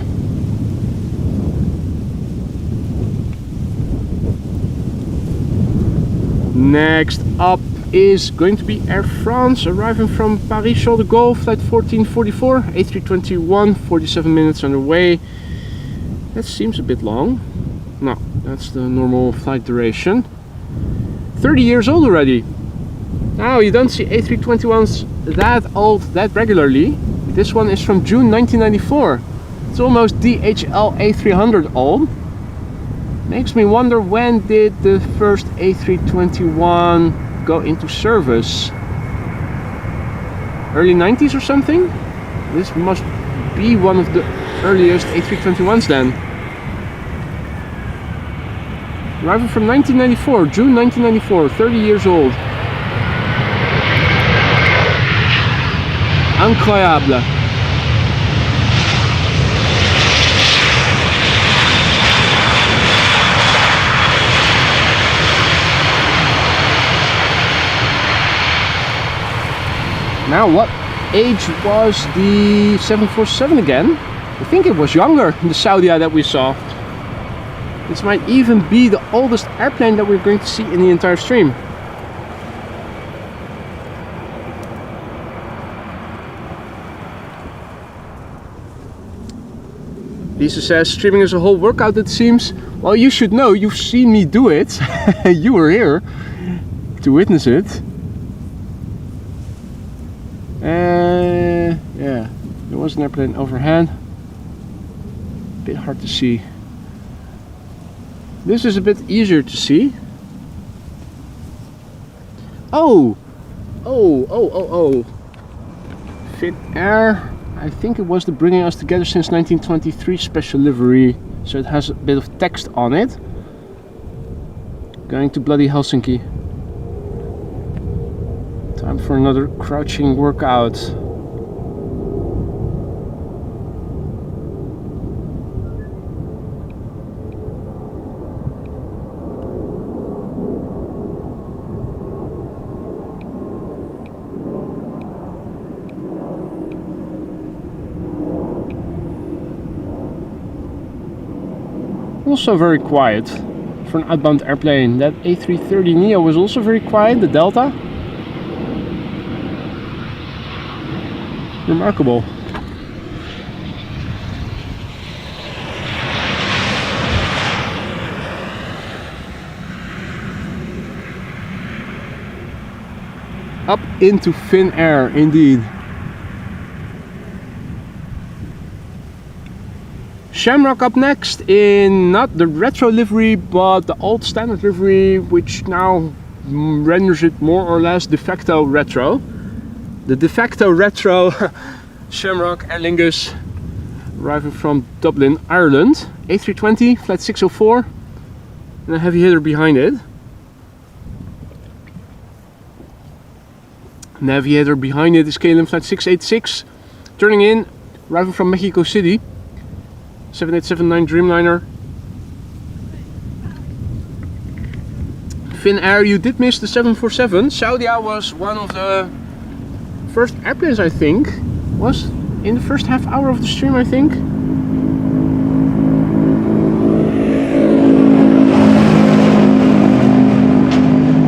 Next up is going to be Air France, arriving from Paris Charles de Gaulle, flight 1444, A321, 47 minutes underway. That seems a bit long. No, that's the normal flight duration. 30 years old already. Now you don't see A321s that old that regularly. This one is from June 1994. It's almost DHL A300 old. Makes me wonder, when did the first A321 go into service? Early 90s or something? This must be one of the earliest A321s then. Arriving from 1994, June 1994, 30 years old. Incroyable. Now, what age was the 747 again? I think it was younger, the Saudia that we saw. This might even be the oldest airplane that we're going to see in the entire stream. Lisa says, streaming is a whole workout it seems. Well, you should know, you've seen me do it. You were here to witness it. Yeah, there was an airplane overhead. Bit hard to see. This is a bit easier to see. Oh! Finnair. I think it was the Bringing Us Together Since 1923 special livery. So it has a bit of text on it. Going to bloody Helsinki. Time for another crouching workout. Also very quiet for an outbound airplane. That A330neo was also very quiet, the Delta. Remarkable. Up into Finnair, indeed. Shamrock up next in not the retro livery but the old standard livery, which now renders it more or less de facto retro. The de facto retro Shamrock Aer Lingus, arriving from Dublin, Ireland. A320, flight 604, and a heavy hitter behind it. Navigator behind it is KLM flight 686, turning in, arriving from Mexico City, 7879 Dreamliner. Finnair, you did miss the 747. Saudia was one of the first airplanes, I think. Was in the first half hour of the stream, I think.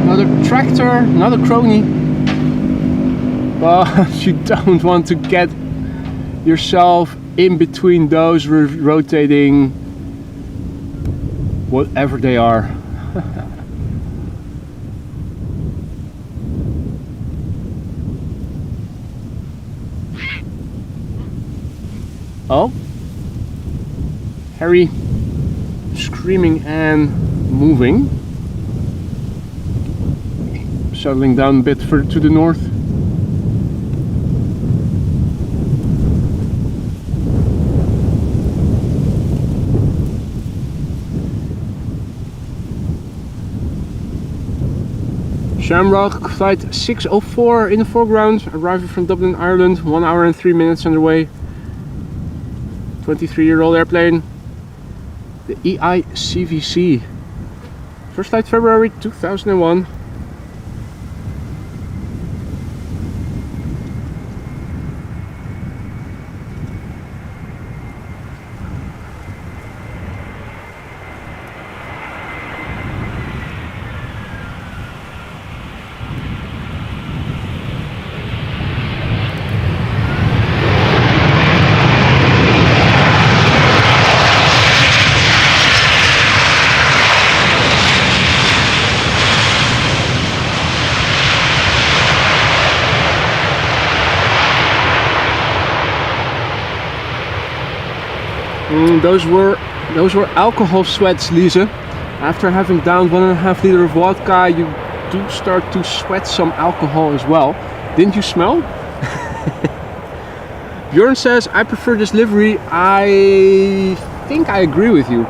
Another tractor, another crony. But you don't want to get yourself in between those rotating whatever they are. Oh, Harry screaming and moving, settling down a bit further to the north. Shamrock flight 604 in the foreground, arriving from Dublin, Ireland, 1 hour and 3 minutes underway. 23-year-old airplane, the EICVC. First flight February 2001. Those were alcohol sweats, Lisa. After having downed 1.5 liters of vodka, you do start to sweat some alcohol as well. Didn't you smell? Bjorn says, I prefer this livery. I think I agree with you.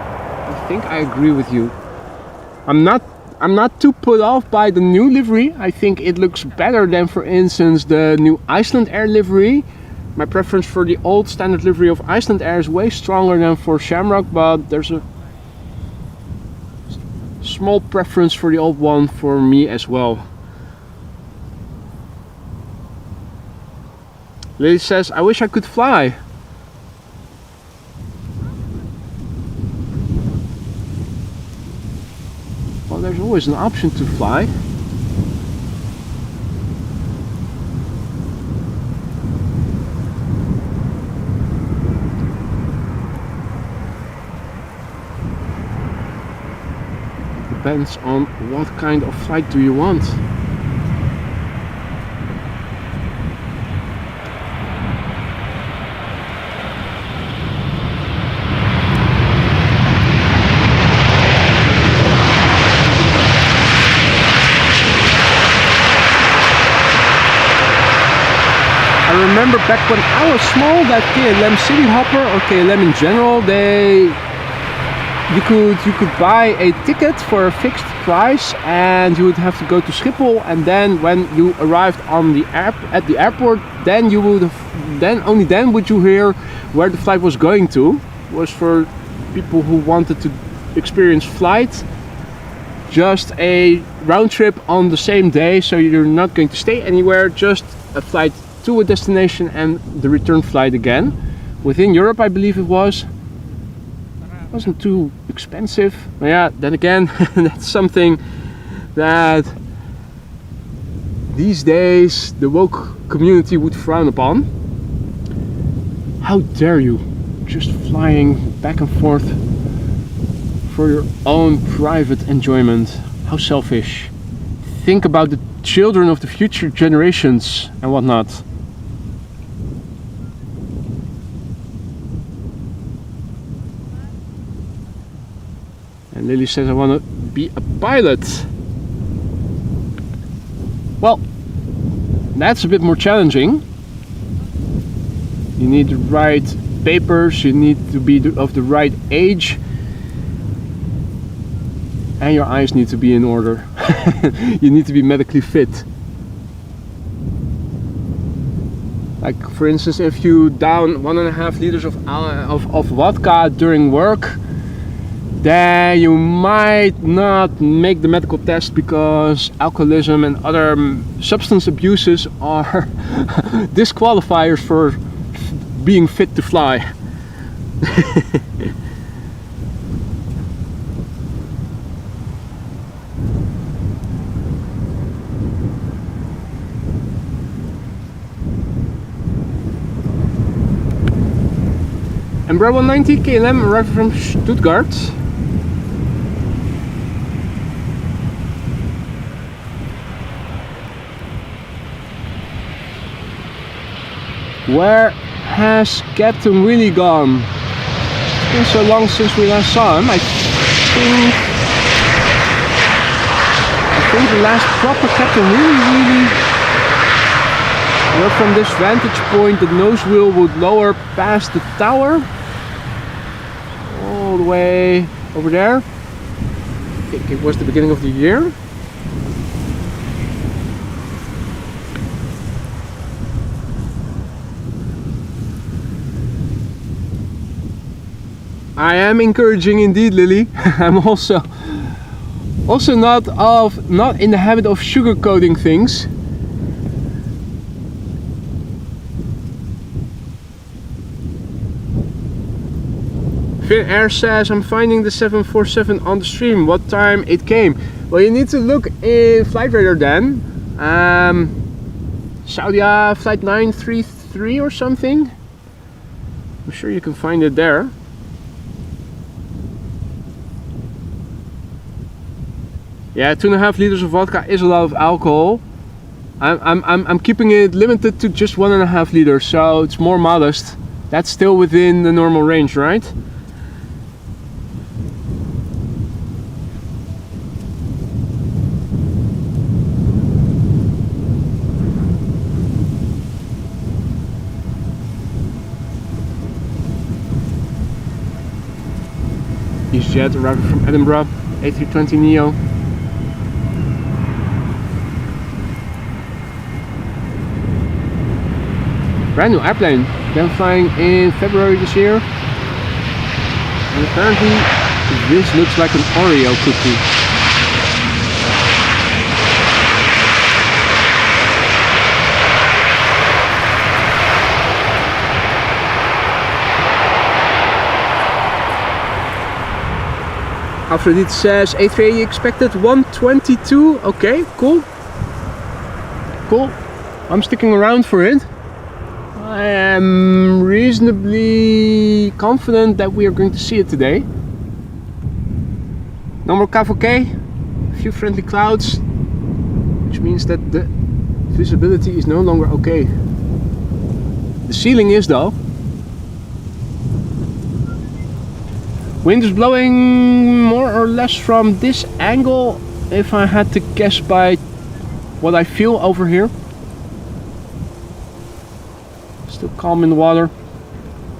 I'm not too put off by the new livery. I think it looks better than, for instance, the new Icelandair livery. My preference for the old standard livery of Icelandair is way stronger than for Shamrock, but there's a small preference for the old one for me as well. Lily says, I wish I could fly. Well, there's always an option to fly. Depends on what kind of flight do you want. I remember back when I was small that KLM City Hopper or KLM in general, you could buy a ticket for a fixed price and you would have to go to Schiphol, and then when you arrived on the at the airport, then you would only then would you hear where the flight was going to. It was for people who wanted to experience flight, just a round trip on the same day, so you're not going to stay anywhere, just a flight to a destination and the return flight again. Within Europe, I believe it was. Wasn't too expensive. But yeah, then again, that's something that these days the woke community would frown upon. How dare you, just flying back and forth for your own private enjoyment. How selfish. Think about the children of the future generations and whatnot. And Lily says, I want to be a pilot. Well, that's a bit more challenging. You need the right papers, you need to be of the right age, and your eyes need to be in order. You need to be medically fit. Like for instance, if you down 1.5 liters of vodka during work, then you might not make the medical test because alcoholism and other substance abuses are disqualifiers for being fit to fly. Embraer 190 KLM arrived from Stuttgart. Where has Captain Willy gone? It's been so long since we last saw him. I think the last proper Captain really, from this vantage point, the nose wheel would lower past the tower, all the way over there. I think it was the beginning of the year. I am encouraging indeed, Lily. I'm also not in the habit of sugarcoating things. Finnair says, I'm finding the 747 on the stream. What time it came? Well, you need to look in Flight Radar then. Saudia Flight 933 or something. I'm sure you can find it there. Yeah, 2.5 liters of vodka is a lot of alcohol. I'm keeping it limited to just 1.5 liters, so it's more modest. That's still within the normal range, right? EasyJet arriving from Edinburgh, A320neo. Brand new airplane, been flying in February this year, and apparently this looks like an Oreo cookie. Harriette says A380 expected 122. Okay, cool. I'm sticking around for it. I am reasonably confident that we are going to see it today. No more KVK, a few friendly clouds, which means that the visibility is no longer okay. The ceiling is though. Wind is blowing more or less from this angle, if I had to guess by what I feel over here. Still calm in the water,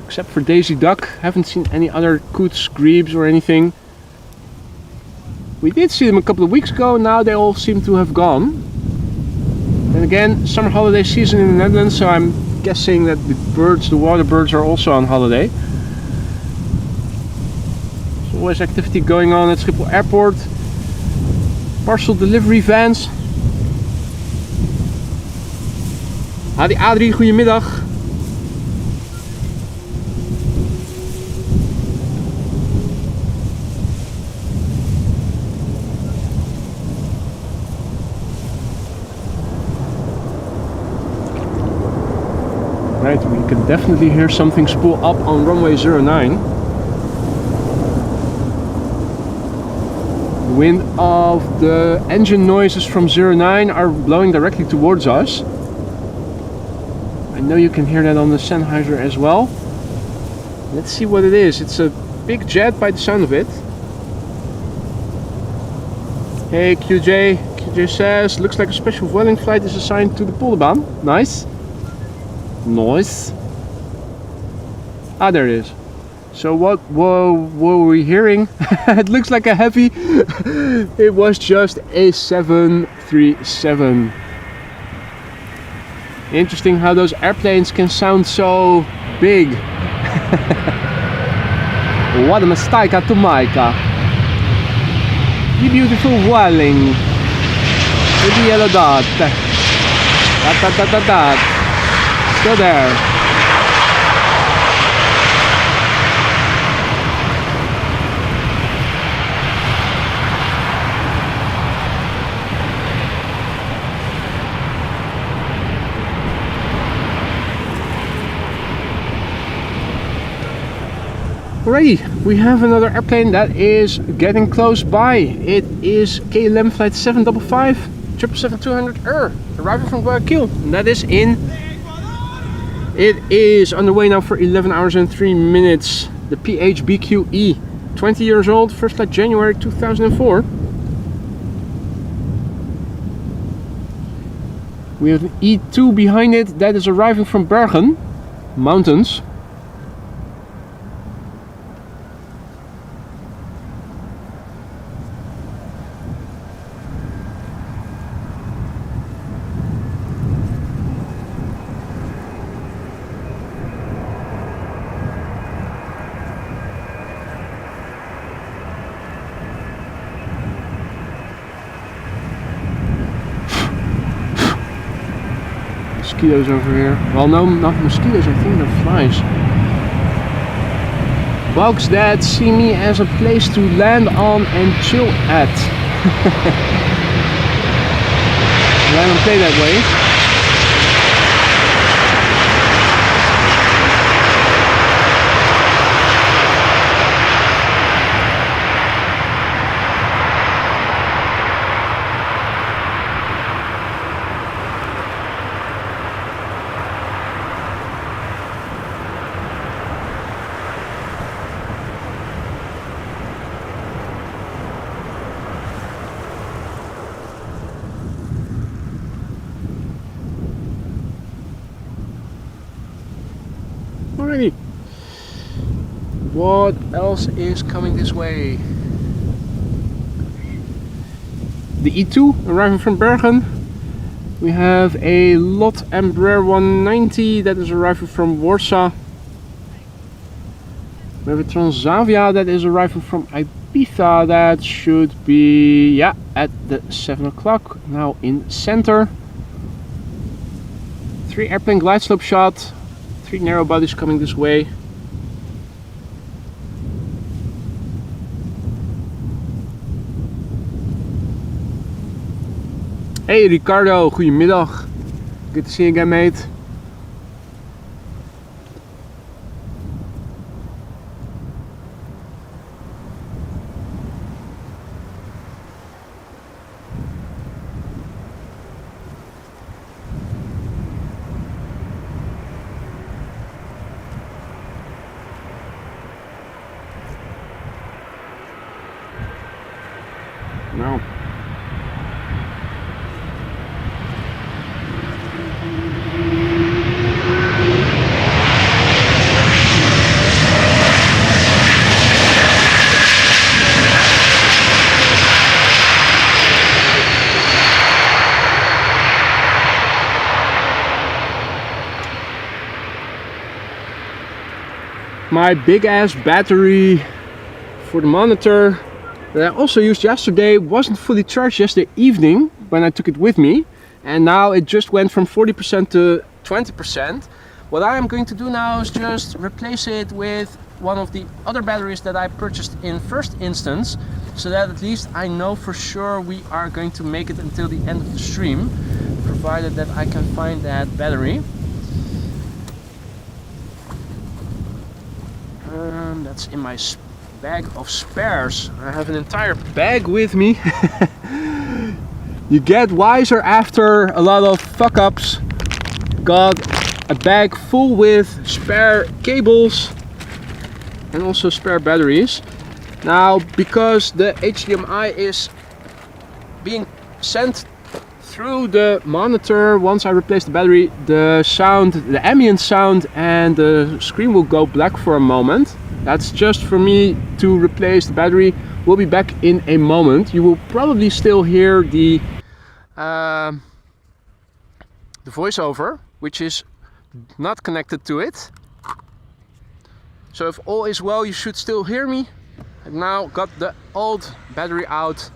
except for Daisy Duck. Haven't seen any other coots, grebes or anything. We did see them a couple of weeks ago, now they all seem to have gone. Then again, summer holiday season in the Netherlands, so I'm guessing that the water birds are also on holiday. There's always activity going on at Schiphol Airport. Parcel delivery vans. Adi Adri, goedemiddag. Right, we can definitely hear something spool up on runway 09. The wind of the engine noises from 09 are blowing directly towards us. I know you can hear that on the Sennheiser as well. Let's see what it is. It's a big jet by the sound of it. Hey QJ. QJ says, looks like a special Vueling flight is assigned to the Polderbaan. Nice. Noise. Ah, there it is. So what were we hearing? It looks like a heavy. It was just a 737. Interesting how those airplanes can sound so big. What a mistake to make. The beautiful Welling with the yellow dot. Dot. Still there. Alrighty, we have another airplane that is getting close by. It is KLM flight 755 777-200 arriving from Guayaquil, and that is in. It is underway now for 11 hours and 3 minutes. The PHBQE, 20 years old, first flight January 2004. We have an E2 behind it that is arriving from Bjerke mountains. Mosquitoes over here. Well, no, not mosquitoes, I think they're flies. Bugs that see me as a place to land on and chill at. I don't play that way. Alrighty. What else is coming this way? The E2 arriving from Bjerke. We have a lot Embraer 190 that is arriving from Warsaw. We have a Transavia that is arriving from Ibiza. That should be, yeah, at the 7 o'clock. Now in center. 3 airplane glide slope shot. 3 narrow bodies coming this way. Hey Ricardo, goedemiddag. Good to see you again, mate. No. My big ass battery for the monitor that I also used yesterday wasn't fully charged yesterday evening when I took it with me, and now it just went from 40% to 20%. What I am going to do now is just replace it with one of the other batteries that I purchased in first instance, so that at least I know for sure we are going to make it until the end of the stream, provided that I can find that battery. That's in my bag of spares. I have an entire bag with me. You get wiser after a lot of fuck ups. Got a bag full with spare cables and also spare batteries. Now, because the HDMI is being sent through the monitor, once I replace the battery, the sound, the ambient sound and the screen will go black for a moment. That's just for me to replace the battery. We'll be back in a moment. You will probably still hear the voiceover, which is not connected to it. So if all is well, you should still hear me. I've now got the old battery out.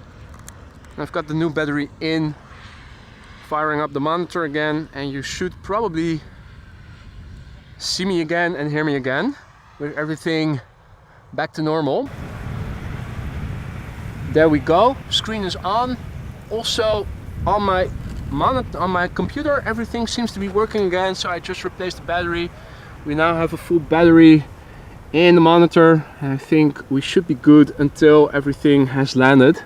I've got the new battery in, firing up the monitor again, and you should probably see me again and hear me again with everything back to normal. There we go, screen is on. Also on my monitor, on my computer, everything seems to be working again, so I just replaced the battery. We now have a full battery in the monitor, and I think we should be good until everything has landed.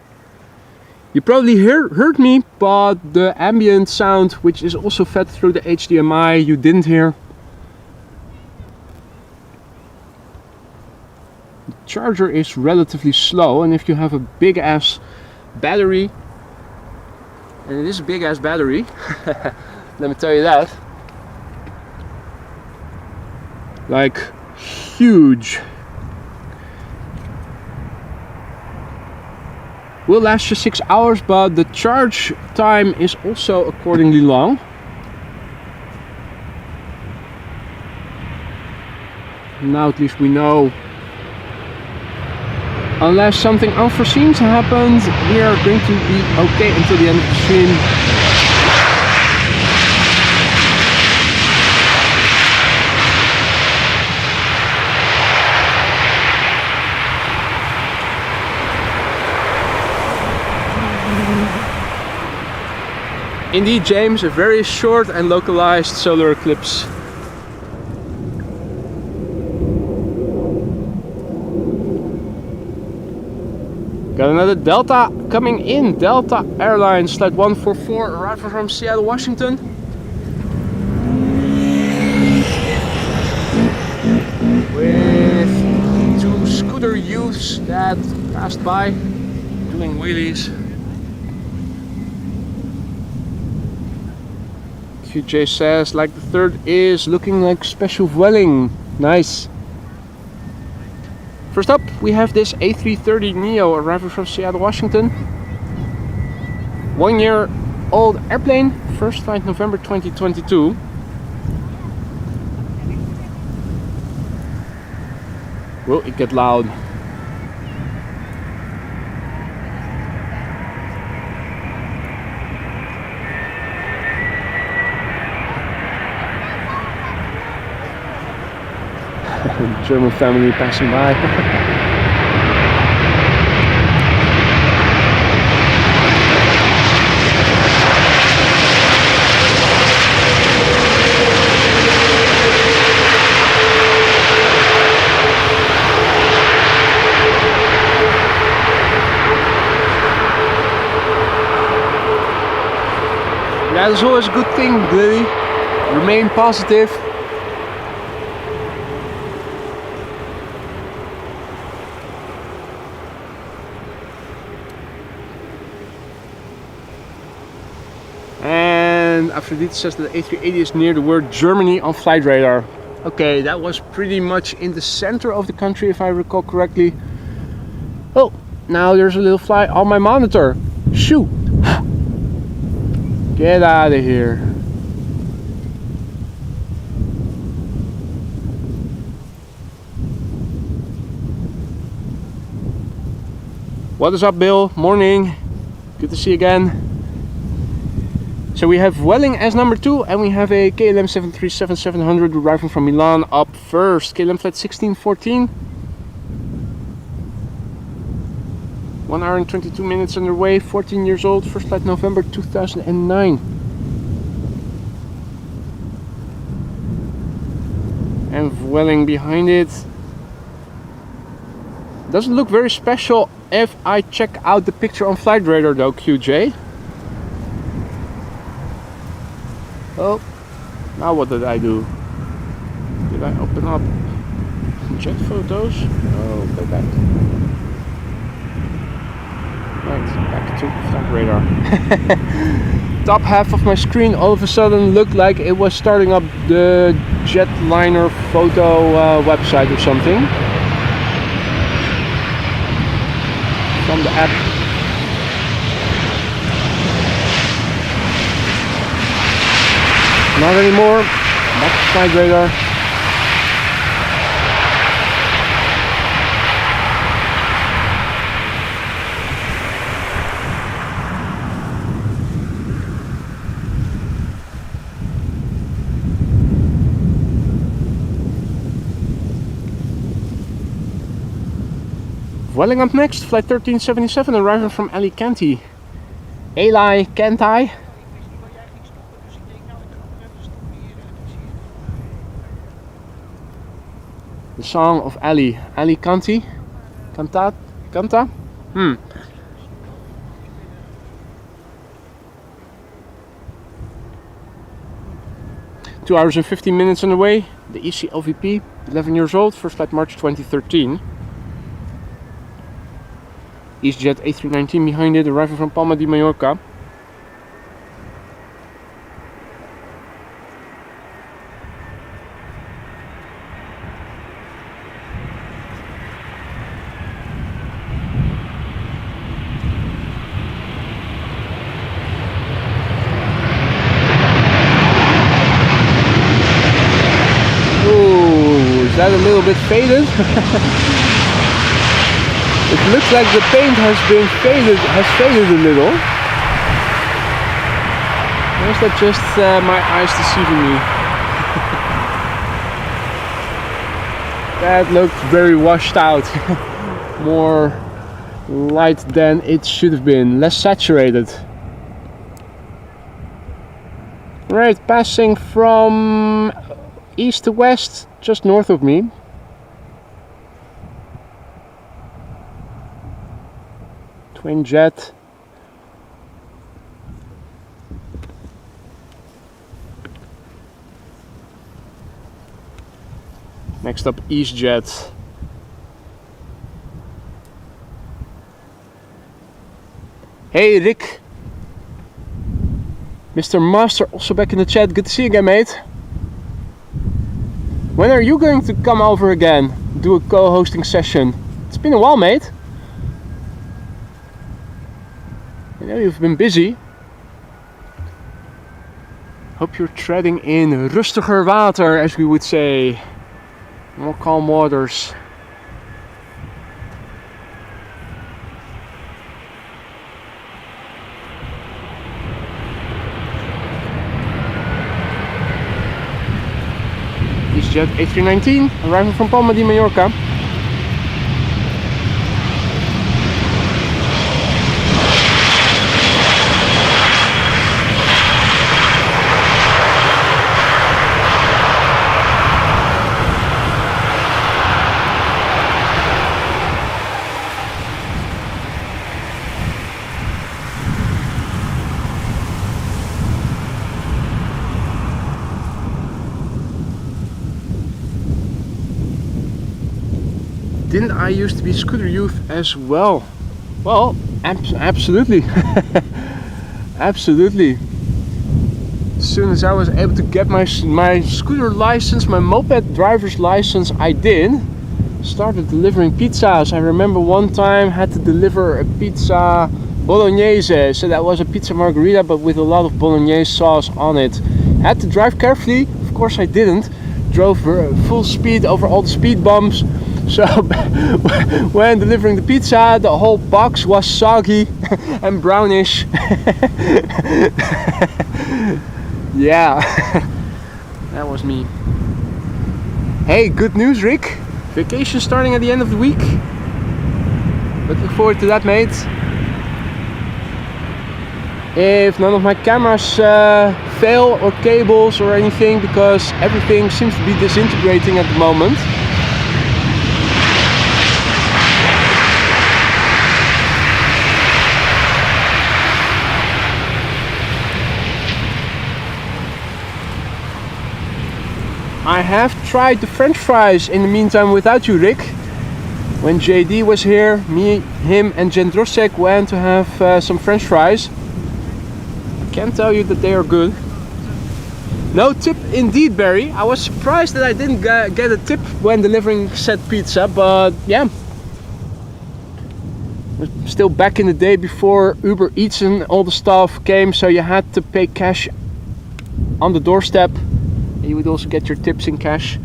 You probably heard me, but the ambient sound, which is also fed through the HDMI, you didn't hear. The charger is relatively slow, and if you have a big ass battery, and it is a big ass battery, let me tell you that, like huge, will last you 6 hours, but the charge time is also accordingly long. Now at least we know, unless something unforeseen happens, we are going to be okay until the end of the stream. Indeed, James, a very short and localized solar eclipse. Got another Delta coming in. Delta Airlines Flight 144 arriving from Seattle, Washington. With two scooter youths that passed by doing wheelies. QJ says, like the third is looking like special dwelling. Nice. First up, we have this A330 Neo arriving from Seattle, Washington. 1 year old airplane, first flight November 2022. Will it get loud? German family passing by. That is always a good thing, Lily. Remain positive. Aphrodite says that the A380 is near the word Germany on flight radar. Okay, that was pretty much in the center of the country if I recall correctly. Oh, now there's a little fly on my monitor. Shoo! Get out of here. What is up, Bill? Morning. Good to see you again. So we have Welling as number 2, and we have a KLM 737-700 arriving from Milan up first. KLM flight 1614. 1 hour and 22 minutes underway, 14 years old, first flight November 2009. And Welling behind it. Doesn't look very special if I check out the picture on flight radar though, QJ. Oh, now what did I do? Did I open up jet photos? Oh, go back. Right, back to flight radar. Top half of my screen all of a sudden looked like it was starting up the jetliner photo website or something. From the app. Not anymore. Back to flight radar. Welling up next, flight 1377, arriving from Alicante. Alicante. The song of Alicante. Canta? 2 hours and 15 minutes on the way. The EC LVP, 11 years old, first flight March 2013. EasyJet A319 behind it, arriving from Palma de Mallorca. Ooh, is that a little bit faded? It looks like the paint has faded a little. Or is that just my eyes deceiving me? That looked very washed out. More light than it should have been. Less saturated. Right, passing from east to west, just north of me. Twin jet. Next up, EasyJet. Hey Rick. Mr. Master also back in the chat. Good to see you again, mate. When are you going to come over again? Do a co-hosting session? It's been a while, mate. I know you've been busy. Hope you're treading in rustiger water, as we would say. More calm waters. EasyJet A319, arriving from Palma de Mallorca. Didn't I used to be scooter youth as well? Well, absolutely. Absolutely. As soon as I was able to get my scooter license, my moped driver's license, I did. Started delivering pizzas. I remember one time had to deliver a pizza bolognese. So that was a pizza margherita, but with a lot of bolognese sauce on it. Had to drive carefully. Of course I didn't. Drove full speed over all the speed bumps. So when delivering the pizza, the whole box was soggy and brownish. Yeah, that was me. Hey, good news, Rick. Vacation starting at the end of the week. Looking forward to that, mate. If none of my cameras fail or cables or anything, because everything seems to be disintegrating at the moment. I have tried the French fries in the meantime without you, Rick. When JD was here, me, him and Jendrosek went to have some French fries. I can tell you that they are good. No tip indeed, Barry. I was surprised that I didn't get a tip when delivering said pizza, but yeah. Still back in the day before Uber Eats and all the stuff came, so you had to pay cash on the doorstep. You would also get your tips in cash.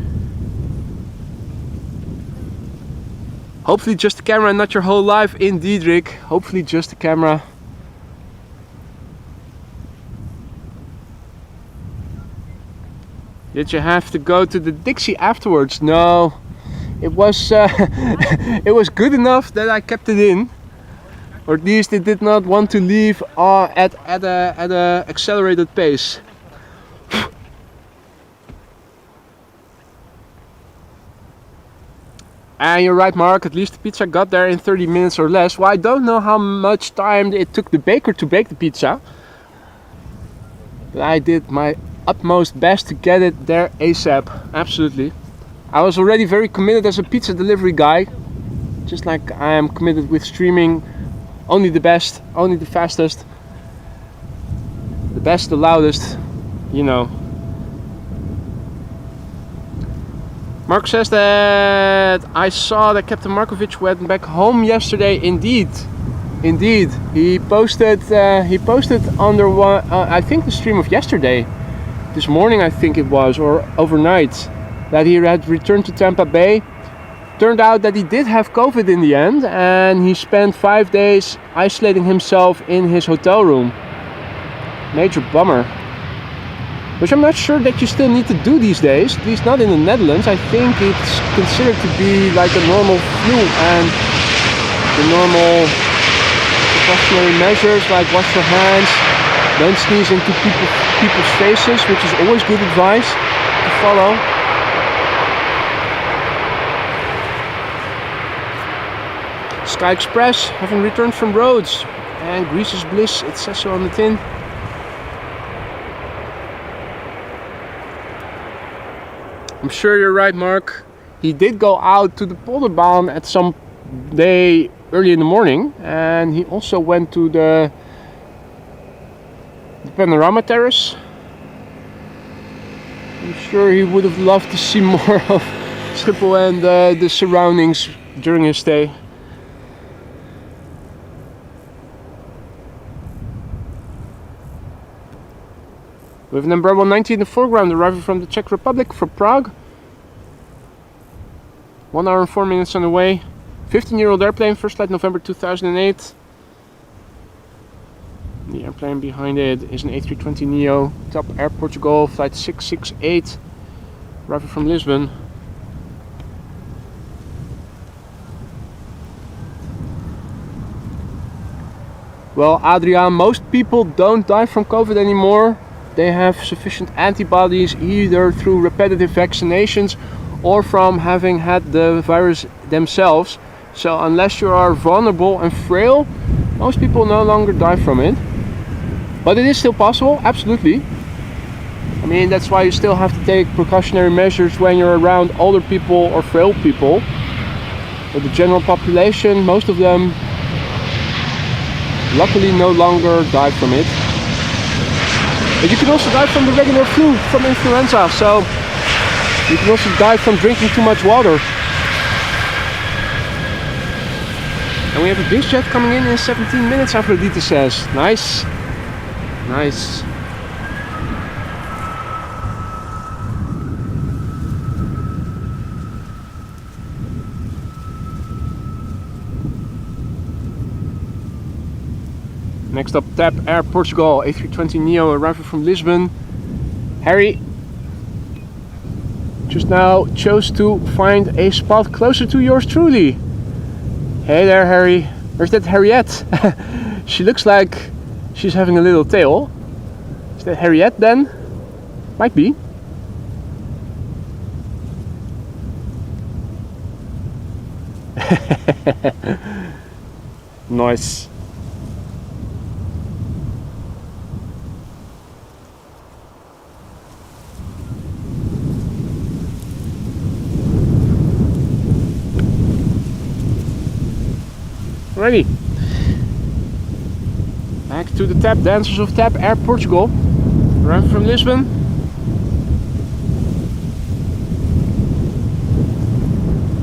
Hopefully just the camera and not your whole life. Indeed, Rick. Hopefully just the camera. Did you have to go to the Dixie afterwards? No. It was it was good enough that I kept it in. Or at least it did not want to leave at a accelerated pace. And you're right, Mark, at least the pizza got there in 30 minutes or less. Well, I don't know how much time it took the baker to bake the pizza. But I did my utmost best to get it there ASAP, absolutely. I was already very committed as a pizza delivery guy. Just like I am committed with streaming. Only the best, only the fastest, the best, the loudest, you know. Mark says that I saw that Captain Markovic went back home yesterday. Indeed, indeed. He posted under one, I think the stream of yesterday, this morning I think it was, or overnight, that he had returned to Tampa Bay. Turned out that he did have COVID in the end, and he spent 5 days isolating himself in his hotel room. Major bummer. Which I'm not sure that you still need to do these days, at least not in the Netherlands. I think it's considered to be like a normal flu, and the normal precautionary measures like wash your hands, don't sneeze into people's faces, which is always good advice to follow. Sky Express, having returned from Rhodes, and Greece is bliss, it says so on the tin. I'm sure you're right, Mark. He did go out to the Polderbaan at some day early in the morning, and he also went to the panorama terrace. I'm sure he would have loved to see more of Schiphol and the surroundings during his stay. We have an Embraer 190 in the foreground, arriving from the Czech Republic for Prague. 1 hour and 4 minutes on the way. 15-year-old airplane, first flight November 2008. The airplane behind it is an A320neo, Top Air Portugal, flight 668, arriving from Lisbon. Well, Adrian, most people don't die from COVID anymore. They have sufficient antibodies either through repetitive vaccinations or from having had the virus themselves. So unless you are vulnerable and frail, most people no longer die from it. But it is still possible, absolutely. I mean, that's why you still have to take precautionary measures when you're around older people or frail people. But the general population, most of them luckily no longer die from it. But you can also die from the regular flu, from influenza, so you can also die from drinking too much water. And we have a biz jet coming in 17 minutes, Aphrodite says. Nice. Nice. Next up, TAP Air Portugal, A320neo arriving from Lisbon. Harry just now chose to find a spot closer to yours truly. Hey there, Harry. Or is that Harriette? She looks like she's having a little tail. Is that Harriette then? Might be. Nice. Ready. Back to the tap dancers of TAP Air Portugal. Arriving from Lisbon.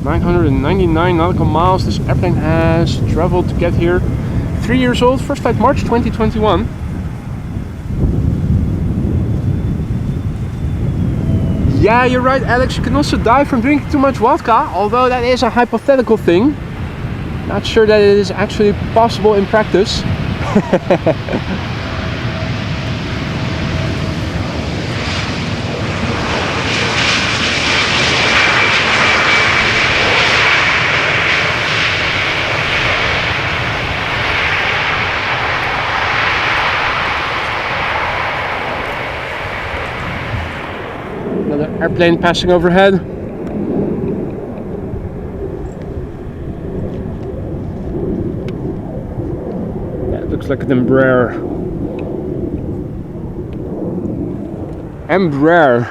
(999 nautical miles) this airplane has traveled to get here. 3 years old, first flight March 2021. Yeah, you're right, Alex. You can also die from drinking too much vodka, although that is a hypothetical thing. Not sure that it is actually possible in practice. Another airplane passing overhead. That looks like an Embraer. Embraer.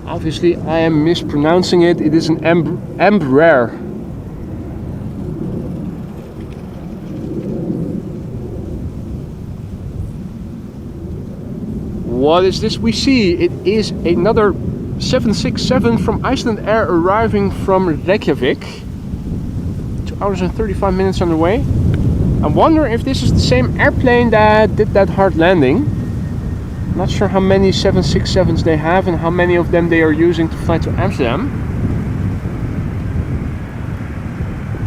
Obviously I am mispronouncing it. It is an Embraer. What is this we see? It is another 767 from Icelandair arriving from Reykjavik. 2 hours and 35 minutes on the way. I wonder if this is the same airplane that did that hard landing. Not sure how many 767s they have and how many of them they are using to fly to Amsterdam.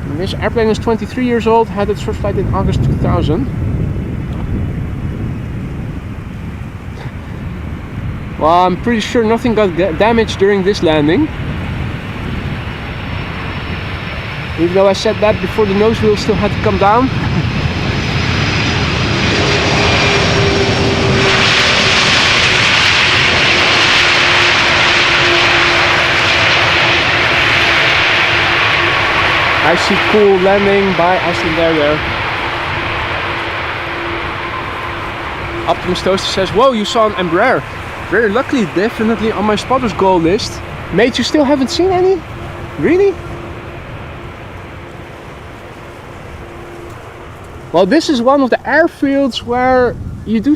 And this airplane is 23 years old, had its first flight in August 2000. Well, I'm pretty sure nothing got damaged during this landing. Even though I said that before, the nose wheel still had to come down. I see cool landing by Icelandair there. Optimus Toaster says, whoa, you saw an Embraer. Very luckily, definitely on my spotter's goal list. Mate, you still haven't seen any? Really? Well, this is one of the airfields where you do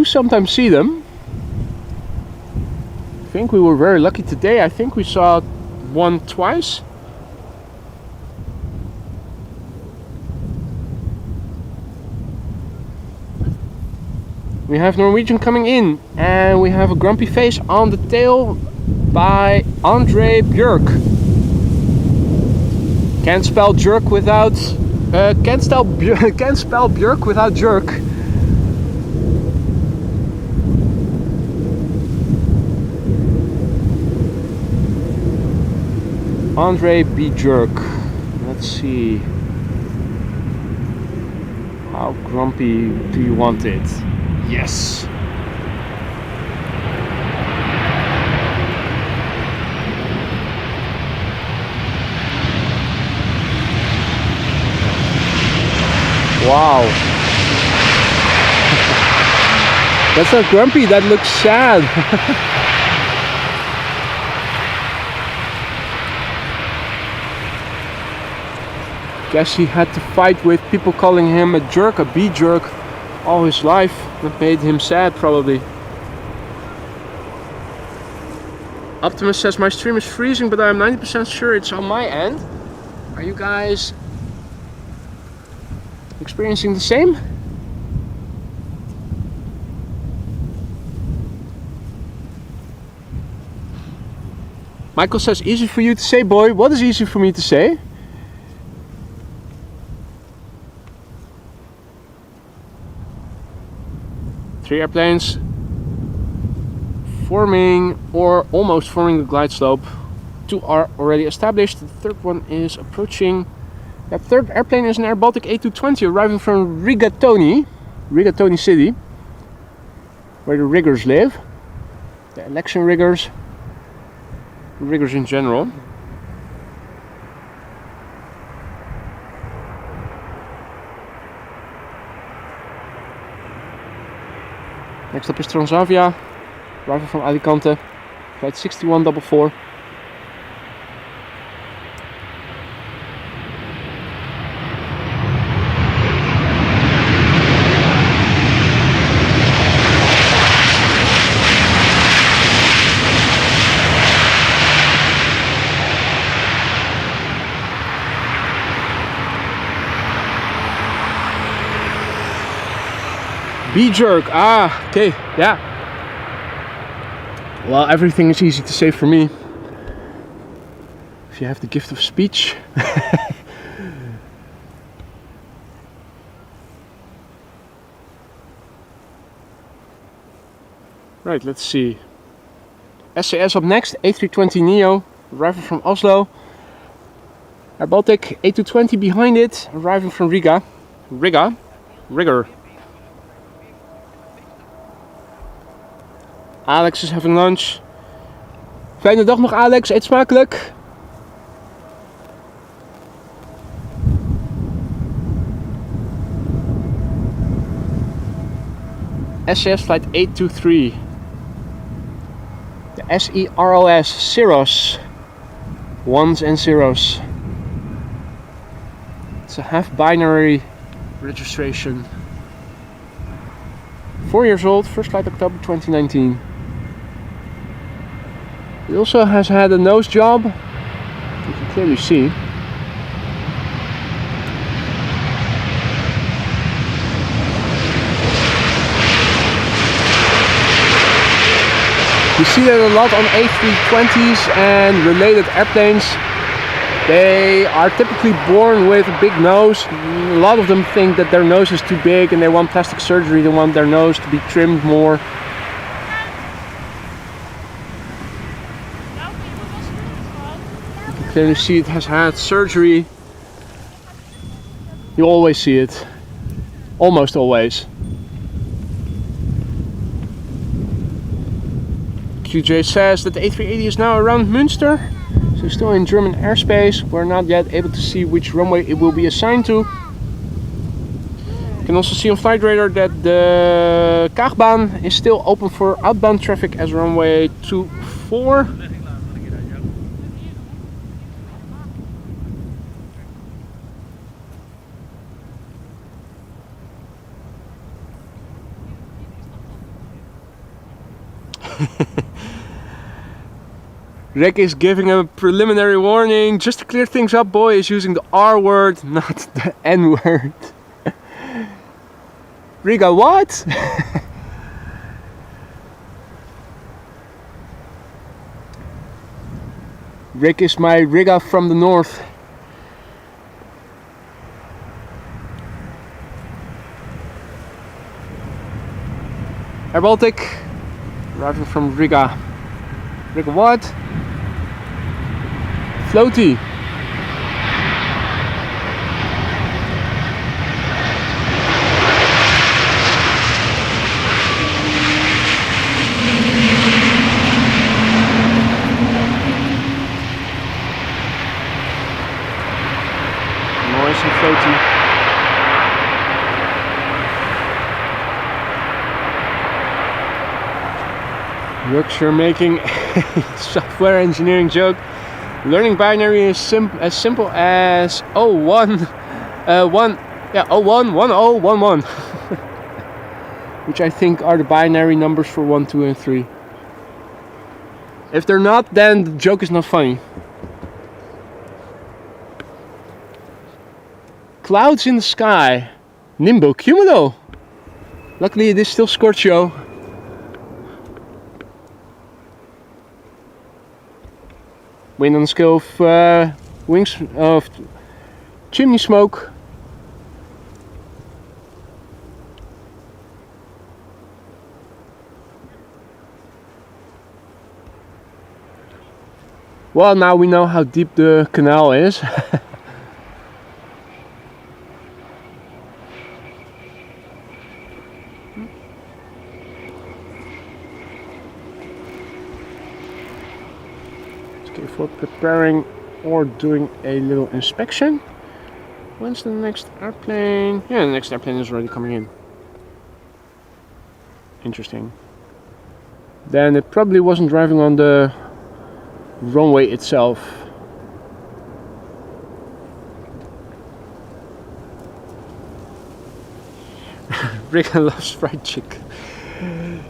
sometimes see them. I think we were very lucky today. I think we saw one twice. We have Norwegian coming in, and we have a grumpy face on the tail by André Bjerke. Can't spell jerk without can't spell Bjerke without jerk. André Bjerke. Let's see. How grumpy do you want it? Yes. Wow. That's not grumpy, that looks sad. Guess he had to fight with people calling him a jerk, a B-jerk, all his life. That made him sad, probably. Optimus says, my stream is freezing, but I'm 90% sure it's on my end. Are you guys experiencing the same? Michael says, easy for you to say, boy. What is easy for me to say? Three airplanes forming or almost forming the glide slope. Two are already established. The third one is approaching. That third airplane is an Air Baltic A320 arriving from Rigatoni city, where the riggers live. The election riggers in general. Next up is Transavia, arriving from Alicante, flight 6144. B-jerk, okay, yeah. Well, everything is easy to say for me. If you have the gift of speech. Right, let's see. SAS up next, A320neo, arriving from Oslo. Air Baltic A220 behind it, arriving from Riga. Rigger. Alex is having lunch. Fijne dag nog Alex, eet smakelijk. SAS flight 823. The SEROS, zeros. Ones and zeros. It's a half binary registration. 4 years old, first flight October 2019. It also has had a nose job, you can clearly see. You see that a lot on A320s and related airplanes. They are typically born with a big nose. A lot of them think that their nose is too big and they want plastic surgery. They want their nose to be trimmed more. You can clearly see it has had surgery. You always see it. Almost always. QJ says that the A380 is now around Münster, so still in German airspace. We're not yet able to see which runway it will be assigned to. You can also see on Flight Radar that the Kaagbaan is still open for outbound traffic as runway 24. Rick is giving a preliminary warning. Just to clear things up, boy is using the R word, not the N word. Riga, what? Rick is my Riga from the north. Air Baltic, arriving from Riga. Riga what? Floaty. Noice and floaty. Looks, you're making a software engineering joke. Learning binary is as simple as 01, 10, 11, which I think are the binary numbers for 1, 2 and 3. If they're not, then the joke is not funny. Clouds in the sky. Nimbo cumulo. Luckily it is still Scorchio. Wind on the scale of wings of chimney smoke. Well, now we know how deep the canal is. For preparing or doing a little inspection. When's the next airplane? Yeah, the next airplane is already coming in. Interesting. Then it probably wasn't driving on the runway itself. Rick loves fried chicken.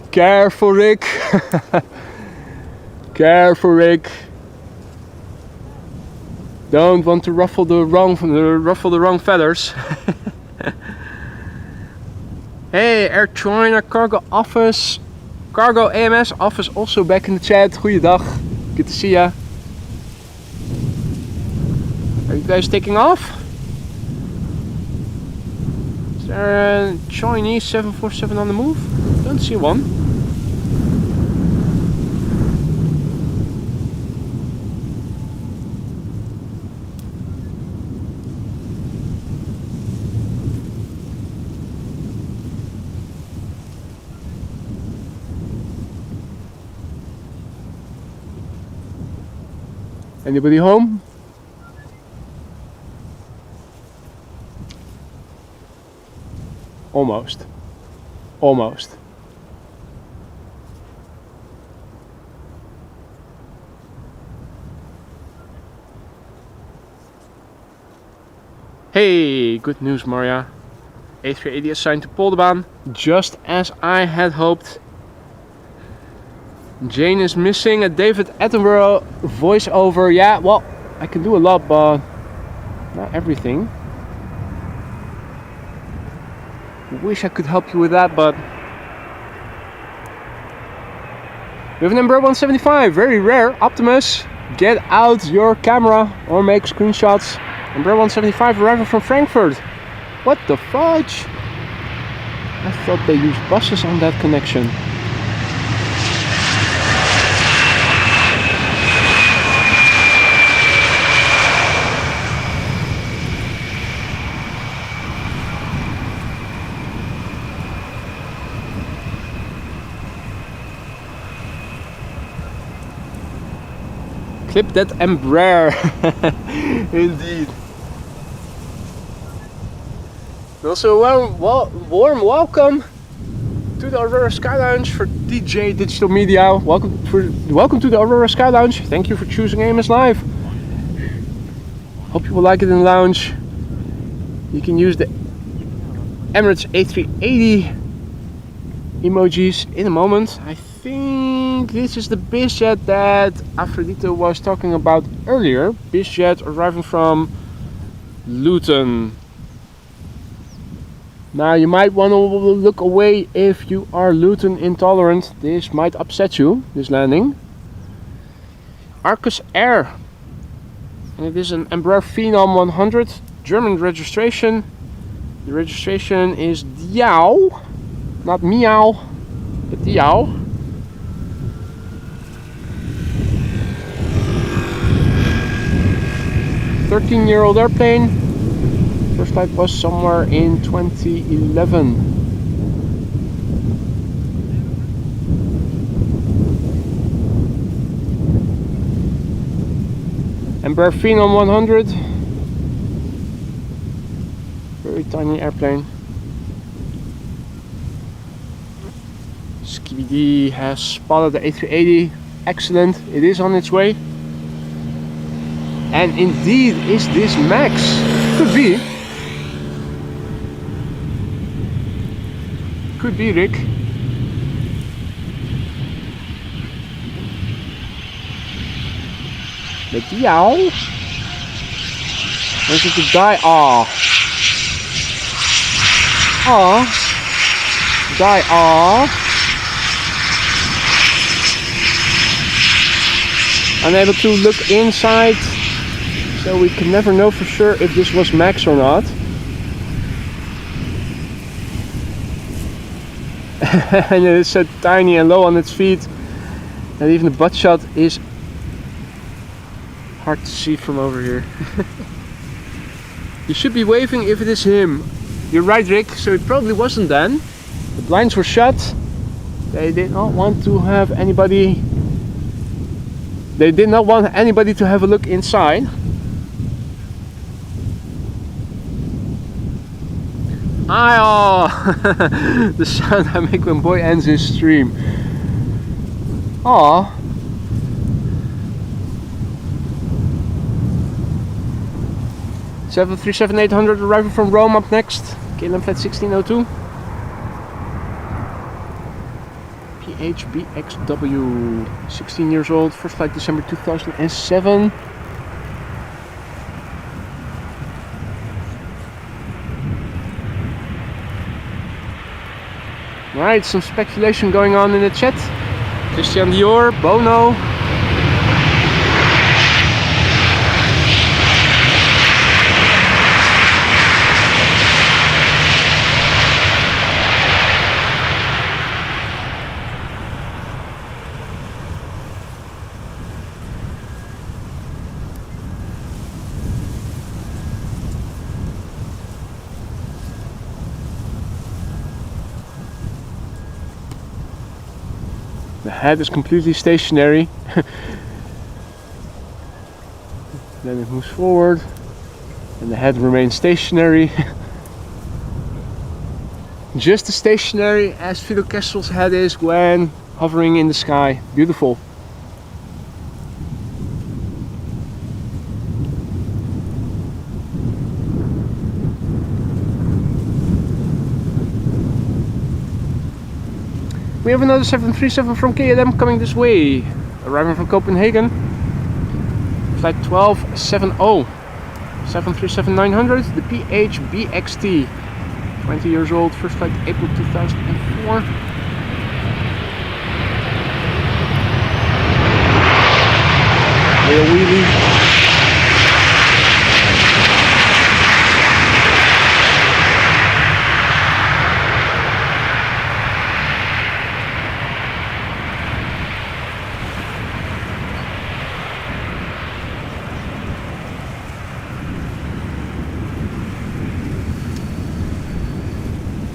Careful, Rick. Careful, Rick. Don't want to ruffle the wrong feathers. Hey, Air China Cargo office. Cargo AMS office also back in the chat. Goeiedag. Good to see ya. Are you guys taking off? Is there a Chinese 747 on the move? Don't see one. Anybody home? Almost. Almost. Hey, good news, Maria. A380 assigned to Polderbaan, just as I had hoped. Jane is missing a David Attenborough voiceover. Yeah, well, I can do a lot, but not everything. Wish I could help you with that, but we have an Embraer 175, very rare. Optimus, get out your camera or make screenshots. Embraer 175 arriving from Frankfurt. What the fudge? I thought they used buses on that connection. Clip that Embraer. Indeed. Also a warm welcome to the Aurora Sky Lounge for DJ Digital Media. Welcome to the Aurora Sky Lounge. Thank you for choosing AMS Live. Hope you will like it in the lounge. You can use the Emirates A380 emojis in a moment. I think this is the BizJet that Afrodito was talking about earlier. BizJet arriving from Luton. Now you might want to look away if you are Luton intolerant. This might upset you, this landing. Arcus Air. And it is an Embraer Phenom 100, German registration. The registration is Diao, not Meow, but Diao. "13-year-old airplane. First flight was somewhere in 2011. Embraer Phenom 100. Very tiny airplane. Skibidi has spotted the A380. Excellent, it is on its way. And indeed, is this Max? Could be. Could be, Rick. The Diao. Or is it the Die? Ah. Ah. Die. Ah. Unable to look inside, so we can never know for sure if this was Max or not. And it is so tiny and low on its feet that even the butt shot is hard to see from over here. You should be waving if it is him. You're right, Rick, so it probably wasn't then. The blinds were shut. They did not want to have anybody. They did not want anybody to have a look inside. Oh, the sound I make when boy ends his stream. Oh. "737-800 arriving from Rome up next. KLM flight 1602. PHBXW, 16 years old, first flight December 2007. Right, some speculation going on in the chat. Christian Dior, Bono. The head is completely stationary. Then it moves forward and the head remains stationary. Just as stationary as Fidel Castro's head is when hovering in the sky. Beautiful. We have another 737 from KLM coming this way, arriving from Copenhagen. Flight 1270, 737-900, the PHBXT. 20 years old, first flight April 2004. Real wheelie.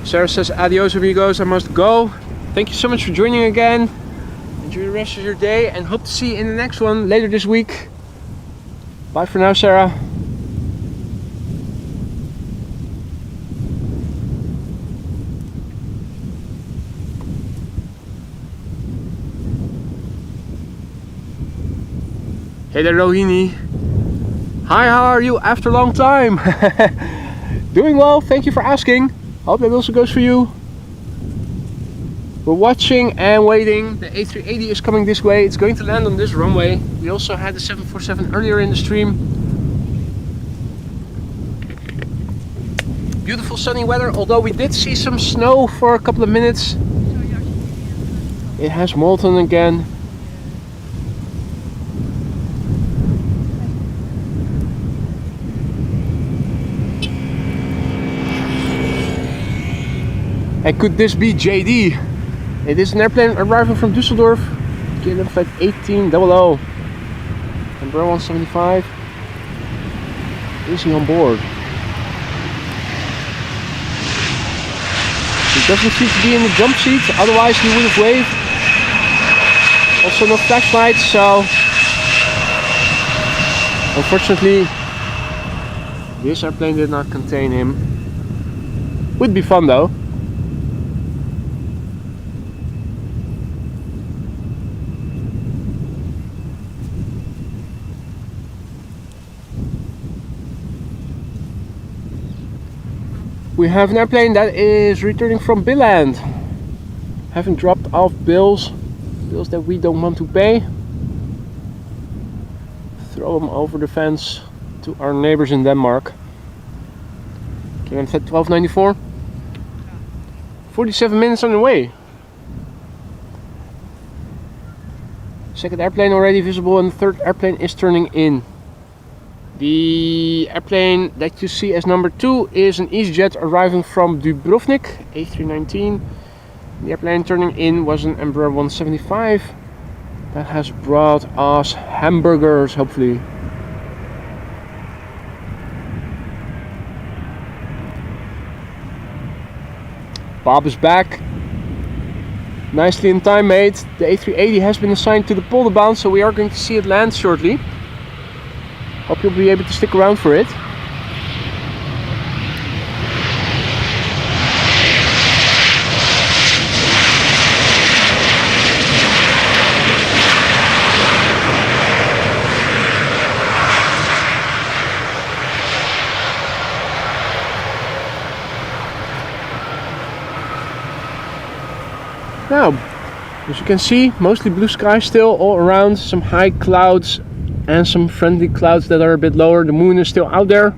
Sarah says, adios amigos, I must go. Thank you so much for joining again. Enjoy the rest of your day and hope to see you in the next one later this week. Bye for now, Sarah. Hey there, Rohini. Hi, how are you after a long time? Doing well, thank you for asking. Hope that also goes for you. We're watching and waiting. The A380 is coming this way. It's going to land on this runway. We also had the 747 earlier in the stream. Beautiful sunny weather, although we did see some snow for a couple of minutes. It has molten again. And could this be JD? It is an airplane arriving from Düsseldorf. KLM flight 1800. Embraer 175. Is he on board? He doesn't seem to be in the jump seat, otherwise he would have waved. Also no flashlights, so unfortunately this airplane did not contain him. Would be fun though. We have an airplane that is returning from Billund, having dropped off bills that we don't want to pay. Throw them over the fence to our neighbors in Denmark. KLM flight 1294. 47 minutes on the way. Second airplane already visible and the third airplane is turning in. The airplane that you see as number 2 is an EasyJet arriving from Dubrovnik, A319. The airplane turning in was an Embraer 175 that has brought us hamburgers, hopefully. Bob is back. Nicely in time, mate. The A380 has been assigned to the Polderbaan, so we are going to see it land shortly. Hope you'll be able to stick around for it. Now, as you can see, mostly blue sky still all around, some high clouds and some friendly clouds that are a bit lower. The moon is still out there.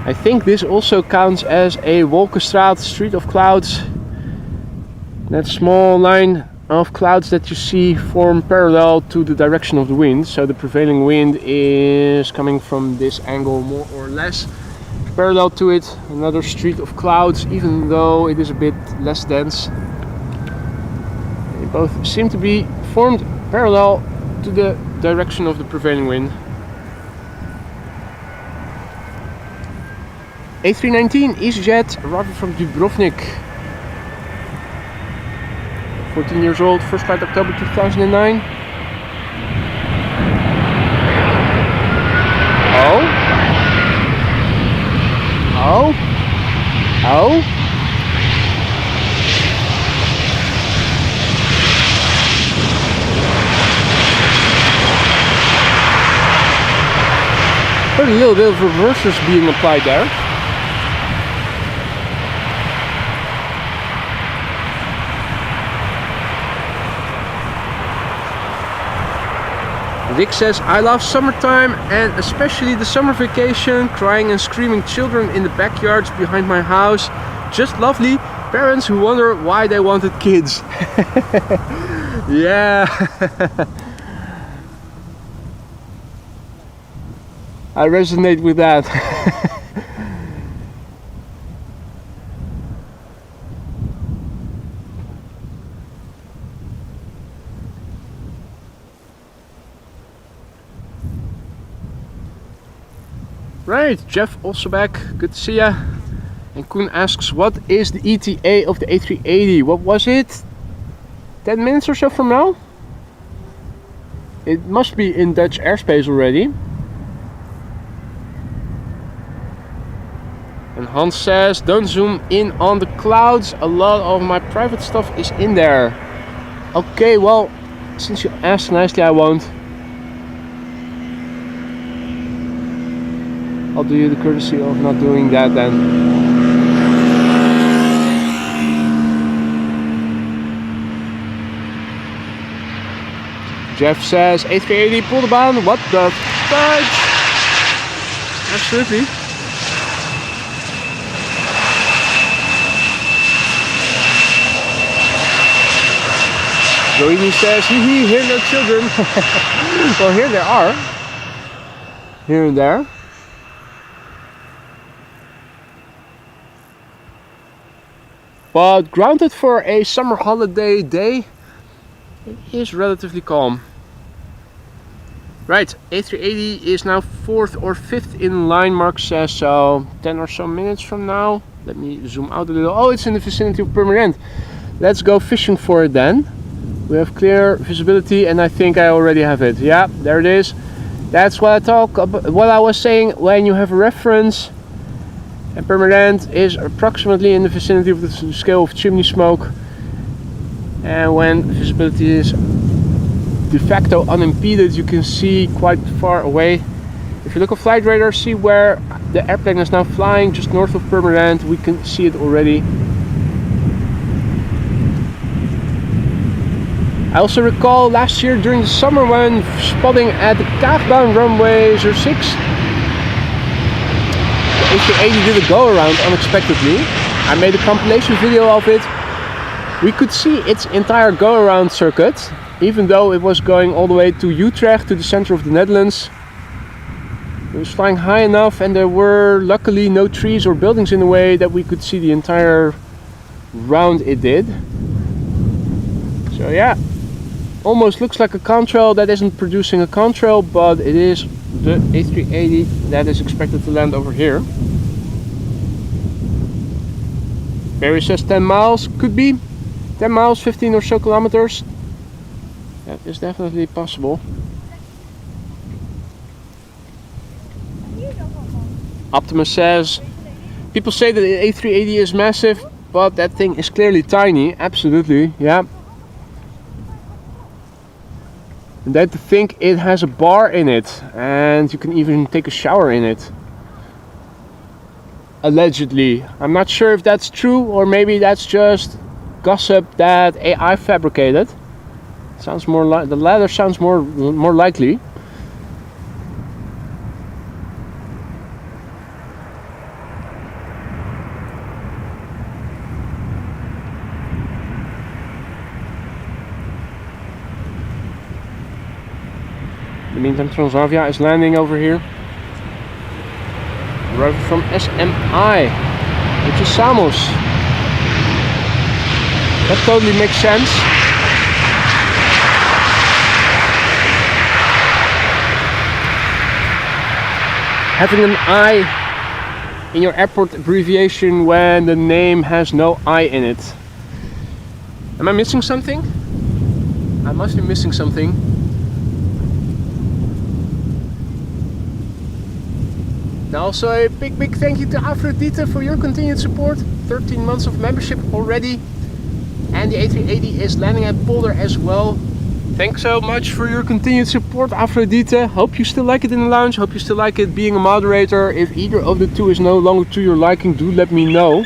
I think this also counts as a Wolkenstraat, street of clouds. That small line of clouds that you see form parallel to the direction of the wind. So the prevailing wind is coming from this angle more or less. Parallel to it, another street of clouds, even though it is a bit less dense. They both seem to be formed parallel to the direction of the prevailing wind. A319 EasyJet arriving from Dubrovnik. 14 years old, first flight October 2009. Oh. Heard a little bit of reversers being applied there. Dick says, I love summertime and especially the summer vacation, crying and screaming children in the backyards behind my house. Just lovely. Parents who wonder why they wanted kids. Yeah. I resonate with that. Right, Jeff also back, good to see ya. And Koen asks, what is the ETA of the A380? What was it? 10 minutes or so from now? It must be in Dutch airspace already. And Hans says, don't zoom in on the clouds, a lot of my private stuff is in there. Okay, well, since you asked nicely, I won't. I'll do you the courtesy of not doing that then. Jeff says, A380 Polderbaan, what the fudge? Absolutely. Zoini says, hee hee, here no children. Well, here they are. Here and there. But grounded for a summer holiday day, it is relatively calm. Right, A380 is now 4th or 5th in line, Mark says, so 10 or so minutes from now. Let me zoom out a little. Oh, it's in the vicinity of Purmerend. Let's go fishing for it then. We have clear visibility and I think I already have it. Yeah, there it is. That's what I talk about, what I was saying when you have a reference. And Purmerend is approximately in the vicinity of the scale of chimney smoke. And when visibility is de facto unimpeded, you can see quite far away. If you look at flight radar, see where the airplane is now flying just north of Purmerend. We can see it already. I also recall last year during the summer when spotting at the Kaagbaan runway 06. A380 did a go around unexpectedly. I made a compilation video of it. We could see its entire go around circuit, even though it was going all the way to Utrecht, to the center of the Netherlands. It was flying high enough and there were luckily no trees or buildings in the way that we could see the entire round it did. So yeah, almost looks like a contrail that isn't producing a contrail, but it is the A380 that is expected to land over here. Barry says 10 miles, could be 10 miles, 15 or so kilometers. That is definitely possible. Optimus says, people say that the A380 is massive, but that thing is clearly tiny. Absolutely, yeah. And then to think it has a bar in it and you can even take a shower in it. Allegedly. I'm not sure if that's true or maybe that's just gossip that AI fabricated. Sounds more like the latter sounds more likely. meantime, Transavia is landing over here. Arriving from SMI, which is Samos. That totally makes sense. Having an I in your airport abbreviation when the name has no I in it. Am I missing something? I must be missing something. Now also a big thank you to Harriette for your continued support. 13 months of membership already. And the A380 is landing at Polder as well. Thanks so much for your continued support, Harriette. Hope you still like it in the lounge. Hope you still like it being a moderator. If either of the two is no longer to your liking, do let me know.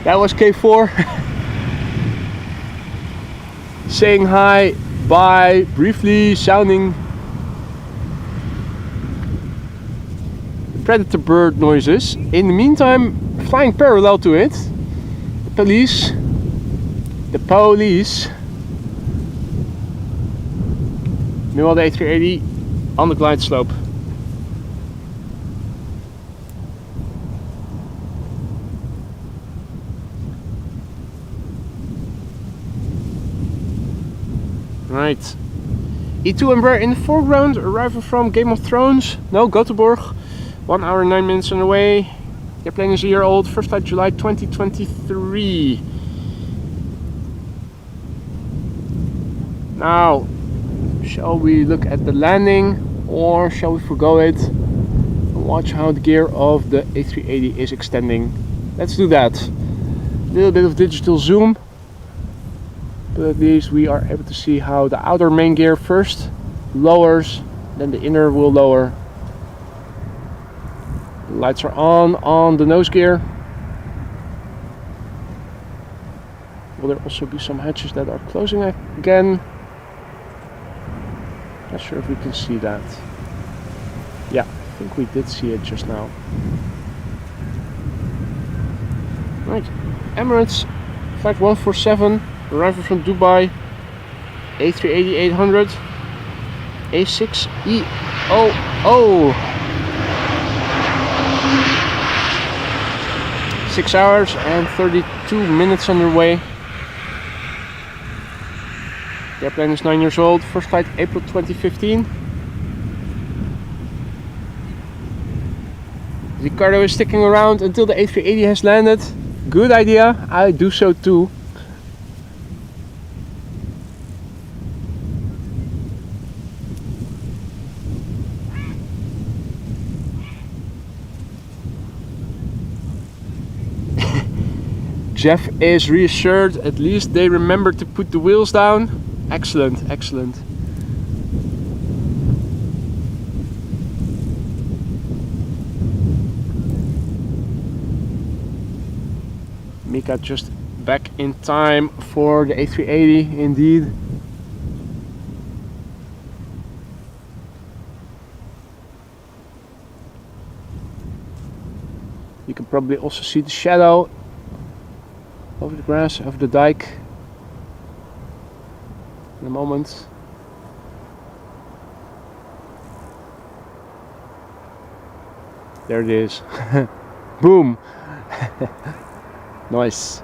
That was K4. Saying hi, bye, briefly sounding predator bird noises. In the meantime, flying parallel to it, the police. Meanwhile, the A380 on the glide slope. Right. E2 Embraer in the foreground, arriving from Game of Thrones. No, Göteborg. 1 hour and 9 minutes on the way. The airplane is a year old. First flight July 2023. Now, shall we look at the landing or shall we forgo it and watch how the gear of the A380 is extending? Let's do that. A little bit of digital zoom, but at least we are able to see how the outer main gear first lowers, then the inner will lower. The lights are on the nose gear. Will there also be some hatches that are closing again? Not sure if we can see that. Yeah, I think we did see it just now. Right, Emirates flight 147, arriving from Dubai, A388 A6EOO. 6 hours and 32 minutes on their way. The airplane is 9 years old, first flight April 2015. Ricardo is sticking around until the A380 has landed. Good idea, I do so too. Jeff is reassured, at least they remember to put the wheels down. Excellent, excellent. Mika just back in time for the A380 indeed. You can probably also see the shadow over the grass, over the dike in a moment. There it is. Boom. Nice.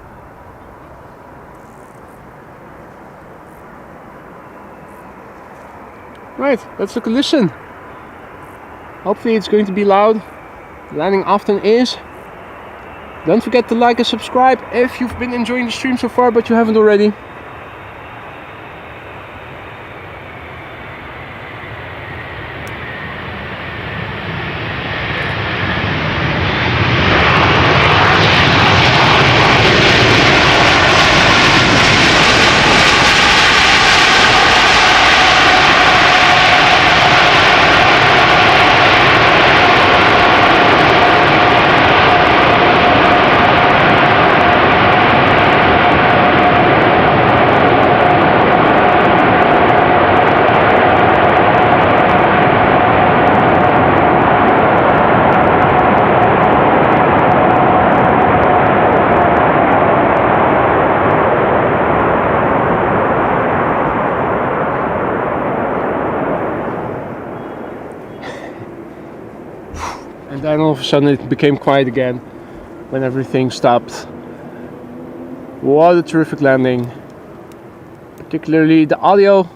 Right, let's look and listen. Hopefully it's going to be loud. Landing often is. Don't forget to like and subscribe if you've been enjoying the stream so far but you haven't already. a sudden it became quiet again when everything stopped. What a terrific landing. Particularly the audio,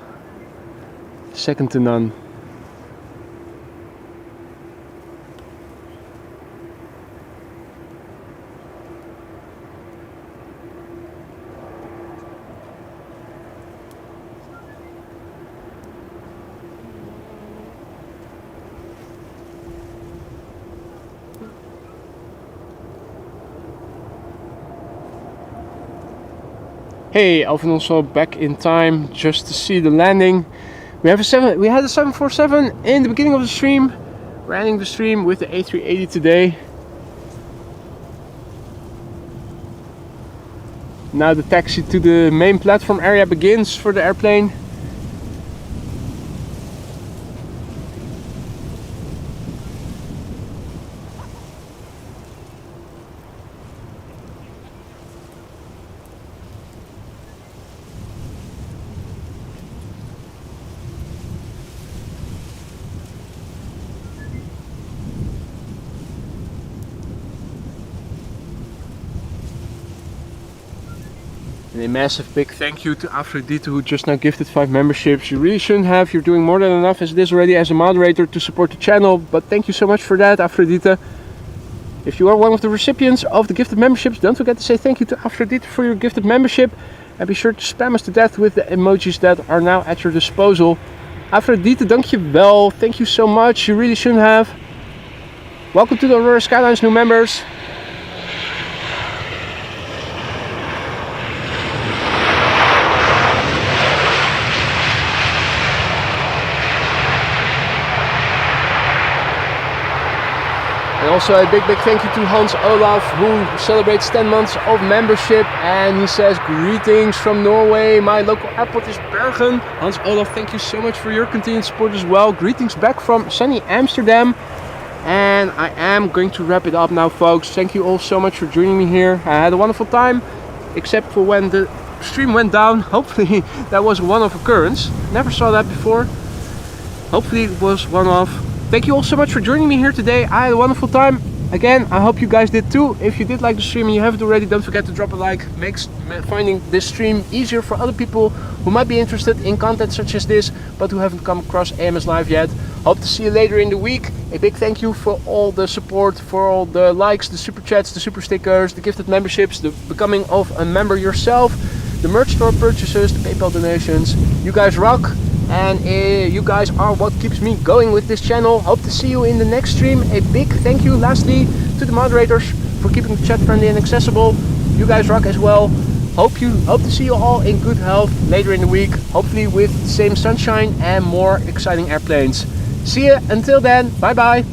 second to none. Hey, Alvin also back in time just to see the landing. We had a 747 in the beginning of the stream. We're ending the stream with the A380 today. Now the taxi to the main platform area begins for the airplane. And a massive big thank you to Aphrodite, who just now gifted 5 memberships. You really shouldn't have, you're doing more than enough as it is already as a moderator to support the channel, but thank you so much for that, Aphrodite. If you are one of the recipients of the gifted memberships, don't forget to say thank you to Aphrodite for your gifted membership, and be sure to spam us to death with the emojis that are now at your disposal. Aphrodite, dankjewel, thank you so much, you really shouldn't have. Welcome to the Aurora Skylines new members. And also a big thank you to Hans Olaf, who celebrates 10 months of membership, and he says greetings from Norway, my local airport is Bjerke. Hans Olaf, thank you so much for your continued support as well. Greetings back from sunny Amsterdam. And I am going to wrap it up now, folks. Thank you all so much for joining me here. I had a wonderful time, except for when the stream went down. Hopefully that was a one-off occurrence. Never saw that before. Hopefully it was one-off. Thank you all so much for joining me here today. I had a wonderful time. Again, I hope you guys did too. If you did like the stream and you haven't already, don't forget to drop a like. Makes finding this stream easier for other people who might be interested in content such as this, but who haven't come across AMS Live yet. Hope to see you later in the week. A big thank you for all the support, for all the likes, the super chats, the super stickers, the gifted memberships, the becoming of a member yourself, the merch store purchases, the PayPal donations. You guys rock. And you guys are what keeps me going with this channel. Hope to see you in the next stream. A big thank you lastly to the moderators for keeping the chat friendly and accessible. You guys rock as well. Hope to see you all in good health later in the week, hopefully with the same sunshine and more exciting airplanes. See you until then, bye bye.